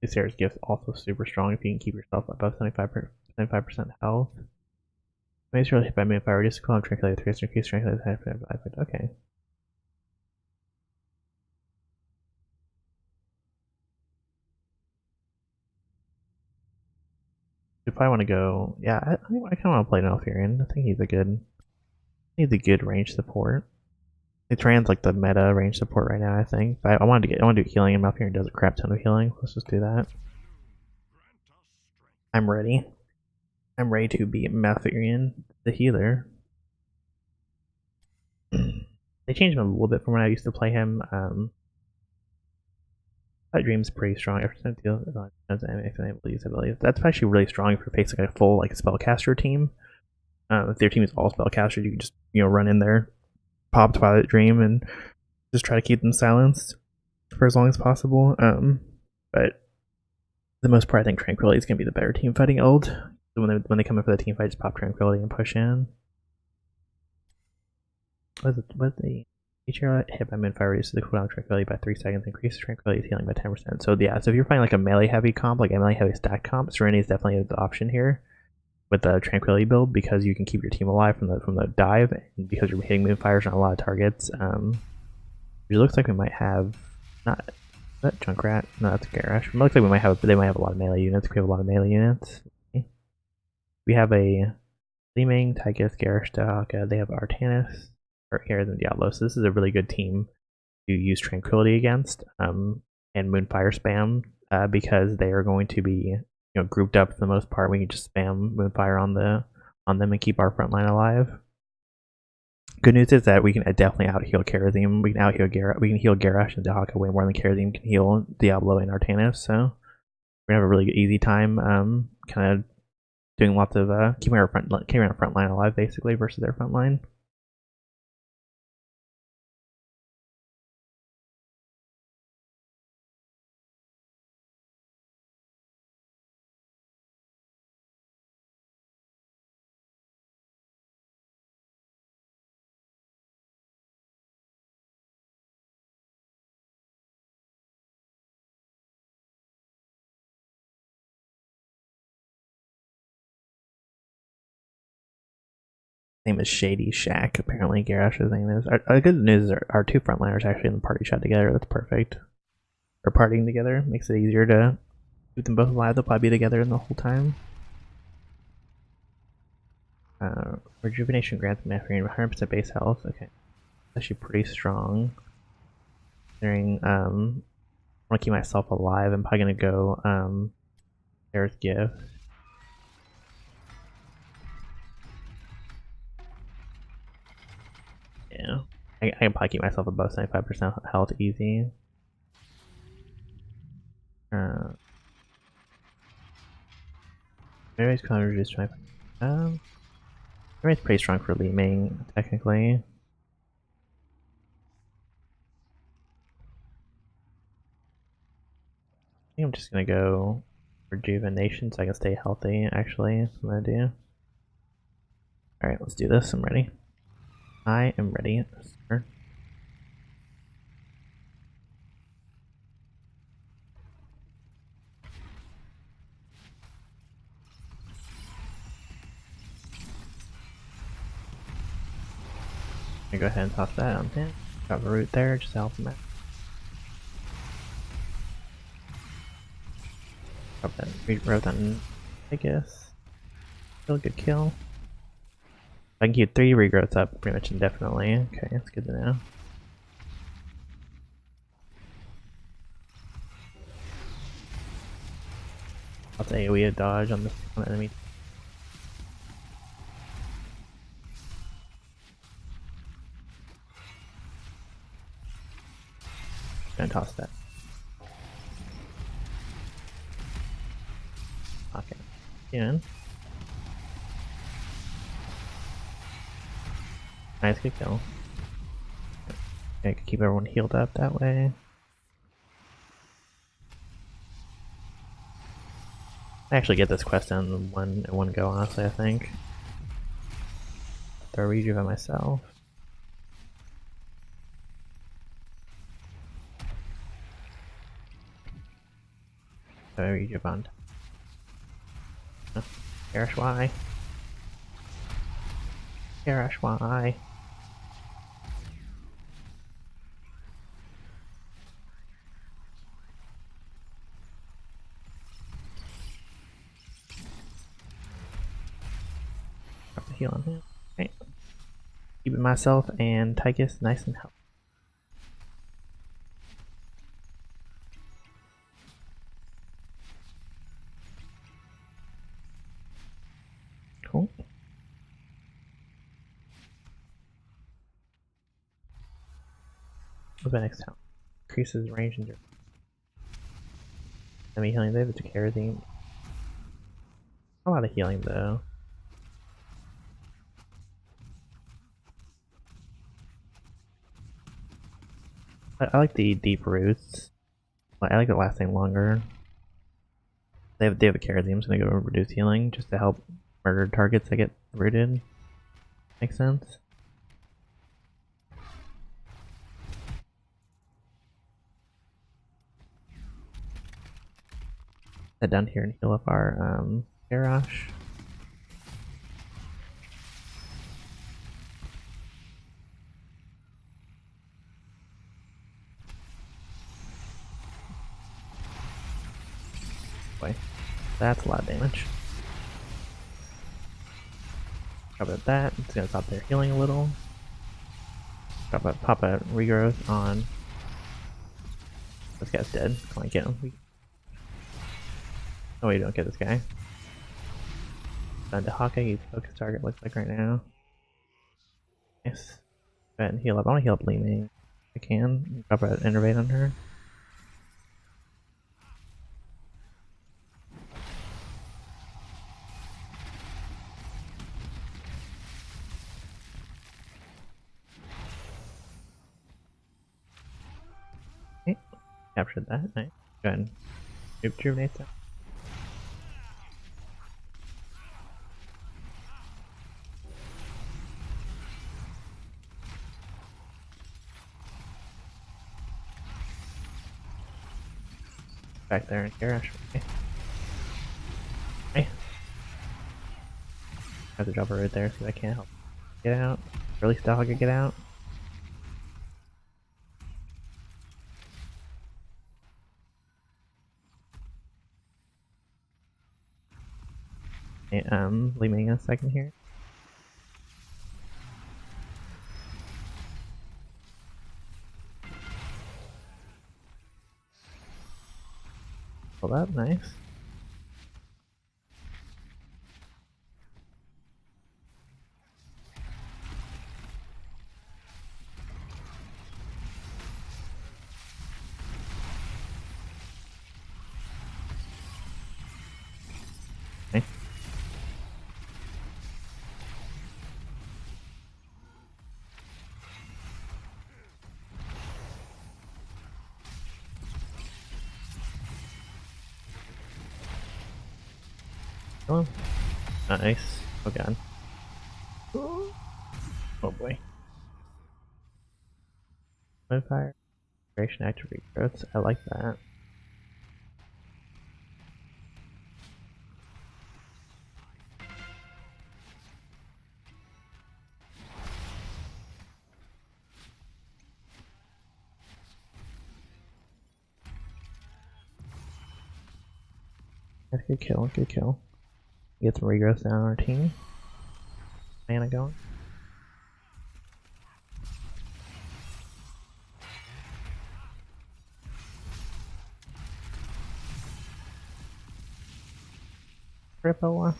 Sarah's gift also super strong if you can keep yourself above 75% health. Make sure hit by Moonfire, reduce the cooldown tranquility 3 increase strength of the okay. You probably want to go. Yeah, I kind of want to play Malfurion. I think he's a good range support. It trans like the meta range support right now. I think. But I want to do healing, and Malfurion does a crap ton of healing. Let's just do that. I'm ready. I'm ready to beat Malfurion, the healer. They changed him a little bit from when I used to play him. That Dream's pretty strong. Every time deal able to use abilities. That's actually really strong if you're facing a full like spellcaster team. If their team is all spellcasters, you can just run in there, pop Twilight Dream, and just try to keep them silenced for as long as possible. But for the most part, I think Tranquility is gonna be the better team fighting Eld. So when they come in for the team fight, just pop Tranquility and push in. What's the feature hit by Moonfire reduces the cooldown of Tranquility by 3 seconds, increases Tranquility's healing by 10%. So yeah, so if you're playing like a melee heavy comp, like a melee heavy stack comp, Serenity is definitely the option here with the Tranquility build because you can keep your team alive from the dive, and because you're hitting Moonfires on a lot of targets. It looks like we might have not that Junkrat. No, that's Garrosh. It looks like they might have a lot of melee units. We have a lot of melee units. We have a Liming, Tychus, Garrosh, Dahaka. They have Artanis, Arcaris, and Diablo. So this is a really good team to use Tranquility against, and Moonfire spam because they are going to be grouped up for the most part. We can just spam Moonfire on them and keep our front line alive. Good news is that we can definitely out-heal Karazim. We can out-heal Garrosh. We can heal Garrosh and Dahaka way more than Karazim can heal Diablo and Artanis. So we're gonna have a really easy time, kind of doing lots of keeping our front line alive basically versus their front line. Name is Shady Shack. Apparently, Garrosh's name is. Our good news is our two frontliners are actually in the party shot together. That's perfect. Or partying together makes it easier to keep them both alive. They'll probably be together the whole time. Rejuvenation grants Mathrian 100% base health. Okay, actually pretty strong. Considering I want to keep myself alive, I'm probably gonna go Air's Gift. Yeah, I can probably keep myself above 75% health easy. Everybody's kind of reduced 25%. Everybody's pretty strong for Li Ming, technically. I think I'm just gonna go Rejuvenation so I can stay healthy, actually. That's what I'm gonna do. Alright, let's do this. I'm ready. I am ready, sir. I'm gonna go ahead and toss that on him. Got the root there, just to help him out. Drop that regrowth on, I guess. Still a good kill. I can keep 3 regrowths up pretty much indefinitely. Okay, that's good to know. I'll AoE a dodge on the enemy. Gonna toss that. Okay. In. Nice, good kill. Okay, I can keep everyone healed up that way. I actually get this quest done in one go, honestly, I think. Throw rejuve by myself. Throw rejuve on. Garrosh, why? Garrosh, why? Drop the heal on him. Okay. Keeping myself and Tychus nice and healthy. Cool. What's my next town? Increases range and durability. Semi healing. They have a kerosene. A lot of healing though. I like the deep roots. I like it lasting longer. They have a kerosene. I'm just gonna go reduce healing just to help murdered targets that get rooted. Makes sense. Head down here and heal up our Garrosh. Boy, that's a lot of damage. Drop it that. It's gonna stop their healing a little. Pop a regrowth on. This guy's dead. Come on, get him. Oh, wait, don't get this guy. Done to Hawkeye. He's focus target. Looks like right now. Nice. Go ahead and heal up. I want to heal up Li Ming. If I can. Drop an Innervate on her. Okay. Captured that. Nice. Go ahead and rejuvenate that. Back there in Garrosh. Okay. Okay. I have to drop her right there so I can't help get out. Or at least Dahlia get out. Okay, Li Ming a second here. Pull up, nice. Okay. Oh, nice. Oh god. Oh boy. Modifier. Duration active regrowths. I like that. That's a good kill, good kill. Get some regrowth down on our team. Mana going. Ripple.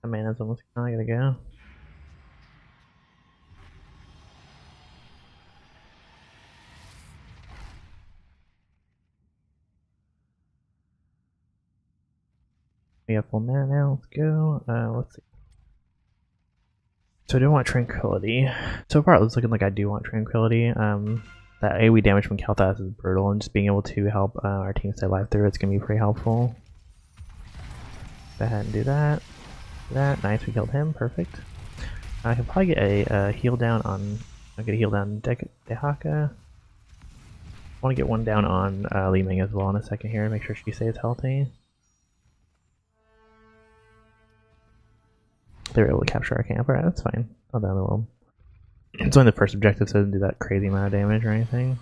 The mana's almost gone, I gotta go. We have full mana now, let's go. Let's see. So I do want Tranquility. So far it looks looking like I do want Tranquility. That AoE damage from Kalthas is brutal, and just being able to help our team stay alive through it's gonna be pretty helpful. Go ahead and do that. Nice, we killed him, perfect. I can probably get a heal down on. I'll get a heal down Dehaka. I want to get one down on Li Ming as well in a second here, make sure she stays healthy. They were able to capture our camp, alright, that's fine. Not the end of the world. It's only the first objective, so it doesn't do that crazy amount of damage or anything.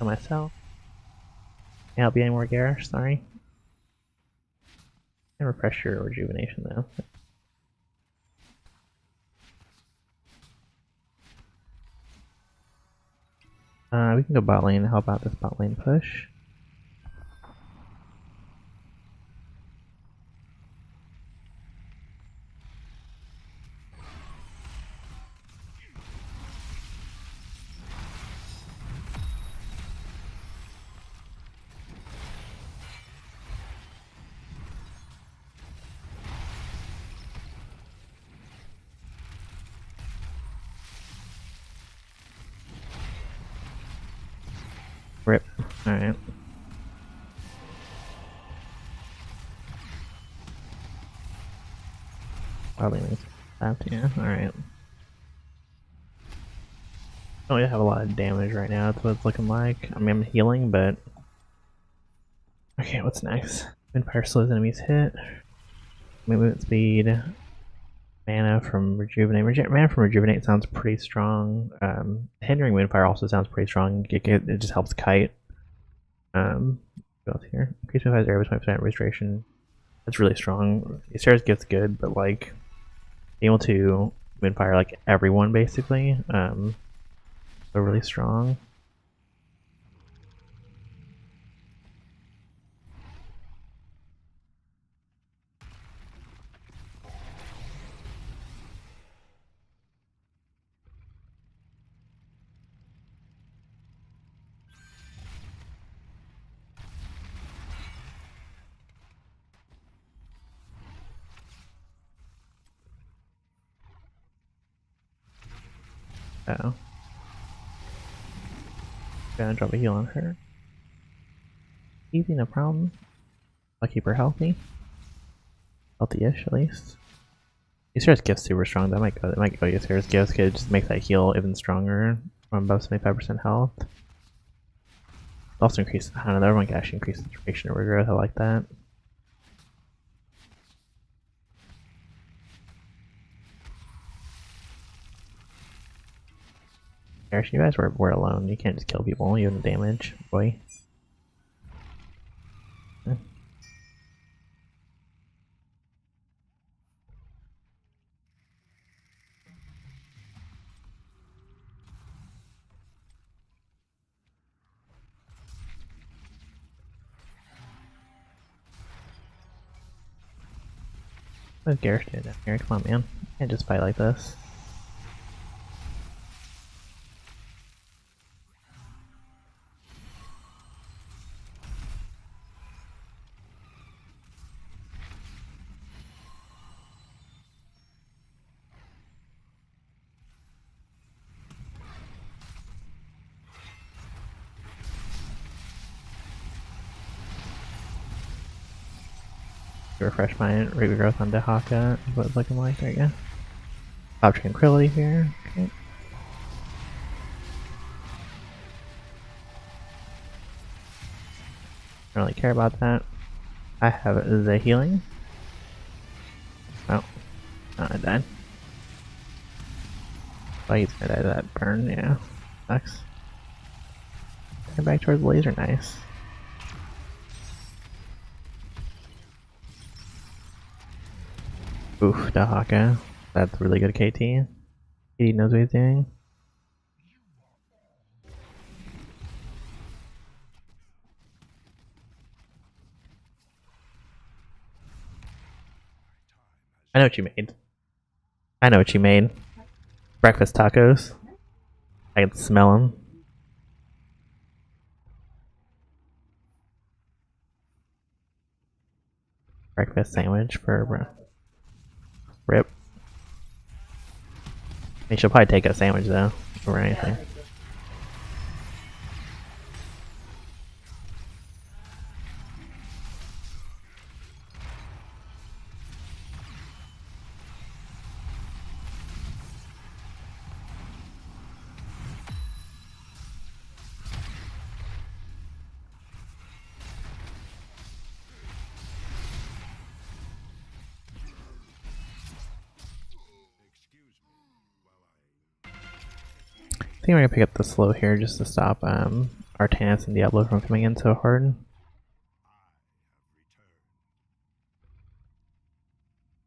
on myself. Can't help you anymore, Garish, sorry. And refresh your rejuvenation though. We can go bot lane and help out this bot lane push. Rip. Alright. Probably tapped, yeah. Alright. Don't really have a lot of damage right now, that's what it's looking like. I mean, I'm healing, but... Okay, what's next? Windfire slows enemies hit. Movement speed. Mana from Rejuvenate. Mana from Rejuvenate sounds pretty strong. Hindering Windfire also sounds pretty strong. It just helps kite. What else here? Increase Windfire's area with 20% restoration. That's really strong. Sarah's gift's good, but like being able to Windfire like everyone basically. They're really strong. Oh. Gonna drop a heal on her. Easy, no problem. I'll keep her healthy. Healthy-ish, at least. Yasira's gift's super strong. That might go Yasira's gift. Could just make that heal even stronger from above 75% health. Also increase, I don't know, everyone can actually increase the duration of regrowth. I like that. Actually, you guys were alone. You can't just kill people. You have the damage, boy. What's Gareth doing down here? Come on, man. You can't just fight like this. Refresh my regrowth on Dehaka is what it's looking like. There you go. Pop Tranquility here. Okay. Don't really care about that. I have the healing. Oh. Oh, I died. Oh, he's gonna die to that burn, yeah. Sucks. Turn back towards the laser, nice. Oof, Dahaka. That's really good KT. He knows what he's doing. I know what you made. I know what you made. Breakfast tacos. I can smell them. Breakfast sandwich for Rip. I mean, she'll probably take a sandwich though, or anything. I think we're gonna pick up the slow here just to stop Artanis and Diablo from coming in so hard.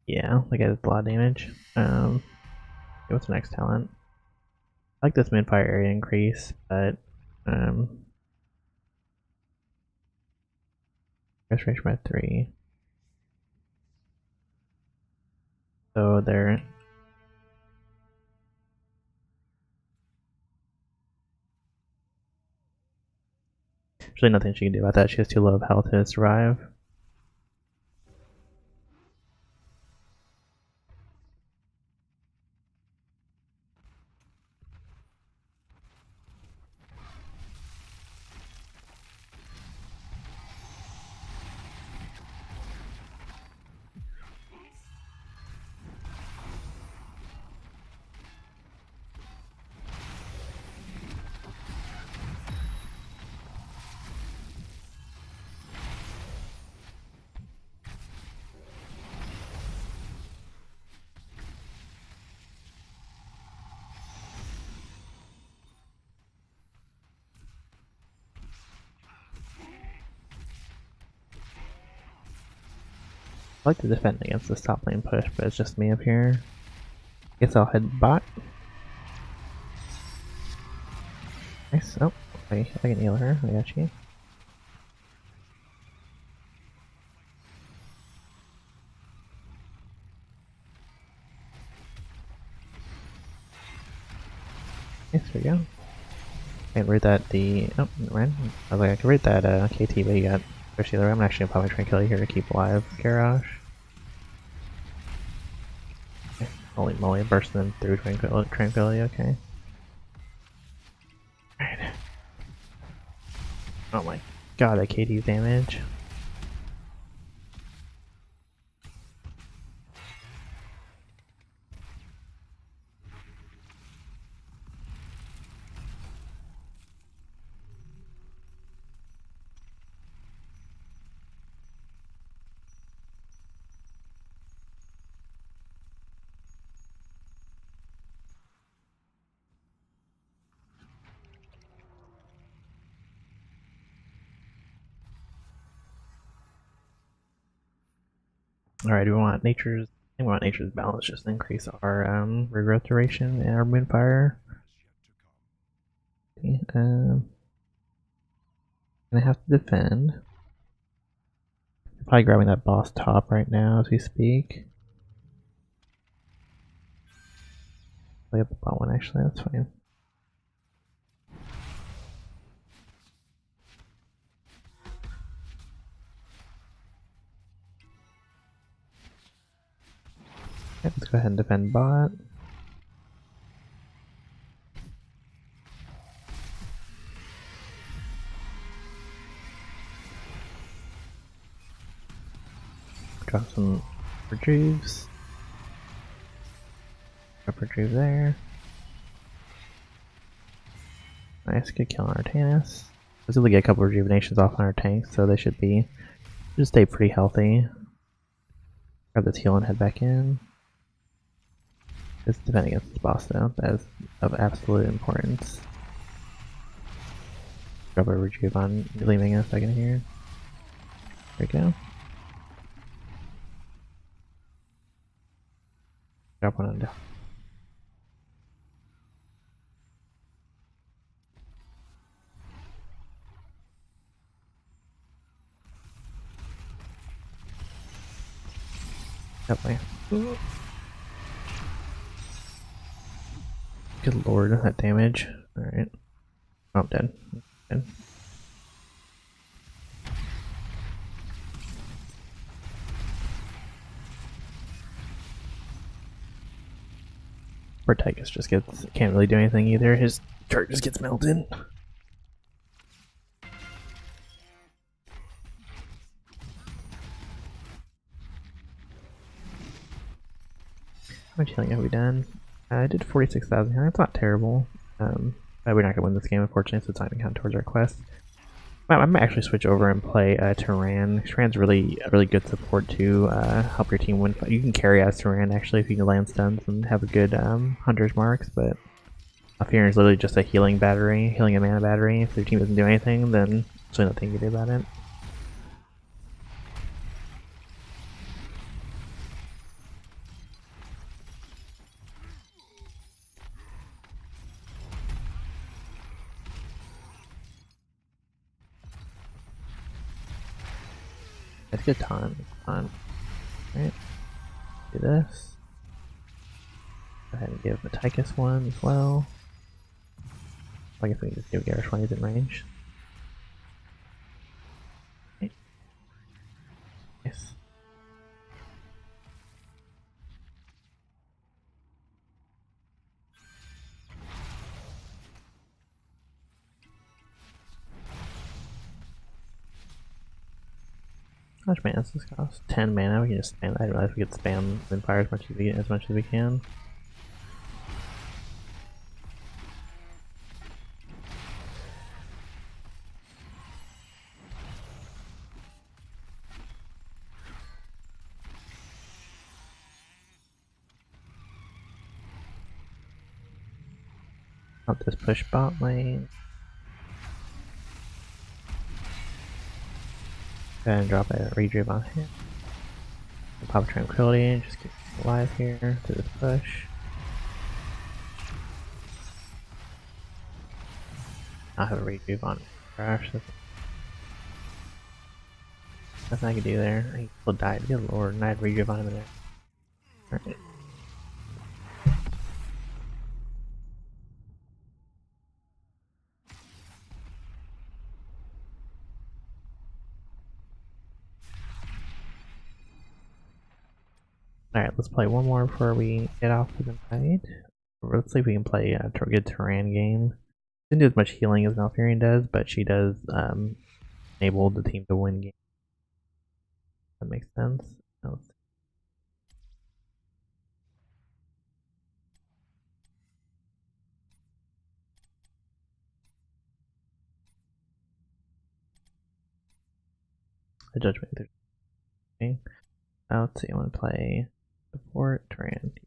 Yeah, like it does a lot of damage. Okay, what's the next talent? I like this mid-fire area increase, but restoration by 3. So there. There's really nothing she can do about that. She has too low of health to survive. I like to defend against this top lane push, but it's just me up here. Guess I'll head bot. Nice. Oh, wait, I can heal her. I got you. Yes, there we go. I can rate that the. Oh, ran. I was like, I can rate that KT, but you got Fish Healer. I'm actually probably trying to kill you here to keep alive, Garrosh. Okay. Holy moly, bursting through Tranquility, okay. Alright. Oh my god, that KT's damage. Alright, we want nature's. I think we want nature's balance just to increase our regrowth duration and our moonfire. Okay, gonna have to defend. Probably grabbing that boss top right now as we speak. Play up the bot one actually, that's fine. Okay, let's go ahead and defend bot. Drop some retrieves. Drop retrieve there. Nice, good kill on Artanis. I was able to get a couple rejuvenations off on our tanks, so they should stay pretty healthy. Grab this heal and head back in. Just defend against this boss though, that is of absolute importance. Grab a rejuve on leaving in a second here. There we go. Drop one on down. Definitely. Good lord, that damage. Alright. Oh, I'm dead. Dead. Poor Tychus just can't really do anything either. His chart just gets melted. How much healing have we done? I did 46,000 healing. That's not terrible. But we're not gonna win this game, unfortunately, so it's not even count towards our quest. I might actually switch over and play Tyrande. Tyrande's really good support to help your team win. You can carry as Tyrande actually if you can land stuns and have a good hunter's marks, but Fear is literally just a healing battery, healing a mana battery. If your team doesn't do anything, then there's nothing you can do about it. That's a good time. Alright. Do this. Go ahead and give Maticus one as well. I guess we can just give Garish one, he's in range. Okay. Nice. How much mana does this cost? 10 mana, we can just spam. I didn't realize we could spam Empire as much as we can. I'll just push bot lane. Go ahead and drop a Redrive on him. Pop Tranquility and just keep alive here through this push. I'll have a Redrive on Crash. Nothing I can do there. He will die. Good lord, and I had Redrive on him in there. Alright. Alright, let's play one more before we get off for the night. Let's see if we can play a good Tyrande game. She doesn't do as much healing as Malfurion does, but she does enable the team to win games. That makes sense. The Judgment. Okay. Let's see, I want to play support Tyrande.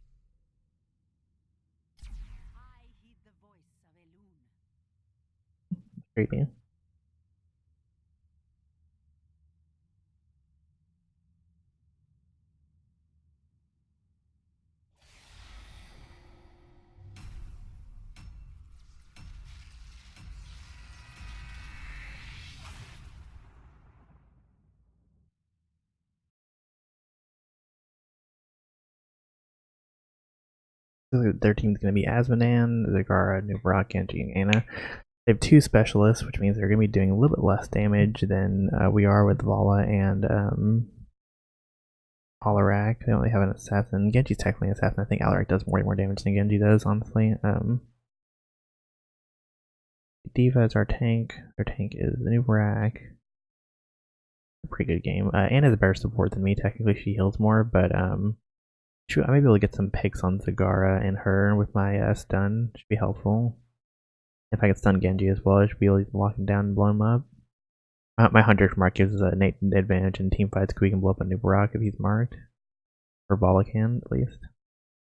Creepy. Their team's going to be Azmodan, Zagara, Nubarak, Genji, and Ana. They have two specialists, which means they're going to be doing a little bit less damage than we are with Vala and Alarak. They only have an assassin. Genji's technically an assassin. I think Alarak does way more damage than Genji does, honestly. Diva is our tank. Their tank is the Nubarak. Pretty good game. Ana's a better support than me. Technically, she heals more, but shoot, I may be able to get some picks on Zagara and her with my stun. Should be helpful. If I can stun Genji as well, I should be able to lock him down and blow him up. My Hunter mark gives us an advantage in team fights because we can blow up a Nubarak if he's marked. Or Vala can, at least. I'm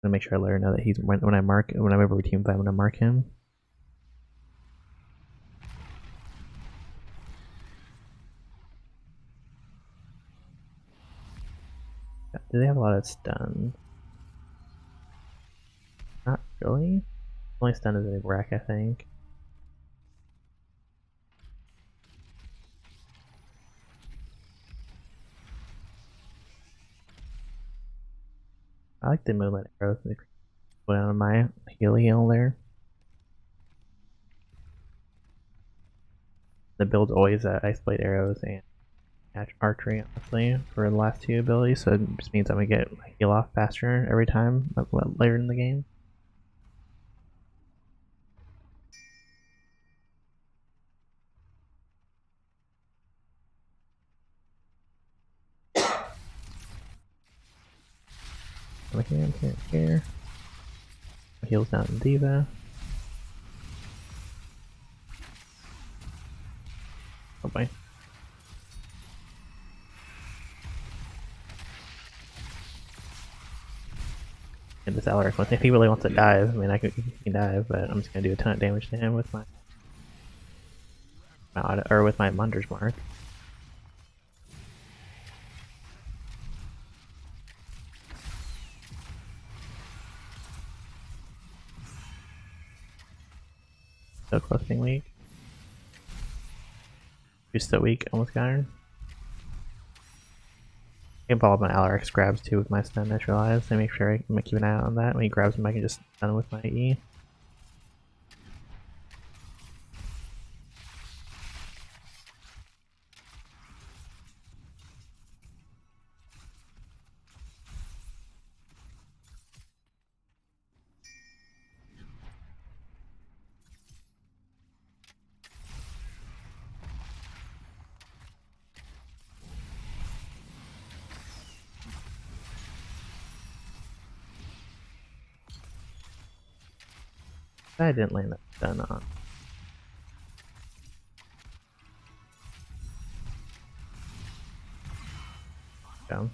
gonna make sure I let her know that he's when I'm over a team fight, when I mark him. Do they have a lot of stun? Not really. Only stun is a Nubarak, I think. I like the movement arrows and put on my heal there. The build's always Ice Blade arrows and archery, honestly, for the last two abilities, so it just means I'm gonna get heal off faster every time later in the game. I'm here. Heals down to Diva. Oh boy. get this Alaric with. If he really wants to dive, I mean, he can dive, but I'm just gonna do a ton of damage to him with my with my Munder's Mark. So close being weak. You're still weak, almost got her. I can follow up my Alaric's grabs too with my stun neutralized and make sure I keep an eye out on that. When he grabs him, I can just stun him with my E. I didn't land that stun on. Down.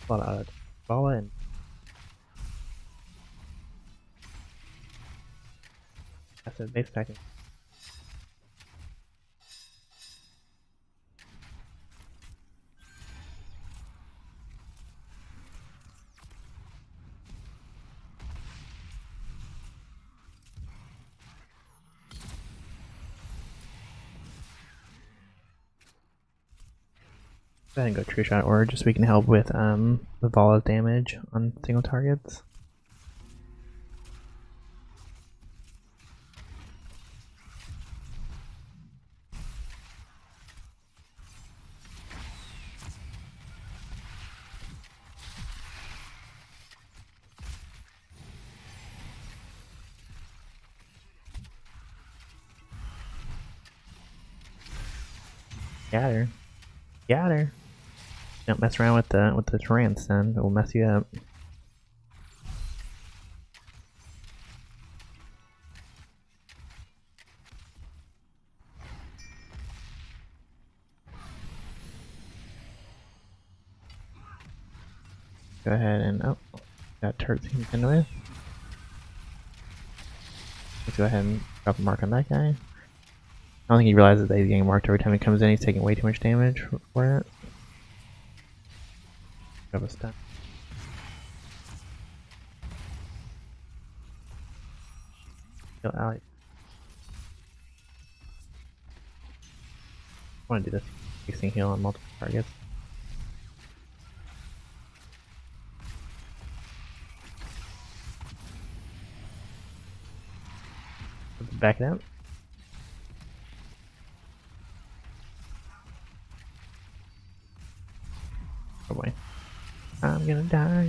A lot of ball and that's a base attacking. Go ahead and go True Shot or just so we can help with the Vala's damage on single targets. Got her. Got her. Don't mess around with the Tyrande stun, it will mess you up. Go ahead and got turrets he can contend with. Let's go ahead and drop a mark on that guy. I don't think he realizes that he's getting marked every time he comes in. He's taking way too much damage for it. Grab a stun. Kill ally. I want to do this fixing heal on multiple targets. Back it up. Oh boy. I'm gonna die.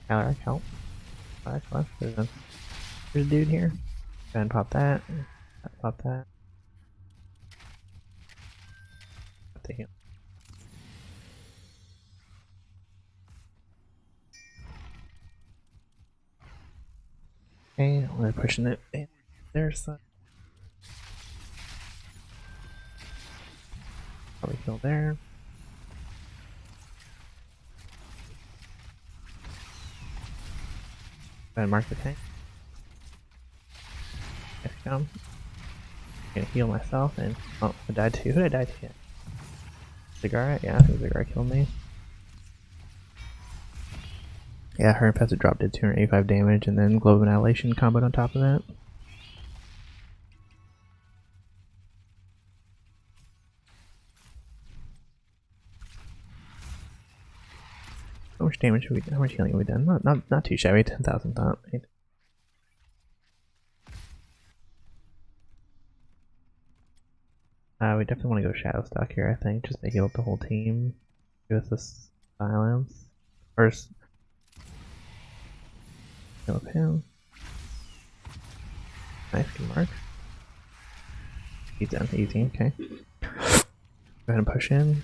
Alaric, help. Alright, left. There's a dude here. Go ahead and pop that. Pop that. Pop the heal. Okay, we're pushing it. There's some. Probably kill there. Go ahead and mark the tank. Let's go. I'm gonna heal myself and oh, I died too. Who did I die to? Zagara? Yeah, I think Zagara killed me. Yeah, her infested drop did 285 damage and then Globe of Annihilation comboed on top of that. How much damage have we done? How much healing have we done? Not too shabby, 10,000 thought. We definitely want to go Shadow Stock here, I think, just to heal up the whole team. Give us this silence. First, heal up him. Nice, good mark. He's done, easy, okay. Go ahead and push in.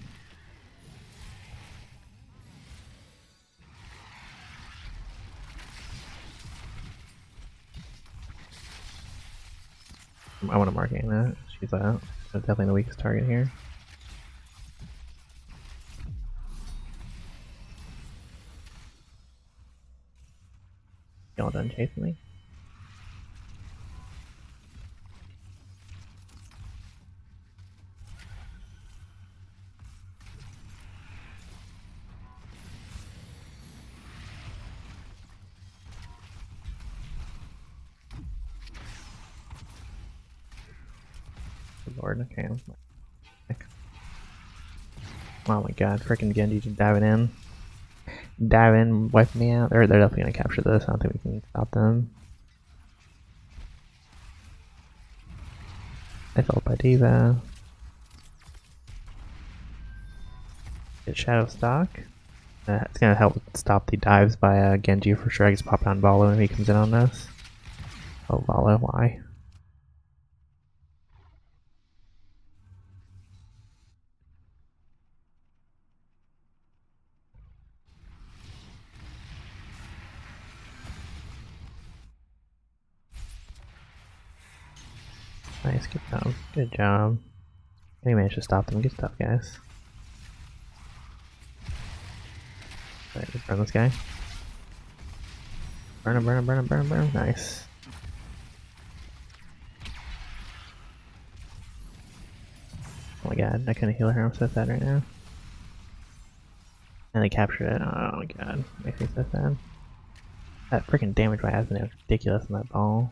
I want to mark Anna. She's definitely the weakest target here. Y'all done chasing me? Good lord, okay. Oh my god, freaking Genji just diving in. Dive in, wipe me out. They're definitely gonna capture this. I don't think we can stop them. I felt by Diva. Get Shadow Stock. It's gonna help stop the dives by Genji for sure. I just pop on Valo if he comes in on this. Oh, Valo, why? Nice, good job. Good job. We managed to stop them. Good stuff, guys. Alright, let's burn this guy. Burn him, burn him, burn him, burn him, burn him. Nice. Oh my god, I couldn't heal her. I'm so sad right now. And they captured it. Oh my god, makes me so sad. That freaking damage by Aspen is ridiculous in that ball.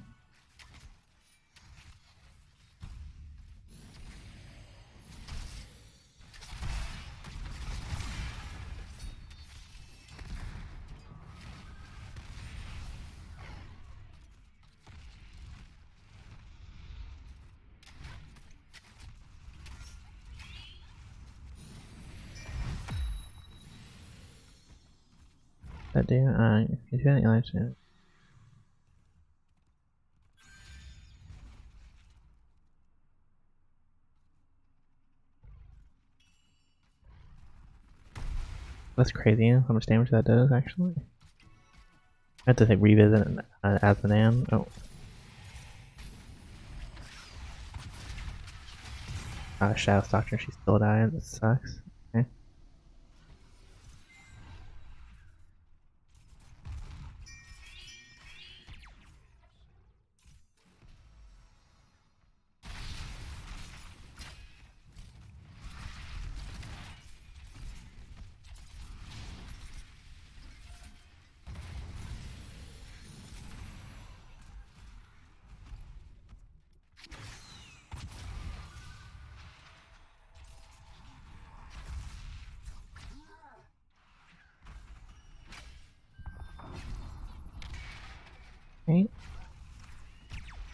But dude, if you haven't watched it. That's crazy how much damage that does, actually. I have to like, revisit Asmodan. Oh. Shadow's Doctor, she still died. That sucks. Okay. Right.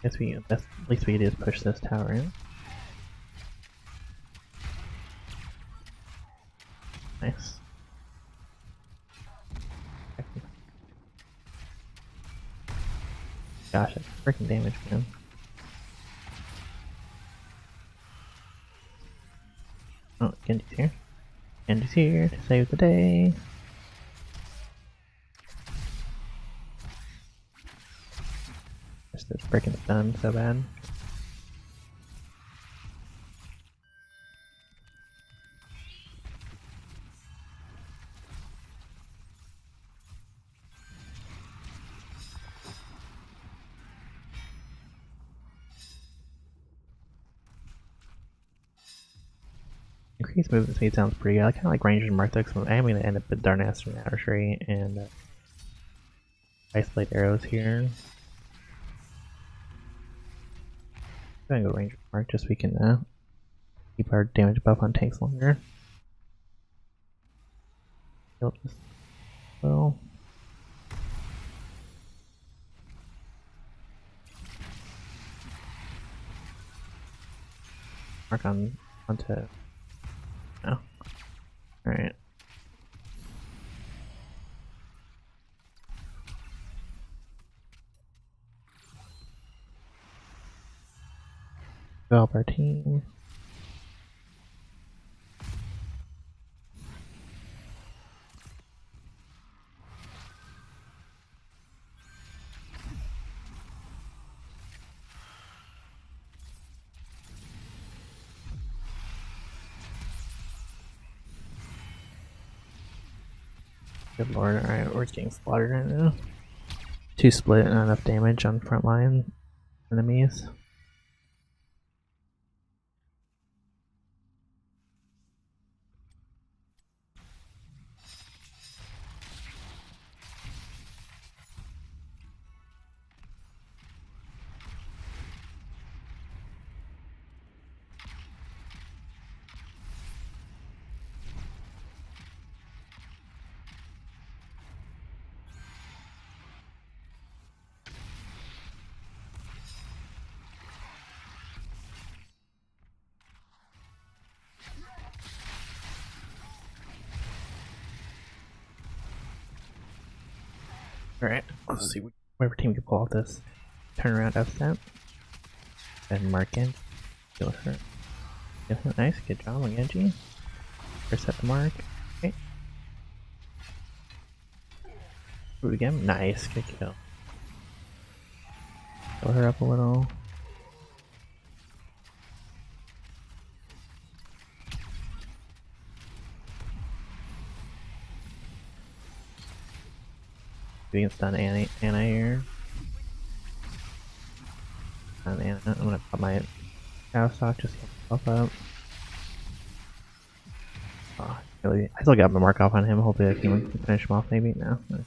Guess at least we can do is push this tower in. Nice. Gosh, that's freaking damage, man. Oh, Genji's here. Genji's here to save the day. Just this freaking stun so bad. Increased movement speed sounds pretty good. I kind of like Ranger and Marthix. I'm going to end up with Darkness and Archery and Ice Blade Arrows here. I'm going to go Ranger Mark just so we can keep our damage buff on tanks longer. Heal just well. Mark onto. No. Alright. Develop our team. Good lord, alright, we're getting slaughtered right now. 2 split, not enough damage on frontline enemies. Alright, let's see whatever team can pull off this turnaround F-stamp. And mark in. Kill her. Kill her. Nice, good job on Genji. Reset the mark. Okay. Do it again. Nice, good kill. Kill her up a little. We can stun Anna here. Stun Anna. I'm gonna pop my cow stock just to pop up. Oh, really? I still got my mark off on him. Hopefully I can finish him off maybe. No. Okay.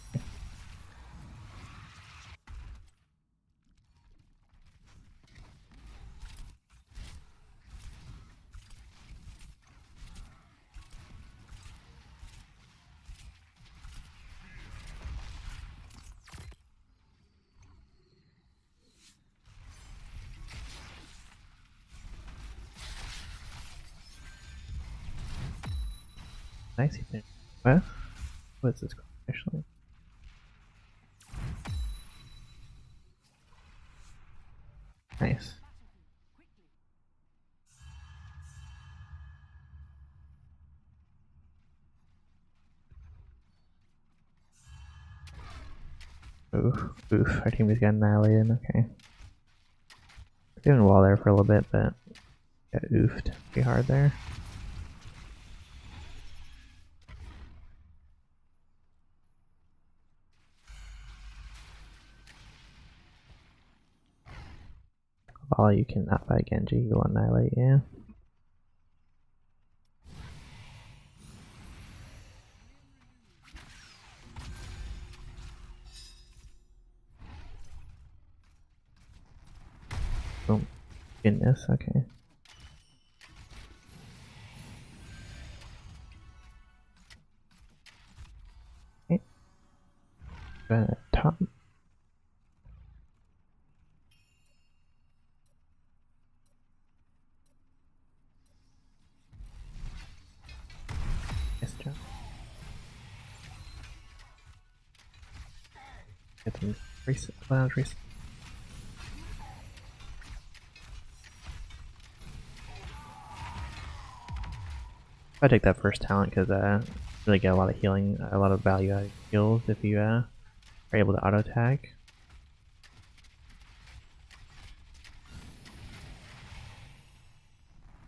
Nice, he finished. What? What's this called actually? Nice. Oof, oof, our team just got annihilated, okay. We're doing well there for a little bit, but got oofed pretty hard there. All you cannot fight Genji, he will annihilate you. Oh, goodness, okay. Okay. Top. Nice job. Get some reset, reset. I take that first talent because really get a lot of healing, a lot of value out of heals if you are able to auto tag.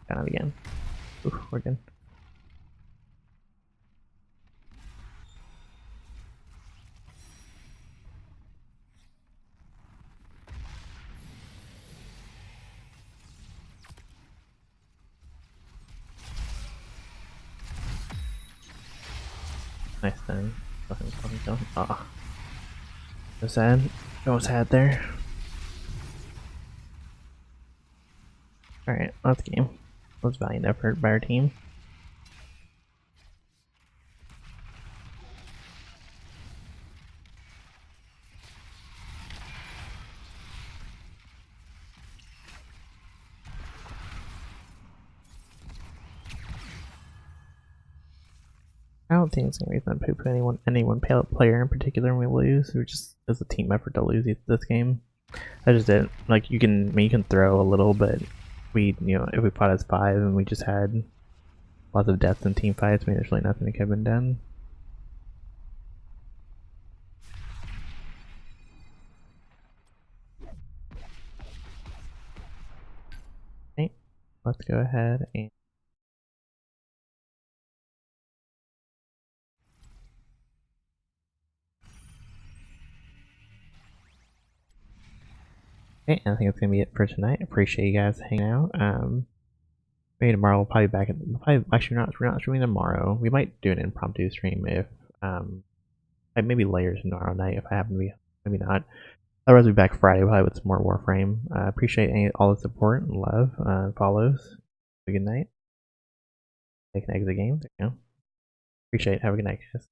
Down again. Oof, we're good. Nice then. Kill him. Ah. So sad. So sad there. Alright, last game. Was valiant effort by our team. I don't think it's gonna be fun poop anyone player in particular when we lose. We're just as a team effort to lose this game. I just didn't like you can throw a little, but we if we fought as 5 and we just had lots of deaths in team fights, I mean there's really nothing that could have been done. Okay, let's go ahead and Okay, and I think that's gonna be it for tonight. Appreciate you guys hanging out. Maybe tomorrow we'll probably be back. Actually, we're not streaming tomorrow. We might do an impromptu stream if like maybe layers tomorrow night if I happen to be. Maybe not. Otherwise, we'll be back Friday probably with some more Warframe. Appreciate all the support and love. Follows. Have a good night. Take an exit game. There you go. Appreciate it. Have a good night, guys.